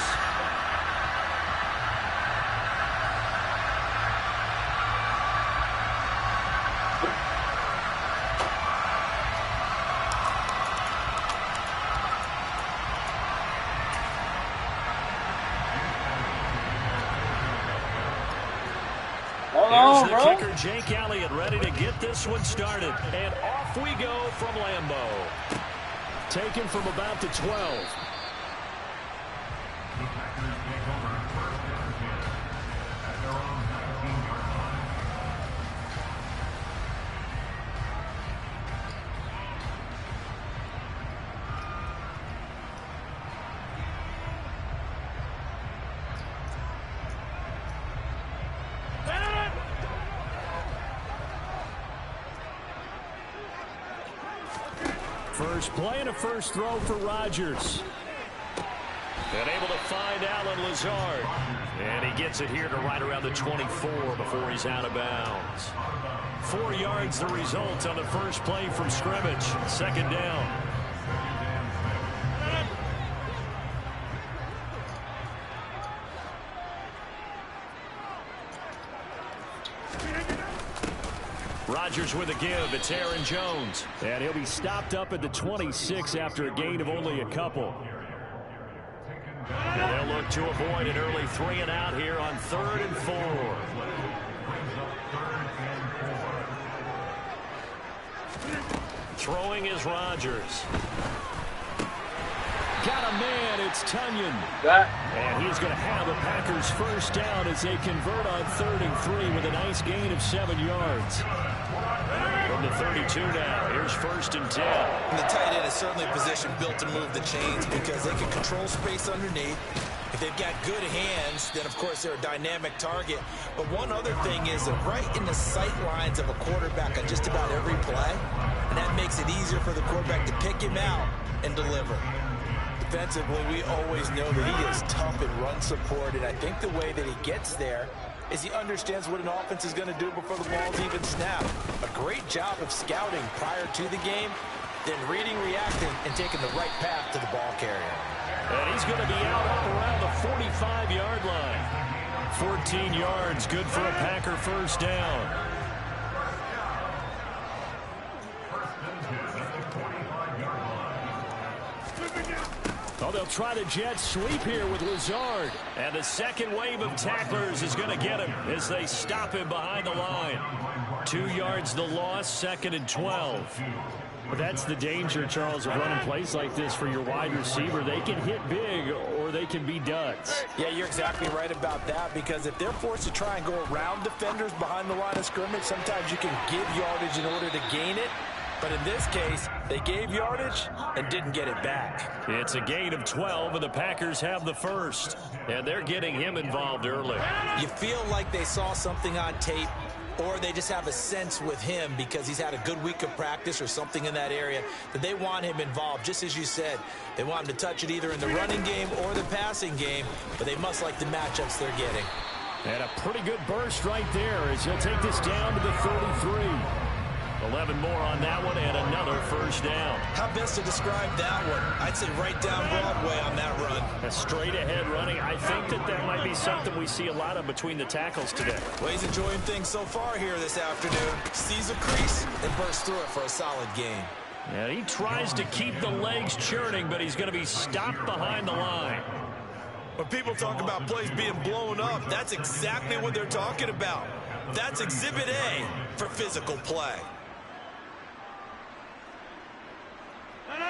Here's the kicker, Jake Elliott, ready to get this one started. And off we go from Lambeau. Taken from about the 12. First play and a first throw for Rodgers. And able to find Alan Lazard. And he gets it here to right around the 24 before he's out of bounds. 4 yards the result on the first play from scrimmage. Second down. Rodgers with a give. It's Aaron Jones. And he'll be stopped up at the 26 after a gain of only a couple. And they'll look to avoid an early 3 and out here on 3rd and 4. Throwing is Rodgers. Got a man, it's Tunyon. And he's going to have the Packers first down as they convert on 3rd and 3 with a nice gain of 7 yards. From the 32 now, here's 1st and 10. And the tight end is certainly a position built to move the chains because they can control space underneath. If they've got good hands, then of course they're a dynamic target. But one other thing is they're right in the sight lines of a quarterback on just about every play. And that makes it easier for the quarterback to pick him out and deliver. Defensively, we always know that he is tough in run support, and I think the way that he gets there is he understands what an offense is going to do before the ball's even snapped. A great job of scouting prior to the game, then reading, reacting, and taking the right path to the ball carrier. And he's going to be out up around the 45-yard line. 14 yards, good for a Packer first down. Oh, they'll try the jet sweep here with Lazard. And the second wave of tacklers is going to get him as they stop him behind the line. 2 yards the loss, 2nd and 12. But that's the danger, Charles, of running plays like this for your wide receiver. They can hit big or they can be duds. Yeah, you're exactly right about that, because if they're forced to try and go around defenders behind the line of scrimmage, sometimes you can give yardage in order to gain it. But in this case, they gave yardage and didn't get it back. It's a gain of 12, and the Packers have the first. And they're getting him involved early. You feel like they saw something on tape, or they just have a sense with him because he's had a good week of practice or something in that area that they want him involved. Just as you said, they want him to touch it either in the running game or the passing game, but they must like the matchups they're getting. And a pretty good burst right there as he'll take this down to the 33. 11 more on that one and another first down. How best to describe that one? I'd say right down Broadway on that run. A straight ahead running. I think that might be something we see a lot of between the tackles today. Well, he's enjoying things so far here this afternoon. Sees a crease and bursts through it for a solid gain. And he tries to keep the legs churning, but he's going to be stopped behind the line. When people talk about plays being blown up, that's exactly what they're talking about. That's Exhibit A for physical play.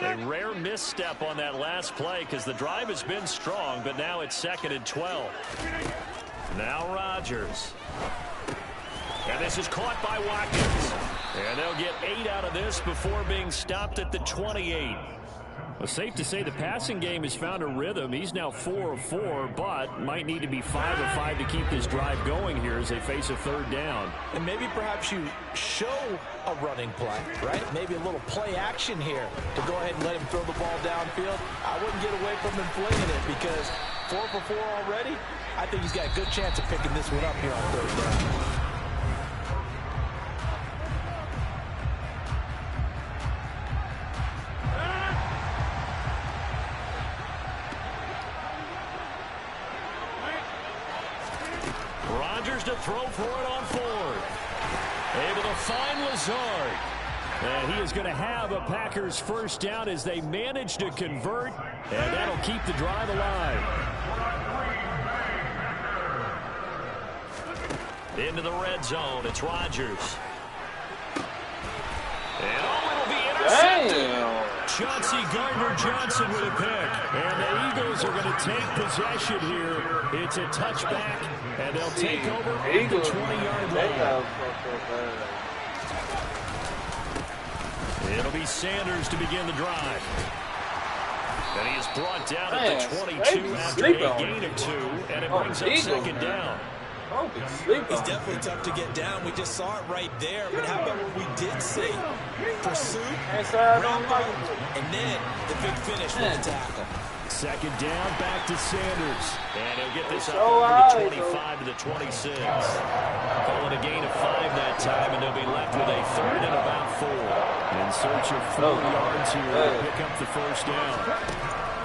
A rare misstep on that last play because the drive has been strong, but now it's 2nd and 12. Now Rodgers. And this is caught by Watkins. And they'll get 8 out of this before being stopped at the 28. Well, safe to say the passing game has found a rhythm. He's now 4 of 4, but might need to be 5 of 5 to keep this drive going here as they face a 3rd down. And maybe perhaps you show a running play, right? Maybe a little play action here to go ahead and let him throw the ball downfield. I wouldn't get away from him flinging it because 4 for 4 already. I think he's got a good chance of picking this one up here on 3rd down. Rodgers to throw for it on 4th. Able to find Lazard. And he is going to have a Packers first down as they manage to convert, and that'll keep the drive alive. Into the red zone, it's Rodgers. And it'll be intercepted. Damn. Chauncey Gardner-Johnson with a pick. And the Eagles are going to take possession here. It's a touchback, and they'll take over at the 20-yard line. It'll be Sanders to begin the drive. And he is brought down at the 22 after a gain of 2, and it brings up 2nd down. He's definitely tough to get down. We just saw it right there. But how about what we did see? Pursuit, round out, and then the big finish with the tackle. 2nd down, back to Sanders. And he'll get this up over the 25 to the 26. Call it a gain of 5 that time, and they'll be left with a 3rd and about 4. In search of 4 yards here to pick up the first down.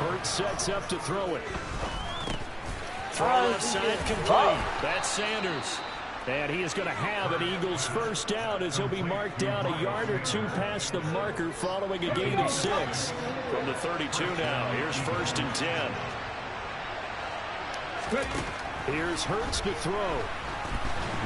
Hurt sets up to throw it. Throw left side complete. That's Sanders. And he is going to have an Eagles first down as he'll be marked down a yard or 2 past the marker following a gain of 6. From the 32 now, here's 1st and 10. Here's Hurts to throw.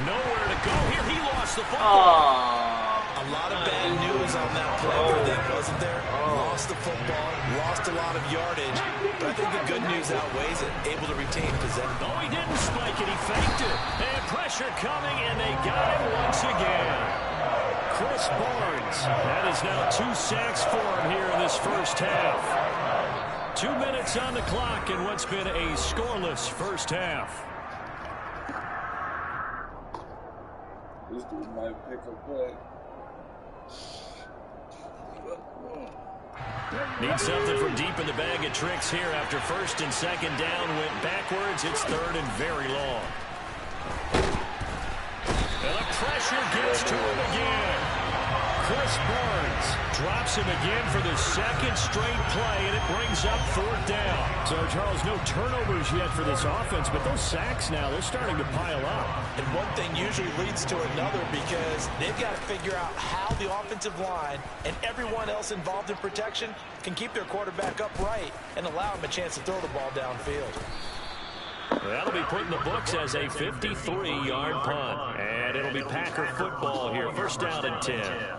Nowhere to go here. He lost the football. A lot of bad news on that play for them, wasn't there? Lost the football, lost a lot of yardage, but I think the good news outweighs it. Able to retain possession. No, he didn't spike it. He faked it. And pressure coming, and they got him once again. Chris Barnes. That is now 2 sacks for him here in this first half. 2 minutes on the clock in what's been a scoreless first half. This dude might pick a play. Need something from deep in the bag of tricks here after 1st and 2nd down went backwards. It's 3rd and very long. And the pressure gets to him again. Chris Barnes drops him again for the 2nd straight play, and it brings up 4th down. So, Charles, no turnovers yet for this offense, but those sacks now, they're starting to pile up. And one thing usually leads to another because they've got to figure out how the offensive line and everyone else involved in protection can keep their quarterback upright and allow him a chance to throw the ball downfield. That'll be put in the books as a 53-yard punt. And it'll be Packer football here. 1st down and 10.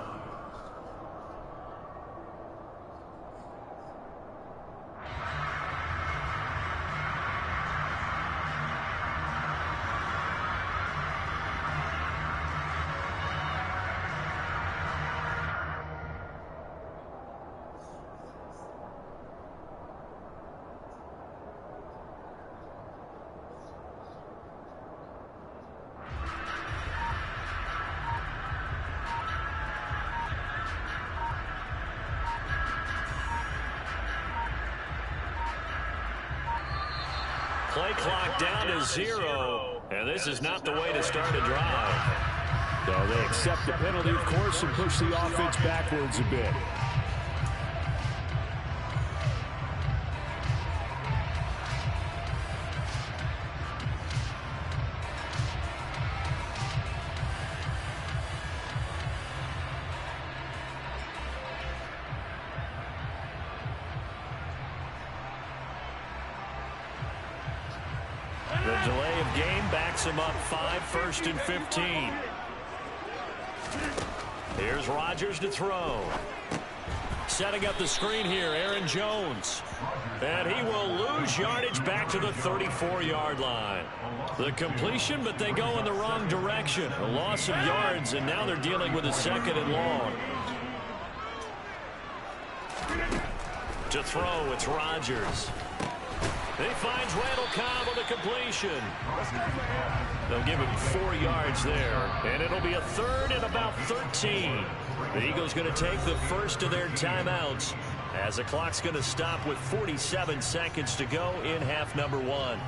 Play clock down to 0, and this is not the way to start a drive. So they accept the penalty, of course, and push the offense backwards a bit. The delay of game backs him up 5, 1st and 15. Here's Rodgers to throw. Setting up the screen here, Aaron Jones. And he will lose yardage back to the 34-yard line. The completion, but they go in the wrong direction. A loss of yards, and now they're dealing with a 2nd and long. To throw, it's Rodgers. He finds Randall Cobb with a completion. They'll give him 4 yards there, and it'll be a 3rd and about 13. The Eagles going to take the first of their timeouts As the clock's going to stop with 47 seconds to go in half number one.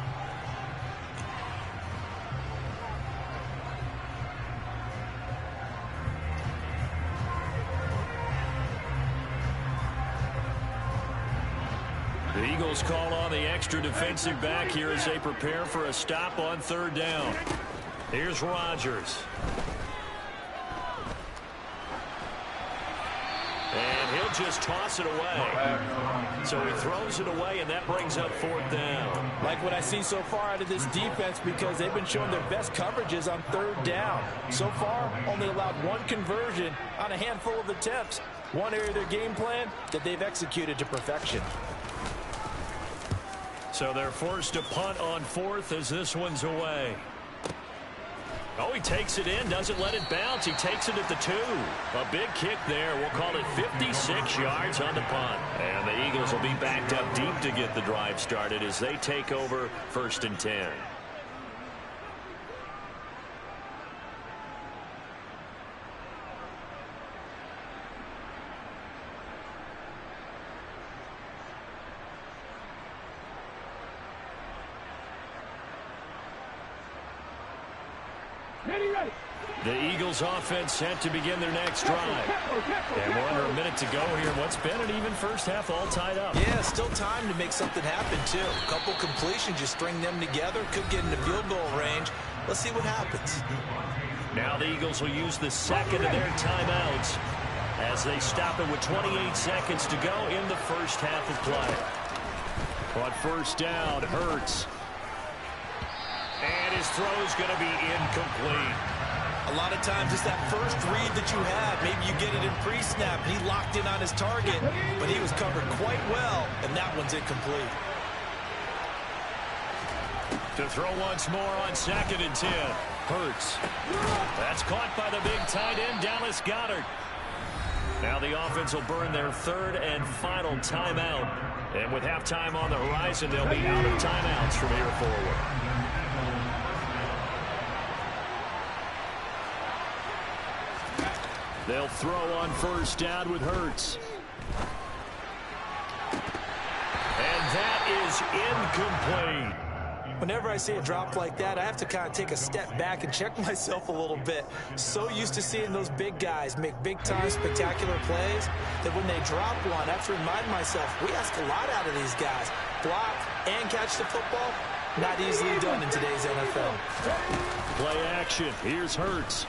The Eagles call on the extra defensive back here as they prepare for a stop on third down. Here's Rodgers. And he'll just toss it away. So he throws it away, and that brings up fourth down. Like what I see so far out of this defense, because they've been showing their best coverages on third down. So far, only allowed one conversion on a handful of attempts. One area of their game plan that they've executed to perfection. So they're forced to punt on fourth as this one's away. Oh, he takes it in, doesn't let it bounce. He takes it at the 2. A big kick there. We'll call it 56 yards on the punt. And the Eagles will be backed up deep to get the drive started as they take over 1st and 10. The Eagles offense set to begin their next drive. And we're under a minute to go here. What's been an even first half all tied up. Yeah, still time to make something happen, too. A couple completions, you string them together, could get into field goal range. Let's see what happens. Now the Eagles will use the second of their timeouts as they stop it with 28 seconds to go in the first half of play. On first down, Hurts. And his throw's going to be incomplete. A lot of times it's that first read that you have. Maybe you get it in pre-snap, and he locked in on his target, but he was covered quite well, and that one's incomplete. To throw once more on 2nd and 10. Hurts. That's caught by the big tight end, Dallas Goedert. Now the offense will burn their third and final timeout. And with halftime on the horizon, they'll be out of timeouts from here forward. They'll throw on first down with Hurts. And that is incomplete. Whenever I see a drop like that, I have to kind of take a step back and check myself a little bit. So used to seeing those big guys make big-time spectacular plays that when they drop one, I have to remind myself, we ask a lot out of these guys. Block and catch the football, not easily done in today's NFL. Play action. Here's Hurts.